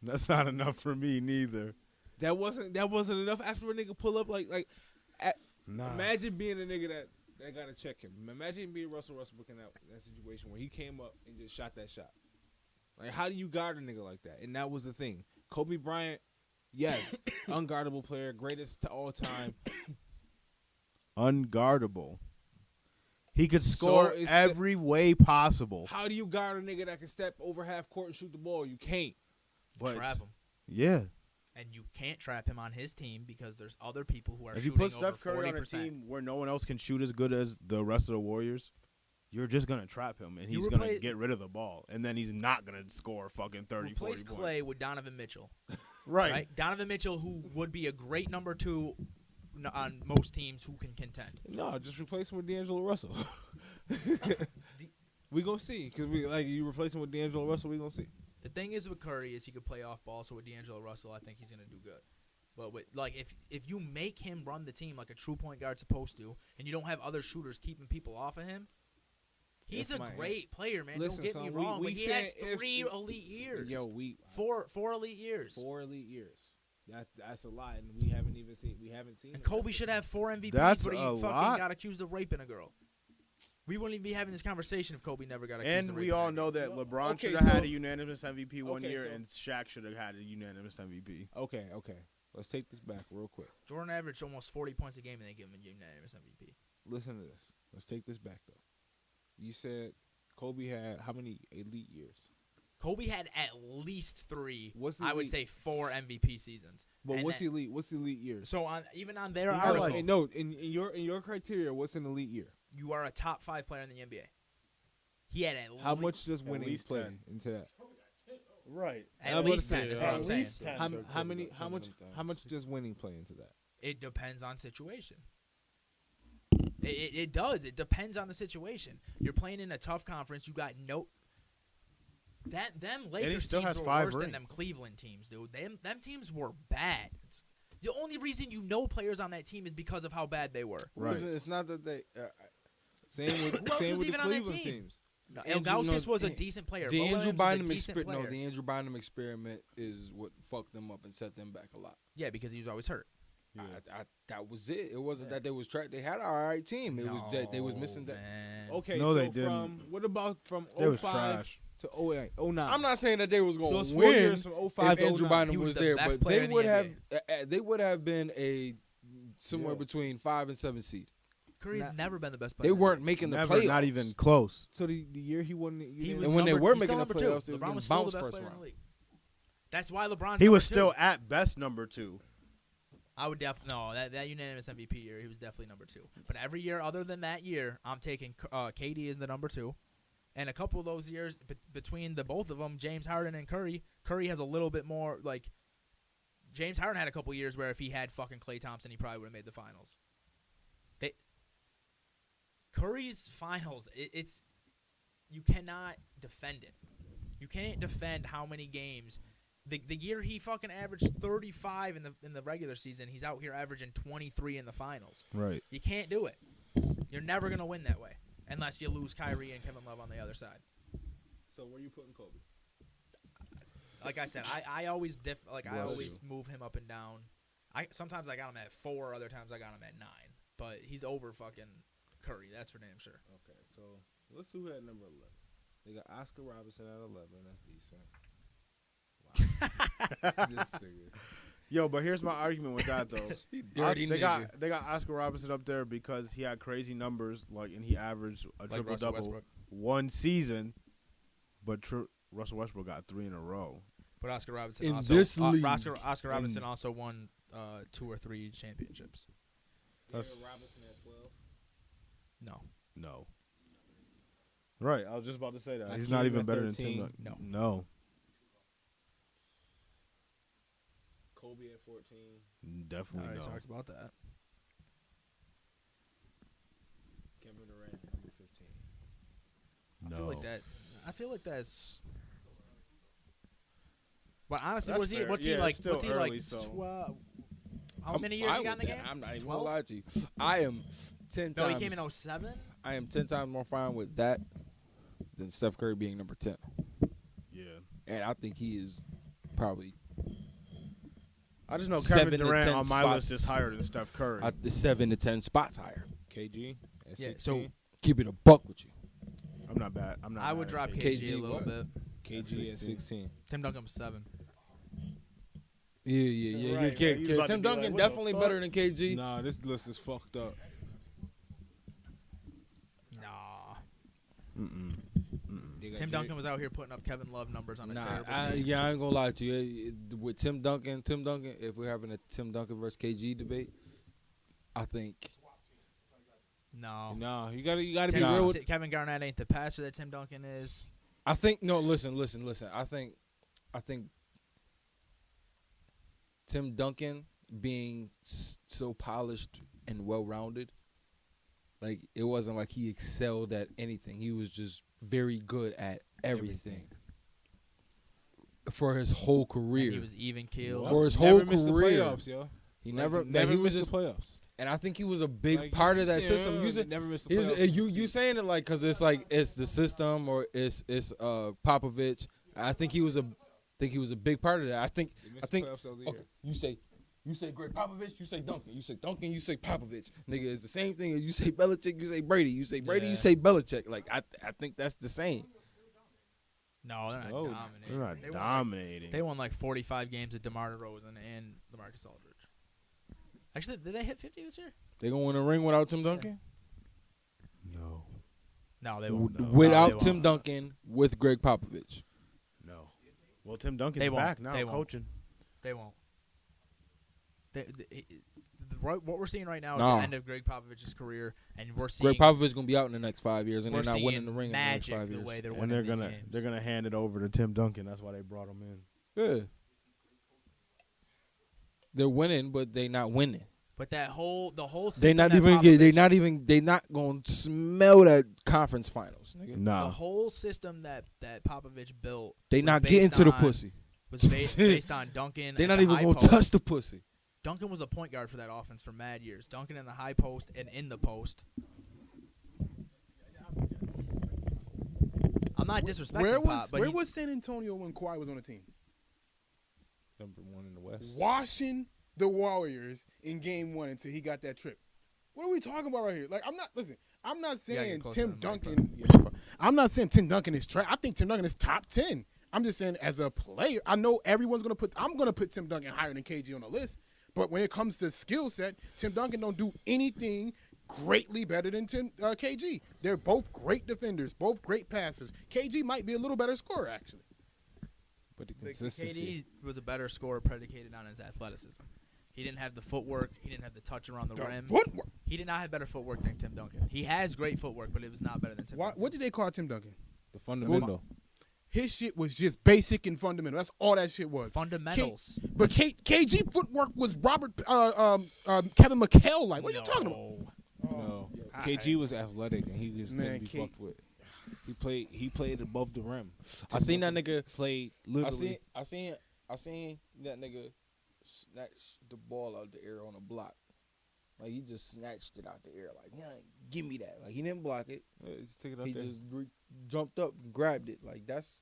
[SPEAKER 3] That's not enough for me neither.
[SPEAKER 1] that wasn't enough. After a nigga pull up like
[SPEAKER 3] Nah.
[SPEAKER 1] imagine being a nigga that gotta check him. Imagine being Russell Westbrook in that situation where he came up and just shot that shot. Like, how do you guard a nigga like that? And that was the thing. Kobe Bryant, yes, unguardable player, greatest to all time.
[SPEAKER 3] Unguardable. He could
[SPEAKER 1] So
[SPEAKER 3] score
[SPEAKER 1] is
[SPEAKER 3] every way possible.
[SPEAKER 1] How do you guard a nigga that can step over half court and shoot the ball? You can't.
[SPEAKER 3] But
[SPEAKER 4] Trap him.
[SPEAKER 3] yeah,
[SPEAKER 4] And you can't trap him on his team because there's other people who are
[SPEAKER 3] if you
[SPEAKER 4] shooting
[SPEAKER 3] put Steph
[SPEAKER 4] over
[SPEAKER 3] Curry on a
[SPEAKER 4] 40%.
[SPEAKER 3] team where no one else can shoot as good as the rest of the Warriors, you're just gonna trap him, and
[SPEAKER 4] You
[SPEAKER 3] he's gonna
[SPEAKER 4] replace-
[SPEAKER 3] get rid of the ball, and then he's not gonna score fucking 30,
[SPEAKER 4] Replace
[SPEAKER 3] 40
[SPEAKER 4] Clay
[SPEAKER 3] points.
[SPEAKER 4] with Donovan Mitchell.
[SPEAKER 3] Right.
[SPEAKER 4] Donovan Mitchell, who would be a great number 2 on most teams who can contend.
[SPEAKER 2] No, just replace him with D'Angelo Russell. We gonna see because you replace him with D'Angelo Russell. We gonna see.
[SPEAKER 4] The thing is with Curry is he could play off ball. So with D'Angelo Russell, I think he's gonna do good. But with if you make him run the team like a true point guard's supposed to, and you don't have other shooters keeping people off of him, he's a great player, man.
[SPEAKER 2] Listen,
[SPEAKER 4] don't get me
[SPEAKER 2] son,
[SPEAKER 4] wrong.
[SPEAKER 2] we
[SPEAKER 4] But he has
[SPEAKER 2] said
[SPEAKER 4] 3 elite years.
[SPEAKER 2] Yo,
[SPEAKER 4] four elite years.
[SPEAKER 2] 4 elite years. That's a lot, and we haven't seen.
[SPEAKER 4] And Kobe should have 4 MVPs,
[SPEAKER 3] That's
[SPEAKER 4] but he
[SPEAKER 3] a
[SPEAKER 4] fucking
[SPEAKER 3] lot.
[SPEAKER 4] got accused of raping a girl. We wouldn't even be having this conversation if Kobe never got accused
[SPEAKER 3] And
[SPEAKER 4] of
[SPEAKER 3] we
[SPEAKER 4] raping
[SPEAKER 3] all
[SPEAKER 4] a
[SPEAKER 3] know
[SPEAKER 4] girl.
[SPEAKER 3] that LeBron
[SPEAKER 2] Okay,
[SPEAKER 3] should have had
[SPEAKER 2] so-
[SPEAKER 3] a unanimous MVP one
[SPEAKER 2] okay,
[SPEAKER 3] year,
[SPEAKER 2] so-
[SPEAKER 3] and Shaq should have had a unanimous MVP.
[SPEAKER 2] Okay. Let's take this back real quick.
[SPEAKER 4] Jordan averaged almost 40 points a game, and they give him a unanimous MVP.
[SPEAKER 2] Listen to this. Let's take this back though. You said Kobe had how many elite years?
[SPEAKER 4] Kobe had at least 3.
[SPEAKER 2] What's
[SPEAKER 4] I would
[SPEAKER 2] elite?
[SPEAKER 4] say 4 MVP seasons.
[SPEAKER 2] But
[SPEAKER 4] And
[SPEAKER 2] what's
[SPEAKER 4] that-
[SPEAKER 2] elite? What's elite years?
[SPEAKER 4] So even on their
[SPEAKER 3] had
[SPEAKER 4] article,
[SPEAKER 3] like-
[SPEAKER 2] no, in your criteria, what's an elite year?
[SPEAKER 4] you are a top 5 player in the NBA. He had at
[SPEAKER 2] How
[SPEAKER 4] least,
[SPEAKER 2] much does winning
[SPEAKER 3] least
[SPEAKER 2] play
[SPEAKER 3] 10.
[SPEAKER 2] into that?
[SPEAKER 3] Right.
[SPEAKER 4] at least 10. Is what I'm saying.
[SPEAKER 3] least 10.
[SPEAKER 2] How much does winning play into that?
[SPEAKER 4] It depends on situation. It does. It depends on the situation. You're playing in a tough conference. You got no. Them Lakers
[SPEAKER 3] still
[SPEAKER 4] teams
[SPEAKER 3] has
[SPEAKER 4] were
[SPEAKER 3] 5
[SPEAKER 4] worse than
[SPEAKER 3] rings.
[SPEAKER 4] them Cleveland teams, dude. Them teams were bad. The only reason you know players on that team is because of how bad they were.
[SPEAKER 3] Right.
[SPEAKER 2] Listen, it's not that they. Same with
[SPEAKER 4] Who else
[SPEAKER 2] same
[SPEAKER 4] was
[SPEAKER 2] with the
[SPEAKER 4] even on that
[SPEAKER 2] Cleveland
[SPEAKER 4] team?
[SPEAKER 2] teams.
[SPEAKER 4] No,
[SPEAKER 5] Andrew-
[SPEAKER 4] Ilgauskas
[SPEAKER 5] no,
[SPEAKER 4] was a
[SPEAKER 5] the-
[SPEAKER 4] decent player.
[SPEAKER 5] The
[SPEAKER 4] Mo
[SPEAKER 5] Andrew
[SPEAKER 4] Williams was a
[SPEAKER 5] Bynum
[SPEAKER 4] decent
[SPEAKER 5] experiment.
[SPEAKER 4] player.
[SPEAKER 5] The Andrew Bynum experiment is what fucked them up and set them back a lot.
[SPEAKER 4] Yeah, because he was always hurt.
[SPEAKER 5] That was it. It wasn't that they was they had an all right team. It was that they was missing that.
[SPEAKER 4] Man.
[SPEAKER 2] Okay,
[SPEAKER 3] No,
[SPEAKER 2] so
[SPEAKER 3] they didn't.
[SPEAKER 2] what about from
[SPEAKER 3] They was
[SPEAKER 2] 05
[SPEAKER 3] trash.
[SPEAKER 2] to 08, 09?
[SPEAKER 5] I'm not saying that they was going
[SPEAKER 2] Those
[SPEAKER 5] to
[SPEAKER 2] 4
[SPEAKER 5] win
[SPEAKER 2] years from 05
[SPEAKER 5] if
[SPEAKER 2] to
[SPEAKER 5] Andrew
[SPEAKER 2] 09.
[SPEAKER 4] He
[SPEAKER 5] Bynum
[SPEAKER 4] was
[SPEAKER 5] was
[SPEAKER 4] the
[SPEAKER 5] there,
[SPEAKER 4] best
[SPEAKER 5] but
[SPEAKER 4] player
[SPEAKER 5] they
[SPEAKER 4] in the
[SPEAKER 5] would have
[SPEAKER 4] NBA.
[SPEAKER 5] they would have been a somewhere
[SPEAKER 2] Yeah.
[SPEAKER 5] between 5 and 7 seed.
[SPEAKER 4] Curry's
[SPEAKER 2] Nah.
[SPEAKER 4] never been the best player.
[SPEAKER 5] They
[SPEAKER 4] in the
[SPEAKER 5] weren't
[SPEAKER 4] league.
[SPEAKER 5] making the
[SPEAKER 3] Never,
[SPEAKER 5] playoffs.
[SPEAKER 3] not even close.
[SPEAKER 2] So the year he won,
[SPEAKER 4] He was
[SPEAKER 5] And when they
[SPEAKER 4] number-
[SPEAKER 5] were
[SPEAKER 4] he's
[SPEAKER 5] making
[SPEAKER 4] still
[SPEAKER 5] the
[SPEAKER 4] number 2.
[SPEAKER 5] playoffs, they was
[SPEAKER 4] LeBron
[SPEAKER 5] getting
[SPEAKER 4] was still
[SPEAKER 5] bounced
[SPEAKER 4] the best
[SPEAKER 5] first
[SPEAKER 4] player in the
[SPEAKER 5] round.
[SPEAKER 4] league. That's why LeBron.
[SPEAKER 3] He was still at best number 2.
[SPEAKER 4] I would definitely no that unanimous MVP year. He was definitely number 2. But every year other than that year, I'm taking KD as the number 2. And a couple of those years between the both of them, James Harden and Curry. Curry has a little bit more like. James Harden had a couple years where if he had fucking Klay Thompson, he probably would have made the finals. Curry's finals, it's you cannot defend it. You can't defend how many games. The year he fucking averaged 35 in the regular season, he's out here averaging 23 in the finals.
[SPEAKER 3] Right.
[SPEAKER 4] You can't do it. You're never gonna win that way unless you lose Kyrie and Kevin Love on the other side.
[SPEAKER 2] So where you putting Kobe?
[SPEAKER 4] Like I said, I always I
[SPEAKER 3] Bless
[SPEAKER 4] always move him up and down. Sometimes I got him at 4, other times I got him at 9. But he's over fucking Curry. That's for damn sure.
[SPEAKER 2] Okay, so let's see who had number 11. They got Oscar Robertson at 11. That's decent. Wow. This nigga.
[SPEAKER 3] Yo, but here's my argument with that though.
[SPEAKER 5] Dirty
[SPEAKER 3] they
[SPEAKER 5] nigga.
[SPEAKER 3] got Oscar Robinson up there because he had crazy numbers, and he averaged a
[SPEAKER 4] Like
[SPEAKER 3] triple
[SPEAKER 4] Russell
[SPEAKER 3] double
[SPEAKER 4] Westbrook.
[SPEAKER 3] one season. But Russell Westbrook got 3 in a row.
[SPEAKER 4] But Oscar Robinson
[SPEAKER 5] In
[SPEAKER 4] also
[SPEAKER 5] this league.
[SPEAKER 4] Oscar Robinson also won 2 or 3 championships.
[SPEAKER 3] That's-
[SPEAKER 2] Robinson at 12.
[SPEAKER 4] No.
[SPEAKER 3] No. Right, I was just about to say that. He's
[SPEAKER 2] Hakeem
[SPEAKER 3] not even
[SPEAKER 2] at
[SPEAKER 3] better than
[SPEAKER 2] 13.
[SPEAKER 3] Tim.
[SPEAKER 4] No.
[SPEAKER 2] Kobe at 14.
[SPEAKER 3] Definitely
[SPEAKER 4] Already
[SPEAKER 3] no.
[SPEAKER 4] talked about that.
[SPEAKER 2] Kevin Durant at number 15.
[SPEAKER 3] No.
[SPEAKER 4] I feel like that's. But honestly,
[SPEAKER 3] That's
[SPEAKER 4] what's he?
[SPEAKER 3] fair.
[SPEAKER 4] What's
[SPEAKER 3] Yeah,
[SPEAKER 4] he like?
[SPEAKER 3] it's still
[SPEAKER 4] What's he
[SPEAKER 3] early,
[SPEAKER 4] like?
[SPEAKER 3] so-
[SPEAKER 4] 12? How
[SPEAKER 5] I'm
[SPEAKER 4] many years he
[SPEAKER 5] fine
[SPEAKER 4] got in the
[SPEAKER 5] with
[SPEAKER 4] game?
[SPEAKER 5] that. I'm not even
[SPEAKER 4] 12?
[SPEAKER 5] gonna lie to you. I am 10
[SPEAKER 4] No,
[SPEAKER 5] times.
[SPEAKER 4] he came in 07?
[SPEAKER 5] I am 10 times more fine with that than Steph Curry being number 10.
[SPEAKER 3] Yeah.
[SPEAKER 5] And I think he is probably
[SPEAKER 3] I just know
[SPEAKER 5] 7
[SPEAKER 3] Kevin
[SPEAKER 5] to
[SPEAKER 3] Durant
[SPEAKER 5] 10
[SPEAKER 3] on my
[SPEAKER 5] spots.
[SPEAKER 3] list is higher than Steph Curry.
[SPEAKER 5] the 7 to 10 spots higher.
[SPEAKER 2] KG at
[SPEAKER 4] Yeah,
[SPEAKER 2] 16.
[SPEAKER 4] so-
[SPEAKER 5] Keep it a buck with you.
[SPEAKER 3] I'm not bad. I'm not.
[SPEAKER 4] I would
[SPEAKER 3] mad
[SPEAKER 4] drop
[SPEAKER 3] at
[SPEAKER 4] KG, a
[SPEAKER 5] KG
[SPEAKER 4] little
[SPEAKER 5] what?
[SPEAKER 4] bit.
[SPEAKER 2] KG at
[SPEAKER 3] 16.
[SPEAKER 2] 16.
[SPEAKER 4] Tim Duncan was 7.
[SPEAKER 5] Yeah.
[SPEAKER 3] Right,
[SPEAKER 5] K-
[SPEAKER 3] right. He's
[SPEAKER 5] K-
[SPEAKER 3] about to
[SPEAKER 5] Tim
[SPEAKER 3] be like,
[SPEAKER 5] Duncan
[SPEAKER 3] what the
[SPEAKER 5] definitely
[SPEAKER 3] fuck?
[SPEAKER 5] better than KG.
[SPEAKER 2] Nah, this list is fucked up.
[SPEAKER 4] Nah.
[SPEAKER 2] They got
[SPEAKER 4] Tim
[SPEAKER 2] J-
[SPEAKER 4] Duncan was out here putting up Kevin Love numbers on a
[SPEAKER 5] Nah,
[SPEAKER 4] terrible
[SPEAKER 5] I
[SPEAKER 4] team.
[SPEAKER 5] ain't gonna lie to you. With Tim Duncan, if we're having a Tim Duncan versus KG debate, I think
[SPEAKER 4] No.
[SPEAKER 2] No, you gotta be
[SPEAKER 4] Tim-
[SPEAKER 2] real with.
[SPEAKER 4] Kevin Garnett ain't the passer that Tim Duncan is.
[SPEAKER 5] no. Listen. I think Tim Duncan being so polished and well-rounded. Like, it wasn't like he excelled at anything. He was just very good at everything. For his whole career.
[SPEAKER 4] And he was even keeled.
[SPEAKER 5] For his
[SPEAKER 1] Never
[SPEAKER 5] whole
[SPEAKER 1] missed the
[SPEAKER 5] career.
[SPEAKER 1] playoffs, yo.
[SPEAKER 5] He
[SPEAKER 1] Like,
[SPEAKER 5] never
[SPEAKER 1] never
[SPEAKER 5] he was
[SPEAKER 1] missed
[SPEAKER 5] just
[SPEAKER 1] the playoffs.
[SPEAKER 5] and I think he was a big
[SPEAKER 1] Like,
[SPEAKER 5] part of that system.
[SPEAKER 1] Never missed the playoffs.
[SPEAKER 5] You saying it like because it's like it's the system or it's Popovich. I think he was a big part of that. I think okay, you say Greg Popovich, you say Duncan, you say Duncan, you say Popovich. Nigga, it's the same thing as you say Belichick, you say Brady, you say Brady, you say Belichick. Like I think that's the same.
[SPEAKER 4] No, they're not dominating.
[SPEAKER 3] They're not dominating.
[SPEAKER 4] They won like 45 games with DeMar DeRozan and LaMarcus Aldridge. Actually, did they hit 50 this year?
[SPEAKER 5] They gonna win a ring without Tim Duncan?
[SPEAKER 3] No.
[SPEAKER 4] No, they won't.
[SPEAKER 5] Without Tim Duncan, with Greg Popovich.
[SPEAKER 3] No. Well, Tim Duncan's
[SPEAKER 4] They won't.
[SPEAKER 3] back now
[SPEAKER 4] They won't.
[SPEAKER 3] coaching.
[SPEAKER 4] They won't. What we're seeing right now is
[SPEAKER 5] No.
[SPEAKER 4] the end of Greg Popovich's career, and we're seeing
[SPEAKER 5] Greg Popovich gonna be out in the next 5 years, and
[SPEAKER 4] we're
[SPEAKER 5] they're not
[SPEAKER 4] seeing
[SPEAKER 5] winning the ring in the next
[SPEAKER 4] magic
[SPEAKER 5] 5
[SPEAKER 4] the
[SPEAKER 5] years.
[SPEAKER 4] way they're
[SPEAKER 3] And
[SPEAKER 4] winning
[SPEAKER 3] they're
[SPEAKER 4] these
[SPEAKER 3] gonna
[SPEAKER 4] games.
[SPEAKER 3] hand it over to Tim Duncan. That's why they brought him in.
[SPEAKER 5] Yeah. They're winning, but they not winning.
[SPEAKER 4] But the whole system
[SPEAKER 5] They not
[SPEAKER 4] that
[SPEAKER 5] even
[SPEAKER 4] Popovich-
[SPEAKER 5] they not gonna smell that conference finals, nigga.
[SPEAKER 4] the
[SPEAKER 3] Nah.
[SPEAKER 4] whole system that Popovich built.
[SPEAKER 5] They
[SPEAKER 4] was
[SPEAKER 5] not
[SPEAKER 4] based
[SPEAKER 5] getting to the
[SPEAKER 4] on-
[SPEAKER 5] pussy.
[SPEAKER 4] Was based on Duncan.
[SPEAKER 5] They
[SPEAKER 4] at
[SPEAKER 5] not
[SPEAKER 4] the
[SPEAKER 5] even
[SPEAKER 4] high
[SPEAKER 5] gonna
[SPEAKER 4] post.
[SPEAKER 5] touch the pussy.
[SPEAKER 4] Duncan was the point guard for that offense for mad years. Duncan in the high post and in the post. I'm not disrespecting Pop, but
[SPEAKER 1] Where
[SPEAKER 4] he-
[SPEAKER 1] was San Antonio when Kawhi was on the team?
[SPEAKER 2] Number 1 in the West.
[SPEAKER 1] Washing the Warriors in Game 1 until he got that trip. What are we talking about right here? Like, I'm not saying
[SPEAKER 4] get closer
[SPEAKER 1] Tim
[SPEAKER 4] to the mic,
[SPEAKER 1] Duncan. I'm not saying Tim Duncan is trash. I think Tim Duncan is top 10. I'm just saying as a player, I know everyone's gonna put. I'm gonna put Tim Duncan higher than KG on the list. But when it comes to skill set, Tim Duncan don't do anything greatly better than KG. They're both great defenders, both great passers. KG might be a little better scorer actually.
[SPEAKER 2] But the
[SPEAKER 4] But
[SPEAKER 2] consistency.
[SPEAKER 4] KD was a better scorer predicated on his athleticism. He didn't have the footwork. He didn't have the touch around the rim.
[SPEAKER 1] Footwork.
[SPEAKER 4] He did not have better footwork than Tim Duncan. He has great footwork, but it was not better than Tim Duncan.
[SPEAKER 1] What did they call Tim Duncan?
[SPEAKER 2] The fundamental.
[SPEAKER 1] His shit was just basic and fundamental. That's all that shit was.
[SPEAKER 4] Fundamentals.
[SPEAKER 1] But KG footwork was Kevin McHale. Like, what are you talking about?
[SPEAKER 2] No. KG was athletic and he just
[SPEAKER 1] Man,
[SPEAKER 2] couldn't be fucked with. He played above the rim.
[SPEAKER 5] I seen that nigga.
[SPEAKER 2] Played literally.
[SPEAKER 5] I seen that nigga snatch the ball out the air on a block. Like he just snatched it out the air. Like, yeah, give me that. Like he didn't block it.
[SPEAKER 2] Just take it out
[SPEAKER 5] He
[SPEAKER 2] there.
[SPEAKER 5] just jumped up and grabbed it. Like that's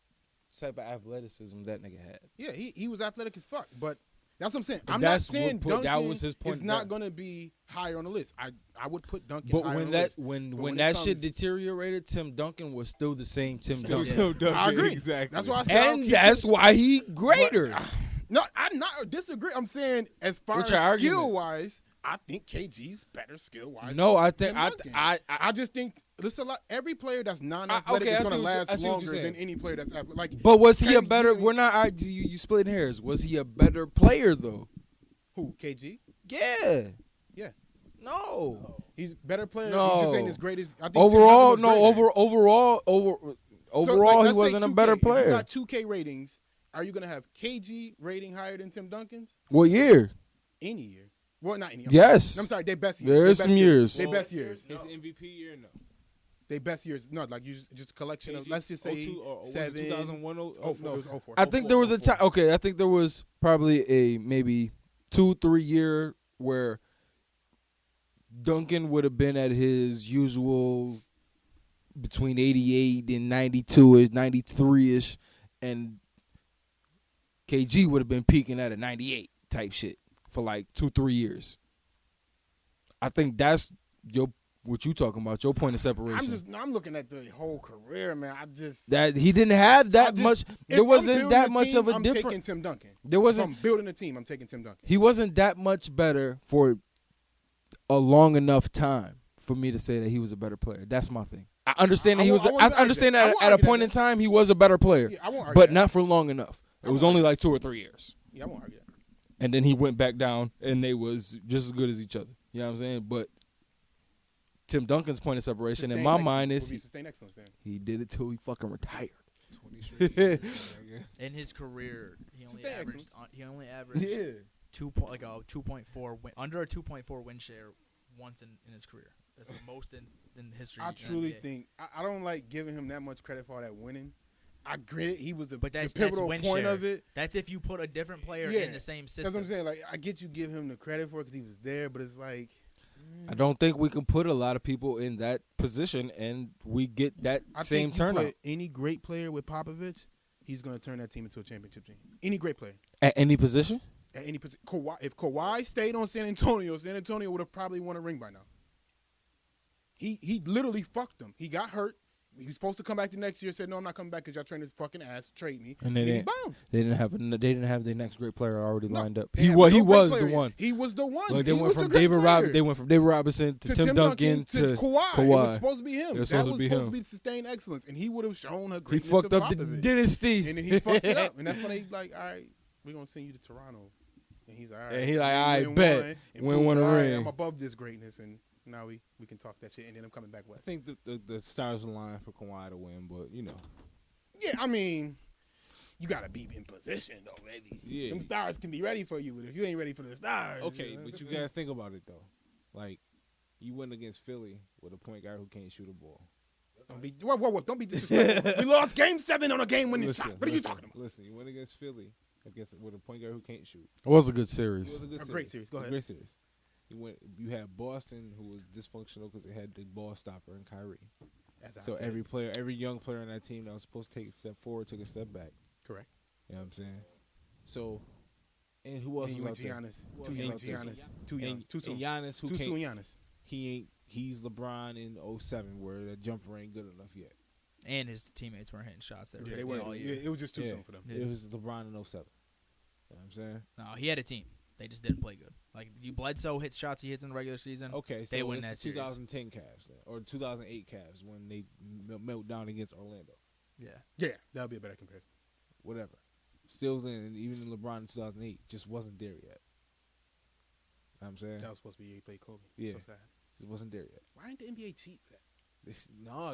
[SPEAKER 5] the type of athleticism that nigga had.
[SPEAKER 1] Yeah, he was athletic as fuck. But that's what I'm saying. I'm
[SPEAKER 5] That's
[SPEAKER 1] not saying
[SPEAKER 5] what
[SPEAKER 1] Duncan
[SPEAKER 5] that was his point
[SPEAKER 1] is not
[SPEAKER 5] there.
[SPEAKER 1] going to be higher on the list. I would put Duncan
[SPEAKER 5] But
[SPEAKER 1] higher
[SPEAKER 5] when
[SPEAKER 1] on the
[SPEAKER 5] that
[SPEAKER 1] list.
[SPEAKER 5] when
[SPEAKER 1] when it
[SPEAKER 5] that
[SPEAKER 1] comes-
[SPEAKER 5] shit deteriorated, Tim Duncan was still the same Tim
[SPEAKER 1] Still
[SPEAKER 5] Duncan.
[SPEAKER 1] I agree.
[SPEAKER 2] Exactly.
[SPEAKER 1] That's why I said I don't
[SPEAKER 5] And
[SPEAKER 1] keep
[SPEAKER 5] that's why he greater.
[SPEAKER 1] But, no, I not disagree. I'm saying as far
[SPEAKER 5] What's
[SPEAKER 1] as
[SPEAKER 5] your argument?
[SPEAKER 1] skill wise, I think KG's better skill wise.
[SPEAKER 5] No, I think
[SPEAKER 1] I just think listen, every player that's non-athletic
[SPEAKER 5] okay, I
[SPEAKER 1] is
[SPEAKER 5] see
[SPEAKER 1] going to
[SPEAKER 5] what you- I
[SPEAKER 1] last
[SPEAKER 5] see what you're
[SPEAKER 1] longer than
[SPEAKER 5] saying.
[SPEAKER 1] any player that's athletic. Like,
[SPEAKER 5] But was he a
[SPEAKER 1] KG
[SPEAKER 5] better? We're not. You splitting hairs. Was he a better player though?
[SPEAKER 1] who? KG?
[SPEAKER 5] Yeah.
[SPEAKER 1] Yeah.
[SPEAKER 5] No.
[SPEAKER 1] He's a better player.
[SPEAKER 5] No.
[SPEAKER 1] He just ain't as great as I think.
[SPEAKER 5] Overall,
[SPEAKER 1] Tim Duncan was greater.
[SPEAKER 5] overall, he
[SPEAKER 1] let's say
[SPEAKER 5] wasn't a
[SPEAKER 1] 2K.
[SPEAKER 5] better
[SPEAKER 1] If you
[SPEAKER 5] player.
[SPEAKER 1] got 2K ratings. Are you going to have KG rating higher than Tim Duncan's?
[SPEAKER 5] What year?
[SPEAKER 1] Any year. Well, not any.
[SPEAKER 5] Yes.
[SPEAKER 1] I'm sorry. They best years.
[SPEAKER 5] There
[SPEAKER 1] They
[SPEAKER 5] is
[SPEAKER 1] best
[SPEAKER 5] some years.
[SPEAKER 1] They best years.
[SPEAKER 2] His MVP year, no.
[SPEAKER 1] They best years. No, like you just a collection of.
[SPEAKER 2] KG,
[SPEAKER 1] Let's just say
[SPEAKER 2] 02 or was it
[SPEAKER 1] 7.
[SPEAKER 2] 2001?
[SPEAKER 1] Oh,
[SPEAKER 2] No.
[SPEAKER 1] it was 04.
[SPEAKER 5] I think there was a
[SPEAKER 2] 04.
[SPEAKER 5] time. Okay, I think there was probably a maybe 2-3 year where Duncan would have been at his usual between 88 and 92ish, 93ish, and KG would have been peaking at a 98 type shit for like 2-3 years. I think that's what you talking about, your point of separation.
[SPEAKER 1] I'm looking at the whole career, man.
[SPEAKER 5] That he didn't have that much.
[SPEAKER 1] If
[SPEAKER 5] There
[SPEAKER 1] I'm
[SPEAKER 5] wasn't
[SPEAKER 1] building
[SPEAKER 5] that
[SPEAKER 1] a
[SPEAKER 5] much
[SPEAKER 1] team,
[SPEAKER 5] of a
[SPEAKER 1] I'm
[SPEAKER 5] difference.
[SPEAKER 1] taking Tim Duncan.
[SPEAKER 5] There
[SPEAKER 1] If
[SPEAKER 5] wasn't.
[SPEAKER 1] I'm building a team, I'm taking Tim Duncan.
[SPEAKER 5] He wasn't that much better for a long enough time for me to say that he was a better player. That's my thing. I understand that he was.
[SPEAKER 1] I won't
[SPEAKER 5] I
[SPEAKER 1] argue
[SPEAKER 5] understand
[SPEAKER 1] that. I
[SPEAKER 5] that
[SPEAKER 1] won't
[SPEAKER 5] at a
[SPEAKER 1] argue
[SPEAKER 5] point
[SPEAKER 1] that.
[SPEAKER 5] in time he was a better player,
[SPEAKER 1] Yeah, I won't argue
[SPEAKER 5] but
[SPEAKER 1] that.
[SPEAKER 5] not for long enough. It was only like 2 or 3 years,
[SPEAKER 1] Yeah, I won't argue that.
[SPEAKER 5] and then he went back down, and they was just as good as each other. You know what I'm saying? But Tim Duncan's point of separation in
[SPEAKER 1] Sustained
[SPEAKER 5] my
[SPEAKER 1] excellence
[SPEAKER 5] mind
[SPEAKER 1] would
[SPEAKER 5] is
[SPEAKER 1] be sustained excellence then.
[SPEAKER 5] he did it till he fucking retired.
[SPEAKER 2] 20 straight years, nigga.
[SPEAKER 4] In his career, he only
[SPEAKER 1] Stay
[SPEAKER 4] averaged.
[SPEAKER 1] excellent.
[SPEAKER 4] He only averaged
[SPEAKER 5] Yeah.
[SPEAKER 4] like a 2.4 under a 2.4 win share once in his career. That's the most in history.
[SPEAKER 1] I
[SPEAKER 4] in the
[SPEAKER 1] truly
[SPEAKER 4] NBA.
[SPEAKER 1] think I don't like giving him that much credit for all that winning. I get it. He was the
[SPEAKER 4] That's
[SPEAKER 1] pivotal
[SPEAKER 4] win
[SPEAKER 1] point
[SPEAKER 4] share.
[SPEAKER 1] of it.
[SPEAKER 4] That's if you put a different player
[SPEAKER 1] Yeah,
[SPEAKER 4] in the same system.
[SPEAKER 1] That's what I'm saying. Like, I get you give him the credit for it because he was there, but it's like
[SPEAKER 5] I don't think we can put a lot of people in that position and we get that same
[SPEAKER 1] think
[SPEAKER 5] turnout.
[SPEAKER 1] Put any great player with Popovich, he's going to turn that team into a championship team. Any great player
[SPEAKER 5] At any position?
[SPEAKER 1] at any position. If Kawhi stayed on San Antonio would have probably won a ring by now. He literally fucked them. He got hurt. He was supposed to come back the next year. Said, "No, I'm not coming back because y'all trained his fucking ass. Trade me."
[SPEAKER 5] And they
[SPEAKER 1] he
[SPEAKER 5] didn't.
[SPEAKER 1] bounced.
[SPEAKER 5] They didn't have their next great player already lined up.
[SPEAKER 1] They
[SPEAKER 5] He
[SPEAKER 1] had
[SPEAKER 5] was
[SPEAKER 1] no great
[SPEAKER 5] the
[SPEAKER 1] player.
[SPEAKER 5] one.
[SPEAKER 1] He was the one.
[SPEAKER 5] Like they
[SPEAKER 1] He
[SPEAKER 5] went
[SPEAKER 1] was
[SPEAKER 5] from
[SPEAKER 1] the great
[SPEAKER 5] David
[SPEAKER 1] player.
[SPEAKER 5] They went from David Robinson to Tim Duncan to
[SPEAKER 1] Kawhi. It was supposed to be him.
[SPEAKER 5] It was
[SPEAKER 1] That
[SPEAKER 5] supposed
[SPEAKER 1] was
[SPEAKER 5] to be
[SPEAKER 1] supposed
[SPEAKER 5] him.
[SPEAKER 1] to be sustained excellence, and he would have shown a
[SPEAKER 5] He
[SPEAKER 1] greatness
[SPEAKER 5] fucked
[SPEAKER 1] of
[SPEAKER 5] up the
[SPEAKER 1] Popovich.
[SPEAKER 5] dynasty.
[SPEAKER 1] And then he fucked it up, and that's when they like, all right, we're gonna send you to Toronto, and he's like, all right,
[SPEAKER 5] And he like, all right,
[SPEAKER 1] win
[SPEAKER 5] bet.
[SPEAKER 1] one, and
[SPEAKER 5] Win
[SPEAKER 1] prove,
[SPEAKER 5] one
[SPEAKER 1] all right,
[SPEAKER 5] ring.
[SPEAKER 1] I'm above this greatness, and now we can talk that shit, and then I'm coming back
[SPEAKER 3] I
[SPEAKER 1] west.
[SPEAKER 3] think the stars align for Kawhi to win, but you know.
[SPEAKER 1] Yeah, I mean, you gotta be in position though, baby.
[SPEAKER 3] Yeah.
[SPEAKER 1] Them stars can be ready for you, but if you ain't ready for the stars,
[SPEAKER 3] Okay, but you gotta think about it though. Like, you went against Philly with a point guard who can't shoot a ball.
[SPEAKER 1] don't be whoa, don't be disrespectful. We lost Game 7 on a game-winning shot. What are you talking about?
[SPEAKER 3] Listen, you went against Philly with a point guard who can't shoot.
[SPEAKER 5] It was a good
[SPEAKER 3] It
[SPEAKER 5] series.
[SPEAKER 3] was a good
[SPEAKER 1] A great series. Go
[SPEAKER 3] A
[SPEAKER 1] ahead.
[SPEAKER 3] great series. You had Boston, who was dysfunctional because they had the ball stopper in Kyrie.
[SPEAKER 1] As I
[SPEAKER 3] So
[SPEAKER 1] said.
[SPEAKER 3] every young player on that team that was supposed to take a step forward took a step back.
[SPEAKER 1] Correct.
[SPEAKER 3] You know what I'm saying? So, and who else
[SPEAKER 1] And you
[SPEAKER 3] was
[SPEAKER 1] went
[SPEAKER 3] out there?
[SPEAKER 1] Giannis.
[SPEAKER 3] Who
[SPEAKER 1] Too
[SPEAKER 3] else
[SPEAKER 1] young,
[SPEAKER 3] was out there?
[SPEAKER 1] Giannis. Too young. Too soon.
[SPEAKER 3] And Giannis, who
[SPEAKER 1] Too
[SPEAKER 3] can't,
[SPEAKER 1] soon, Giannis.
[SPEAKER 3] he's LeBron in 07, where that jumper ain't good enough yet.
[SPEAKER 4] And his teammates weren't hitting shots. They were
[SPEAKER 1] Yeah, they
[SPEAKER 4] hitting
[SPEAKER 1] were.
[SPEAKER 4] all
[SPEAKER 1] Yeah,
[SPEAKER 4] year.
[SPEAKER 1] it was just too
[SPEAKER 3] Yeah.
[SPEAKER 1] soon for them.
[SPEAKER 4] Yeah.
[SPEAKER 3] It was LeBron in 07. You know what I'm saying?
[SPEAKER 4] No, he had a team. They just didn't play good. Like Bledsoe hits shots he hits in the regular season.
[SPEAKER 3] Okay, so
[SPEAKER 4] They win
[SPEAKER 3] it's
[SPEAKER 4] that
[SPEAKER 3] the
[SPEAKER 4] series.
[SPEAKER 3] 2010 Cavs then, or 2008 Cavs when they melt down against Orlando.
[SPEAKER 4] Yeah.
[SPEAKER 1] Yeah, that would be a better comparison.
[SPEAKER 3] Whatever. Still then, even in LeBron in 2008 just wasn't there yet. You know what I'm saying?
[SPEAKER 1] That was supposed to be the year he played Kobe.
[SPEAKER 3] Yeah.
[SPEAKER 1] So sad.
[SPEAKER 3] Just wasn't there yet.
[SPEAKER 1] Why ain't the NBA cheat for that?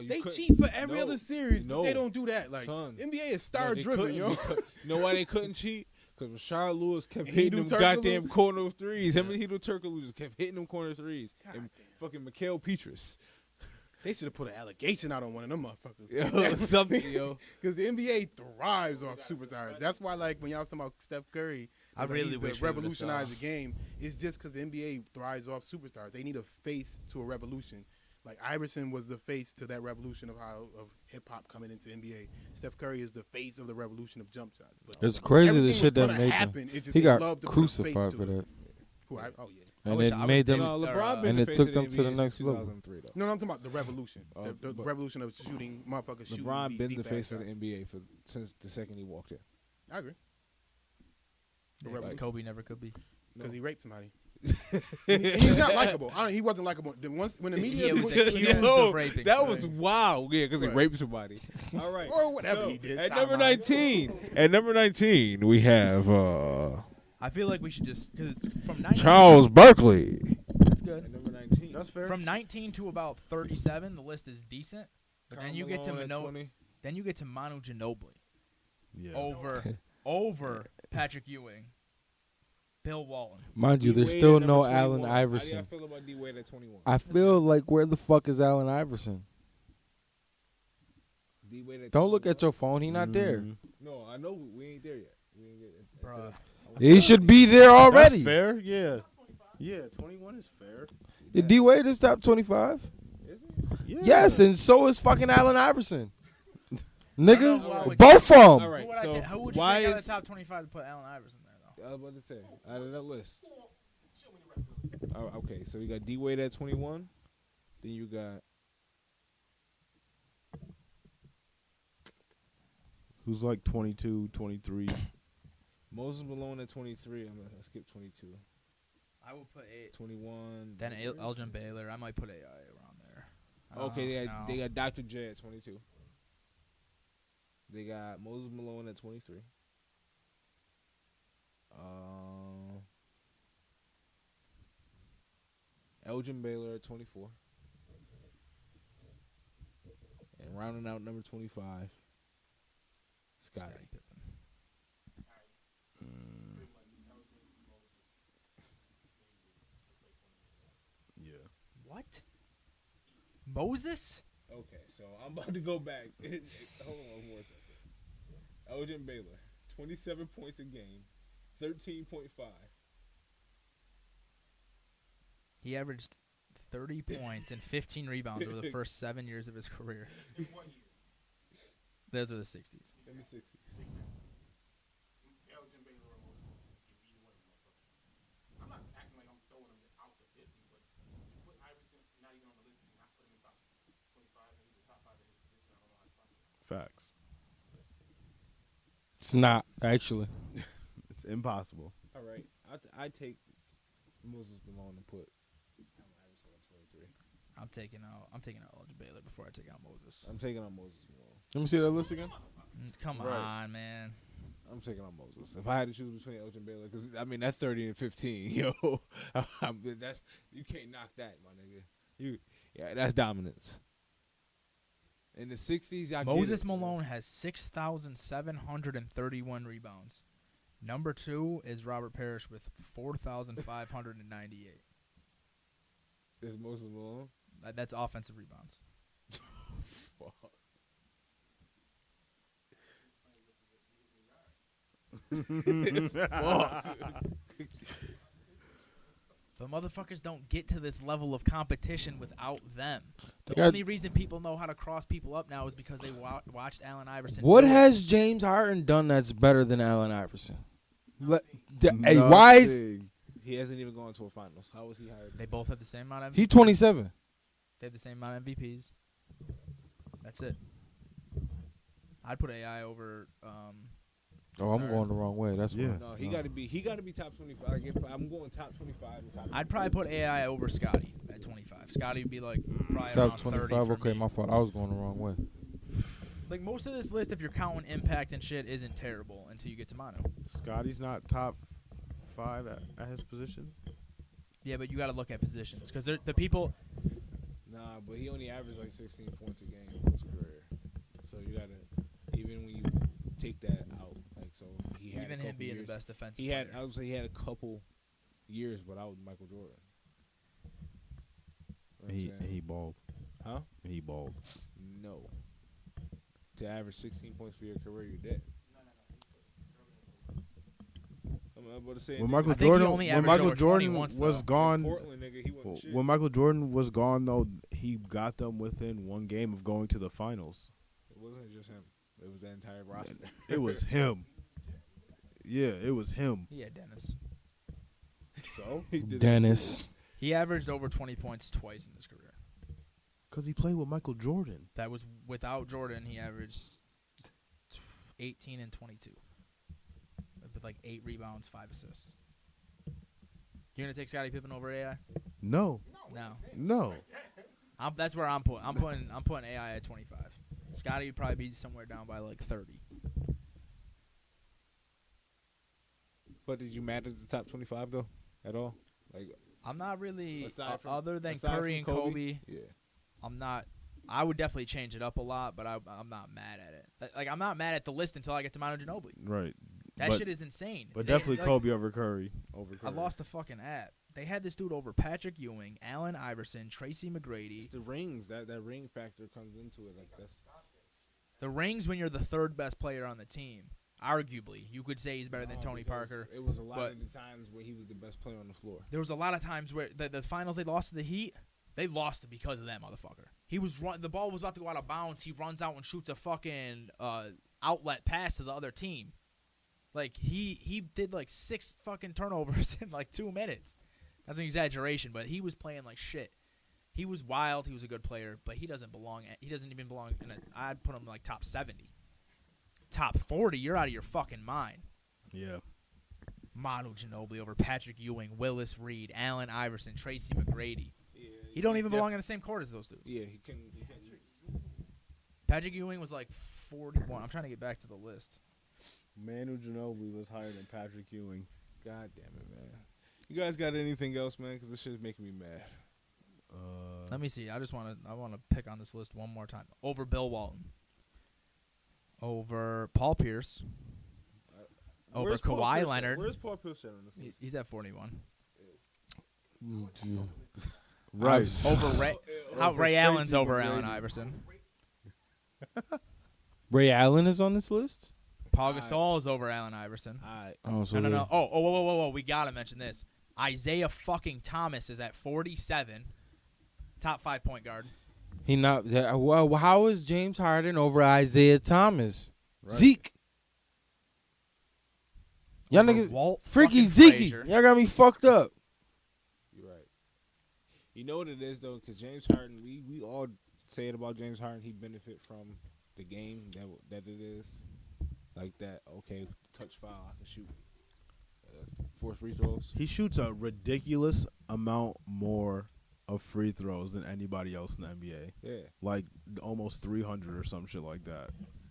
[SPEAKER 3] They
[SPEAKER 1] cheat for every
[SPEAKER 3] no,
[SPEAKER 1] other series, but
[SPEAKER 3] no.
[SPEAKER 1] they don't do that. Like,
[SPEAKER 3] Son.
[SPEAKER 1] NBA is
[SPEAKER 3] No,
[SPEAKER 1] star
[SPEAKER 3] they
[SPEAKER 1] driven,
[SPEAKER 3] couldn't
[SPEAKER 1] yo.
[SPEAKER 3] because- you know why they couldn't cheat? Because Rashard Lewis kept
[SPEAKER 1] And he
[SPEAKER 3] hitting
[SPEAKER 1] do
[SPEAKER 3] them
[SPEAKER 1] Turkoglu?
[SPEAKER 3] goddamn corner threes. Him and Hedo Turkoglu just kept hitting them corner threes.
[SPEAKER 1] God
[SPEAKER 3] and
[SPEAKER 1] damn.
[SPEAKER 3] fucking Mikhail Petrus.
[SPEAKER 1] They should have put an allegation out on one of them motherfuckers.
[SPEAKER 3] Yo, something, yo.
[SPEAKER 1] Because the NBA thrives off superstars. That's why, like, when y'all was talking about Steph Curry,
[SPEAKER 4] I
[SPEAKER 1] like,
[SPEAKER 4] really
[SPEAKER 1] he's
[SPEAKER 4] wish
[SPEAKER 1] the
[SPEAKER 4] we would've
[SPEAKER 1] revolutionize
[SPEAKER 4] saw-
[SPEAKER 1] the game. It's just because the NBA thrives off superstars. They need a face to a revolution. Like, Iverson was the face to that revolution of hip hop coming into NBA. Steph Curry is the face of the revolution of jump shots. But
[SPEAKER 5] It's crazy the
[SPEAKER 1] everything
[SPEAKER 5] shit
[SPEAKER 1] was
[SPEAKER 5] that
[SPEAKER 1] gonna
[SPEAKER 5] made
[SPEAKER 1] happen.
[SPEAKER 5] them.
[SPEAKER 1] It's just
[SPEAKER 5] He
[SPEAKER 1] they
[SPEAKER 5] got
[SPEAKER 1] love to put a
[SPEAKER 5] crucified
[SPEAKER 1] face
[SPEAKER 5] for
[SPEAKER 1] to it.
[SPEAKER 5] that,
[SPEAKER 1] Oh yeah.
[SPEAKER 5] and
[SPEAKER 4] wish
[SPEAKER 5] it
[SPEAKER 4] I was
[SPEAKER 5] made
[SPEAKER 4] big
[SPEAKER 5] them.
[SPEAKER 4] on-
[SPEAKER 3] LeBron been
[SPEAKER 5] and
[SPEAKER 3] the
[SPEAKER 5] it
[SPEAKER 3] face
[SPEAKER 5] took
[SPEAKER 3] of
[SPEAKER 5] them
[SPEAKER 3] the
[SPEAKER 5] to the
[SPEAKER 3] NBA
[SPEAKER 5] next
[SPEAKER 3] since
[SPEAKER 5] level.
[SPEAKER 3] 2003, though.
[SPEAKER 1] No, I'm talking about the revolution. The
[SPEAKER 3] but
[SPEAKER 1] revolution of shooting, motherfuckers shooting.
[SPEAKER 3] LeBron
[SPEAKER 1] these
[SPEAKER 3] been the
[SPEAKER 1] deep-ass
[SPEAKER 3] face of the
[SPEAKER 1] shots.
[SPEAKER 3] NBA since the second he walked in.
[SPEAKER 1] I agree. The
[SPEAKER 4] Yeah, 'cause
[SPEAKER 1] revolution.
[SPEAKER 4] Kobe never could be.
[SPEAKER 1] Because he raped somebody. And he's not likable. He wasn't likable. When the media
[SPEAKER 4] Yeah, it was
[SPEAKER 1] put-
[SPEAKER 4] accused
[SPEAKER 1] yeah,
[SPEAKER 4] of raping
[SPEAKER 3] that
[SPEAKER 4] somebody.
[SPEAKER 3] was wild. Yeah, because he
[SPEAKER 1] Right.
[SPEAKER 3] raped somebody. All right.
[SPEAKER 1] or whatever
[SPEAKER 3] So,
[SPEAKER 1] he did.
[SPEAKER 3] At
[SPEAKER 1] sideline.
[SPEAKER 3] number 19, we have
[SPEAKER 4] I feel like we should just because from 19.
[SPEAKER 3] Charles Barkley.
[SPEAKER 4] That's good.
[SPEAKER 3] At number 19.
[SPEAKER 1] That's fair.
[SPEAKER 4] From 19 to about 37, the list is decent. But then you get to then you get to Manu Ginobili
[SPEAKER 3] Yeah.
[SPEAKER 4] over Patrick Ewing, Bill Walton.
[SPEAKER 5] Mind you, there's
[SPEAKER 3] D-Wade
[SPEAKER 5] still
[SPEAKER 3] at number
[SPEAKER 5] no
[SPEAKER 3] 21.
[SPEAKER 5] Allen
[SPEAKER 3] How do y'all
[SPEAKER 5] Iverson.
[SPEAKER 3] feel about D-Wade at 21?
[SPEAKER 5] I feel like where the fuck is Allen Iverson?
[SPEAKER 3] D-Wade at
[SPEAKER 5] Don't look
[SPEAKER 3] 21?
[SPEAKER 5] at your phone. He not there.
[SPEAKER 3] No, I know we ain't there yet. We ain't get
[SPEAKER 4] Bruh.
[SPEAKER 5] He should be there already.
[SPEAKER 3] That's fair, yeah.
[SPEAKER 1] Yeah, 21 is fair.
[SPEAKER 5] D Wade is top 25.
[SPEAKER 3] Is it?
[SPEAKER 1] Yeah.
[SPEAKER 5] Yes, and so is fucking Allen Iverson.
[SPEAKER 4] I don't know who I
[SPEAKER 5] Nigga,
[SPEAKER 4] would
[SPEAKER 5] both of
[SPEAKER 3] All
[SPEAKER 5] them.
[SPEAKER 3] right,
[SPEAKER 4] Who would,
[SPEAKER 3] so
[SPEAKER 4] who would you
[SPEAKER 3] why
[SPEAKER 4] take out
[SPEAKER 3] is
[SPEAKER 4] of the top 25 to put Allen Iverson there, though?
[SPEAKER 3] I was about to say out of that list? Okay, so you got D-Wade at 21. Then you got
[SPEAKER 2] Who's like 22, 23?
[SPEAKER 3] Moses Malone at 23. I'm gonna skip 22.
[SPEAKER 4] I would put
[SPEAKER 3] 21.
[SPEAKER 4] Then Elgin Baylor. I might put AI around there.
[SPEAKER 3] Okay,
[SPEAKER 4] No.
[SPEAKER 3] they got Dr. J at 22. They got Moses Malone at 23. Elgin Baylor at 24. And rounding out number 25, Scotty.
[SPEAKER 4] Pippen. Moses?
[SPEAKER 1] Okay, so I'm about to go back. Hold on one more second. Elgin Baylor, 27 points a game, 13.5.
[SPEAKER 4] He averaged 30 points and 15 rebounds over the first 7 years of his career.
[SPEAKER 6] In what year?
[SPEAKER 4] Those are the 60s.
[SPEAKER 1] In the 60s.
[SPEAKER 6] Elgin Baylor or Moses. Either one of them motherfuckers. I'm not acting like I'm throwing them out to 50, but you put Iverson not even on the list and not put him in top 25, and he's the top 5 in his position. I don't know how it's possible.
[SPEAKER 3] Facts.
[SPEAKER 5] It's not actually.
[SPEAKER 3] It's impossible.
[SPEAKER 1] All right. I take Moses Malone and put Allen Iverson on 23.
[SPEAKER 4] I'm taking out Elgin Baylor before I take out Moses.
[SPEAKER 1] I'm taking on Moses Malone.
[SPEAKER 5] Let me see that list again.
[SPEAKER 4] Come
[SPEAKER 1] Right.
[SPEAKER 4] on, man.
[SPEAKER 1] I'm taking on Moses. If I had to choose between Elgin Baylor, because I mean that's 30 and 15, yo, that's you can't knock that, my nigga. That's dominance. In the 60s,
[SPEAKER 4] Moses Malone has 6,731 rebounds. Number 2 is Robert Parrish with 4,598.
[SPEAKER 1] Is Moses Malone?
[SPEAKER 4] That's offensive rebounds.
[SPEAKER 1] Fuck.
[SPEAKER 4] But motherfuckers don't get to this level of competition without them. The
[SPEAKER 5] got-
[SPEAKER 4] only reason people know how to cross people up now is because they watched Allen Iverson.
[SPEAKER 5] What
[SPEAKER 4] do it.
[SPEAKER 5] has James Harden done that's better than Allen Iverson? Hey, why is
[SPEAKER 3] Nothing.
[SPEAKER 1] He hasn't even gone to a finals. How was he hired?
[SPEAKER 4] They both have the same amount of
[SPEAKER 5] he 27?
[SPEAKER 4] They have the same amount of MVPs. That's it. I'd put AI over.
[SPEAKER 5] Oh, I'm
[SPEAKER 4] Sorry.
[SPEAKER 5] going the wrong way. That's
[SPEAKER 3] Yeah.
[SPEAKER 5] why.
[SPEAKER 1] No, he got to be top 25. I'm going top 25 and top.
[SPEAKER 4] I'd probably put AI over Scotty at 25. Scotty would be like probably
[SPEAKER 5] Top
[SPEAKER 4] around 30
[SPEAKER 5] 25.
[SPEAKER 4] for
[SPEAKER 5] Okay,
[SPEAKER 4] me.
[SPEAKER 5] my fault. I was going the wrong way.
[SPEAKER 4] Like most of this list, if you're counting impact and shit, isn't terrible until you get to Manu.
[SPEAKER 3] Scotty's not top 5 at his position.
[SPEAKER 4] Yeah, but you got to look at positions because the people.
[SPEAKER 1] Nah, but he only averaged like 16 points a game in his career. So you gotta, even when you take that out, like so he had
[SPEAKER 4] Even
[SPEAKER 1] a
[SPEAKER 4] him
[SPEAKER 1] couple
[SPEAKER 4] being
[SPEAKER 1] years.
[SPEAKER 4] the best defensive
[SPEAKER 1] He had,
[SPEAKER 4] player.
[SPEAKER 1] I would say, he had a couple years without Michael Jordan. You know what I'm saying?
[SPEAKER 3] He balled.
[SPEAKER 1] Huh?
[SPEAKER 3] He balled.
[SPEAKER 1] No. To average 16 points for your career, you're dead. I'm about to say
[SPEAKER 3] When
[SPEAKER 1] nigga,
[SPEAKER 3] Michael
[SPEAKER 4] I think he
[SPEAKER 3] Jordan,
[SPEAKER 4] only
[SPEAKER 3] when
[SPEAKER 4] averaged
[SPEAKER 3] Michael
[SPEAKER 4] over 20
[SPEAKER 3] Jordan
[SPEAKER 4] once,
[SPEAKER 3] was
[SPEAKER 4] though.
[SPEAKER 3] gone,
[SPEAKER 1] Portland nigga, he wasn't shit.
[SPEAKER 3] when Michael Jordan was gone though, he got them within one game of going to the finals.
[SPEAKER 1] It wasn't just him. It was the entire roster.
[SPEAKER 3] It was him. Yeah, it was him.
[SPEAKER 4] He had Dennis.
[SPEAKER 1] So he did
[SPEAKER 5] Dennis.
[SPEAKER 4] He averaged over 20 points twice in his career.
[SPEAKER 3] Because he played with Michael Jordan.
[SPEAKER 4] That was without Jordan. He averaged 18 and 22 with like 8 rebounds, 5 assists. You're gonna take Scottie Pippen over AI?
[SPEAKER 3] No.
[SPEAKER 4] No. That's where I'm putting. I'm putting AI at 25. Scottie would probably be somewhere down by like 30.
[SPEAKER 1] But did you matter the top 25 though at all? Like
[SPEAKER 4] I'm not really
[SPEAKER 1] Aside from-
[SPEAKER 4] other than
[SPEAKER 1] aside
[SPEAKER 4] Curry and
[SPEAKER 1] from
[SPEAKER 4] Kobe.
[SPEAKER 1] yeah.
[SPEAKER 4] I'm not. I would definitely change it up a lot, but I'm not mad at it. Like I'm not mad at the list until I get to Manu Ginobili.
[SPEAKER 3] Right.
[SPEAKER 4] That
[SPEAKER 3] But-
[SPEAKER 4] shit is insane.
[SPEAKER 3] But
[SPEAKER 4] They-
[SPEAKER 3] definitely
[SPEAKER 4] like,
[SPEAKER 3] Kobe over Curry.
[SPEAKER 4] I lost the fucking app. They had this dude over Patrick Ewing, Allen Iverson, Tracy McGrady.
[SPEAKER 1] It's the rings that ring factor comes into it. Like that's
[SPEAKER 4] The rings when you're the third best player on the team. Arguably, you could say he's better than
[SPEAKER 1] No,
[SPEAKER 4] Tony
[SPEAKER 1] because
[SPEAKER 4] Parker.
[SPEAKER 1] It was a lot
[SPEAKER 4] but-
[SPEAKER 1] of the times where he was the best player on the floor.
[SPEAKER 4] There was a lot of times where the finals they lost to the Heat, they lost it because of that motherfucker. He was the ball was about to go out of bounds. He runs out and shoots a fucking outlet pass to the other team. Like he did like 6 fucking turnovers in like 2 minutes. That's an exaggeration, but he was playing like shit. He was wild. He was a good player, but he doesn't belong. He doesn't even belong in I'd put him like top 70, top 40. You're out of your fucking mind.
[SPEAKER 3] Yeah.
[SPEAKER 4] Manu Ginobili over Patrick Ewing, Willis Reed, Allen Iverson, Tracy McGrady.
[SPEAKER 1] Yeah,
[SPEAKER 4] He don't even belong in the same court as those dudes.
[SPEAKER 1] Yeah, he can.
[SPEAKER 4] Patrick Ewing was like 41. I'm trying to get back to the list.
[SPEAKER 3] Manu Ginobili was higher than Patrick Ewing.
[SPEAKER 1] God damn it, man. You guys got anything else, man? Because this shit is making me mad.
[SPEAKER 4] Let me see. I want to pick on this list one more time. Over Bill Walton. Over Paul Pierce. Over
[SPEAKER 1] Where's Paul
[SPEAKER 4] Kawhi
[SPEAKER 1] Pierce at?
[SPEAKER 4] Leonard.
[SPEAKER 1] Where's Paul Pierce at on this list?
[SPEAKER 4] He's at 41.
[SPEAKER 3] Right.
[SPEAKER 4] Ray Allen's over Allen Iverson.
[SPEAKER 5] Ray Allen is on this list.
[SPEAKER 4] Paul Gasol is over Allen Iverson. No. Whoa. We got to mention this. Isaiah fucking Thomas is at 47. Top 5 point guard.
[SPEAKER 5] He not. Well, how is James Harden over Isaiah Thomas? Right. Zeke. Y'all niggas.
[SPEAKER 4] Walt
[SPEAKER 5] freaky Zeke. Y'all got me fucked up.
[SPEAKER 1] You're right. You know what it is, though? Because James Harden, we all say it about James Harden. He benefit from the game that it is. Like that, okay, touch foul, I can shoot 4 free throws.
[SPEAKER 3] He shoots a ridiculous amount more of free throws than anybody else in the NBA.
[SPEAKER 1] Yeah.
[SPEAKER 3] Like almost 300 or some shit like that.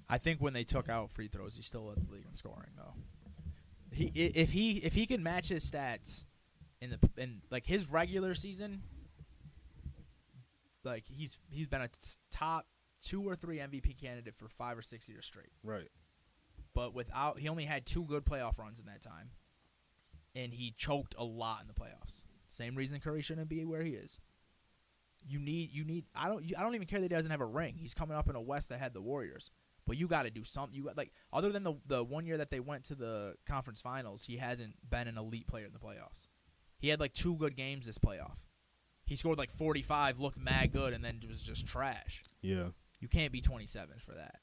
[SPEAKER 4] I think when they took out free throws, he still led the league in scoring, though. If he can match his stats in like his regular season, like he's been a top 2 or 3 MVP candidate for 5 or 6 years straight.
[SPEAKER 3] Right.
[SPEAKER 4] But he only had 2 good playoff runs in that time, and he choked a lot in the playoffs. Same reason Curry shouldn't be where he is. You need. I don't even care that he doesn't have a ring. He's coming up in a West that had the Warriors, but you got to do something. You got, like, other than the 1 year that they went to the conference finals, he hasn't been an elite player in the playoffs. He had like 2 good games this playoff. He scored like 45, looked mad good, and then was just trash.
[SPEAKER 3] Yeah.
[SPEAKER 4] You can't be 27 for that.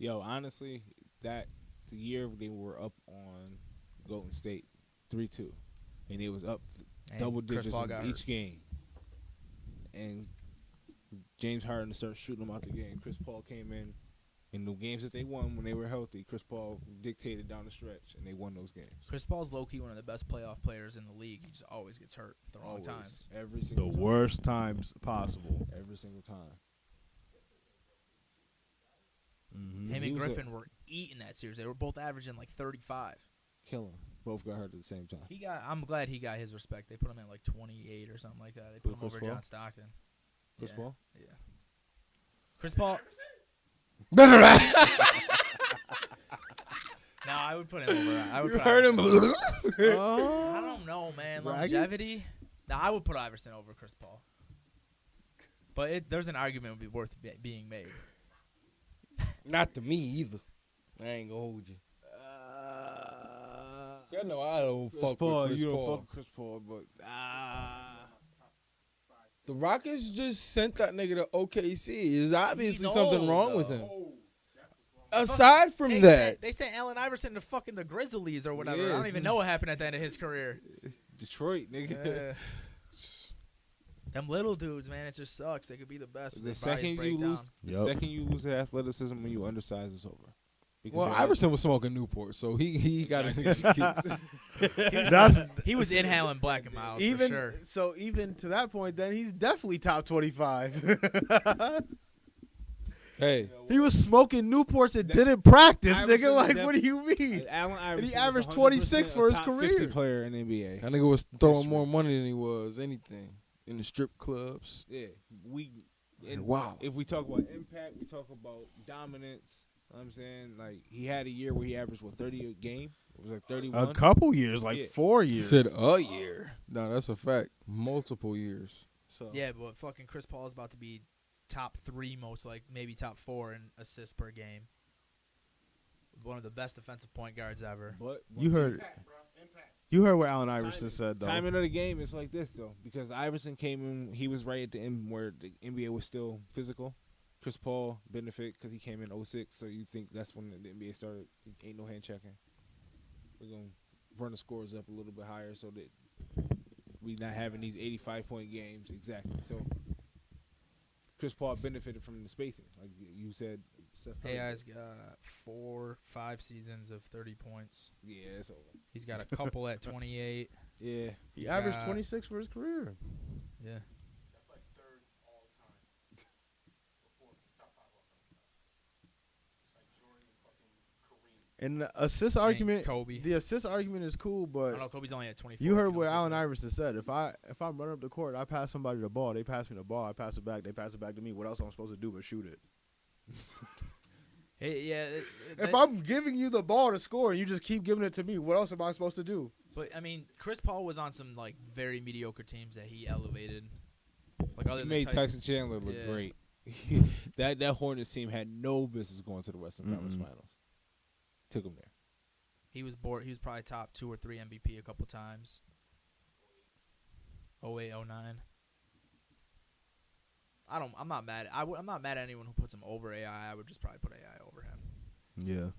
[SPEAKER 1] Yo, honestly, the year they were up on Golden State 3-2, and it was up double digits in each game. And James Harden started shooting them out the game. Chris Paul came in the games that they won when they were healthy. Chris Paul dictated down the stretch, and they won those games.
[SPEAKER 4] Chris Paul's low-key one of the best playoff players in the league. He just always gets hurt at the wrong times.
[SPEAKER 1] Every single time.
[SPEAKER 3] Worst times possible.
[SPEAKER 1] Every single time.
[SPEAKER 3] Mm-hmm.
[SPEAKER 4] Him and Griffin were eating that series. They were both averaging like 35.
[SPEAKER 1] Killing. Both got hurt at the same time.
[SPEAKER 4] I'm glad he got his respect. They put him at like 28 or something like that. They put him over John Stockton.
[SPEAKER 1] Chris Paul?
[SPEAKER 4] Yeah. Chris Paul.
[SPEAKER 5] No,
[SPEAKER 4] I would put him over. I would
[SPEAKER 5] you
[SPEAKER 4] put
[SPEAKER 5] heard him.
[SPEAKER 4] I don't know, man. Longevity. I would put Iverson over Chris Paul. But there's an argument would be worth being made.
[SPEAKER 5] Not to me either. I ain't gonna hold you. Y'all know I don't fuck with Chris
[SPEAKER 1] you
[SPEAKER 5] Paul.
[SPEAKER 1] don't fuck with Chris Paul, but
[SPEAKER 5] The Rockets just sent that nigga to OKC. There's obviously something wrong with him. Aside from that,
[SPEAKER 4] they sent Allen Iverson to fucking the Grizzlies or whatever.
[SPEAKER 1] Yes.
[SPEAKER 4] I don't even know what happened at the end of his career.
[SPEAKER 1] Detroit, nigga.
[SPEAKER 4] Them little dudes, man, it just sucks. They could be the best, but
[SPEAKER 1] The second you lose the athleticism when you undersize, it's over. Because
[SPEAKER 5] well, Iverson was smoking Newport, so he got an excuse.
[SPEAKER 4] He was inhaling Black and Miles for sure.
[SPEAKER 3] So even to that point, then he's definitely top 25.
[SPEAKER 5] Hey,
[SPEAKER 3] he was smoking Newports and didn't practice,
[SPEAKER 1] Iverson
[SPEAKER 3] nigga. Like, what do you mean?
[SPEAKER 1] Allen Iverson
[SPEAKER 3] And he averaged
[SPEAKER 1] was
[SPEAKER 3] 26 for his
[SPEAKER 1] 100% a top
[SPEAKER 3] career.
[SPEAKER 1] 50 player in the NBA.
[SPEAKER 5] that nigga was throwing more money than he was anything in the strip clubs.
[SPEAKER 1] Yeah,
[SPEAKER 5] Wow.
[SPEAKER 1] If we talk about impact, we talk about dominance. You know what I'm saying, like, he had a year where he averaged 30 a game. It was like 31.
[SPEAKER 3] A couple years, like 4
[SPEAKER 5] He
[SPEAKER 3] years.
[SPEAKER 5] said a year. No, that's a fact. Multiple years.
[SPEAKER 1] So
[SPEAKER 4] Yeah, but fucking Chris Paul is about to be top 3, most like maybe top 4 in assists per game. One of the best defensive point guards ever.
[SPEAKER 1] But
[SPEAKER 3] You heard what Allen Iverson said, though.
[SPEAKER 1] timing of the game is like this though, because Iverson came in, he was right at the end where the NBA was still physical. Chris Paul benefit because he came in 06, so you think that's when the NBA started. Ain't no hand checking. We're gonna run the scores up a little bit higher so that we not having these 85-point games exactly. So Chris Paul benefited from the spacing, like you said.
[SPEAKER 4] AI's got 4-5 seasons of 30 points.
[SPEAKER 1] Yeah, it's over.
[SPEAKER 4] He's got a couple at 28.
[SPEAKER 1] Yeah,
[SPEAKER 3] He averaged 26 for his career.
[SPEAKER 4] Yeah.
[SPEAKER 6] That's like third all time. Before top 5 all time. It's like Jordan and fucking Kareem.
[SPEAKER 3] And the assist argument,
[SPEAKER 4] Kobe.
[SPEAKER 3] the assist argument is cool,
[SPEAKER 4] I
[SPEAKER 3] but
[SPEAKER 4] don't know, Kobe's only at 24.
[SPEAKER 3] you heard what Allen Iverson said. If I'm running up the court, I pass somebody the ball. They pass me the ball. I pass it back. They pass it back to me. What else am I supposed to do but shoot it? If I'm giving you the ball to score and you just keep giving it to me, what else am I supposed to do?
[SPEAKER 4] But I mean, Chris Paul was on some like very mediocre teams that he elevated. Like other
[SPEAKER 1] He
[SPEAKER 4] than
[SPEAKER 1] made Tyson Chandler look great. that Hornets team had no business going to the Western Conference Finals. Took him there.
[SPEAKER 4] He was bored. He was probably top 2 or 3 MVP a couple times. 08, 09. I'm not mad. I'm not mad at anyone who puts him over AI. I would just probably put AI over him.
[SPEAKER 3] Yeah.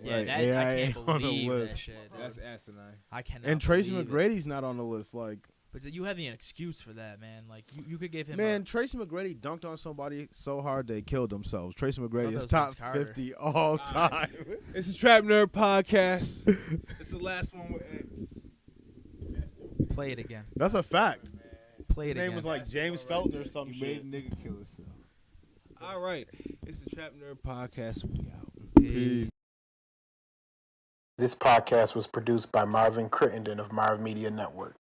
[SPEAKER 4] Yeah,
[SPEAKER 3] Right,
[SPEAKER 4] that,
[SPEAKER 3] AI
[SPEAKER 4] I can't
[SPEAKER 3] on the
[SPEAKER 4] believe that
[SPEAKER 3] list.
[SPEAKER 4] shit. Dude.
[SPEAKER 1] That's asinine.
[SPEAKER 4] I cannot.
[SPEAKER 3] And Tracy
[SPEAKER 4] believe it.
[SPEAKER 3] McGrady's not on the list. Like,
[SPEAKER 4] But you have an excuse for that, man. Like you could give him.
[SPEAKER 3] man, Tracy McGrady dunked on somebody so hard they killed themselves. Tracy McGrady
[SPEAKER 4] that
[SPEAKER 3] is
[SPEAKER 4] was
[SPEAKER 3] top
[SPEAKER 4] Vince Carter.
[SPEAKER 3] 50 all time.
[SPEAKER 1] It's a Trap Nerd podcast. It's the last one with X.
[SPEAKER 4] play it again.
[SPEAKER 3] That's a fact.
[SPEAKER 4] Play
[SPEAKER 3] His
[SPEAKER 4] it
[SPEAKER 3] name
[SPEAKER 4] again.
[SPEAKER 3] was like James Felton or some
[SPEAKER 1] You
[SPEAKER 3] shit.
[SPEAKER 1] made a nigga kill himself. All right. It's the Trap Nerd podcast. We out.
[SPEAKER 3] Peace.
[SPEAKER 6] This podcast was produced by Marvin Crittenden of Marv Media Network.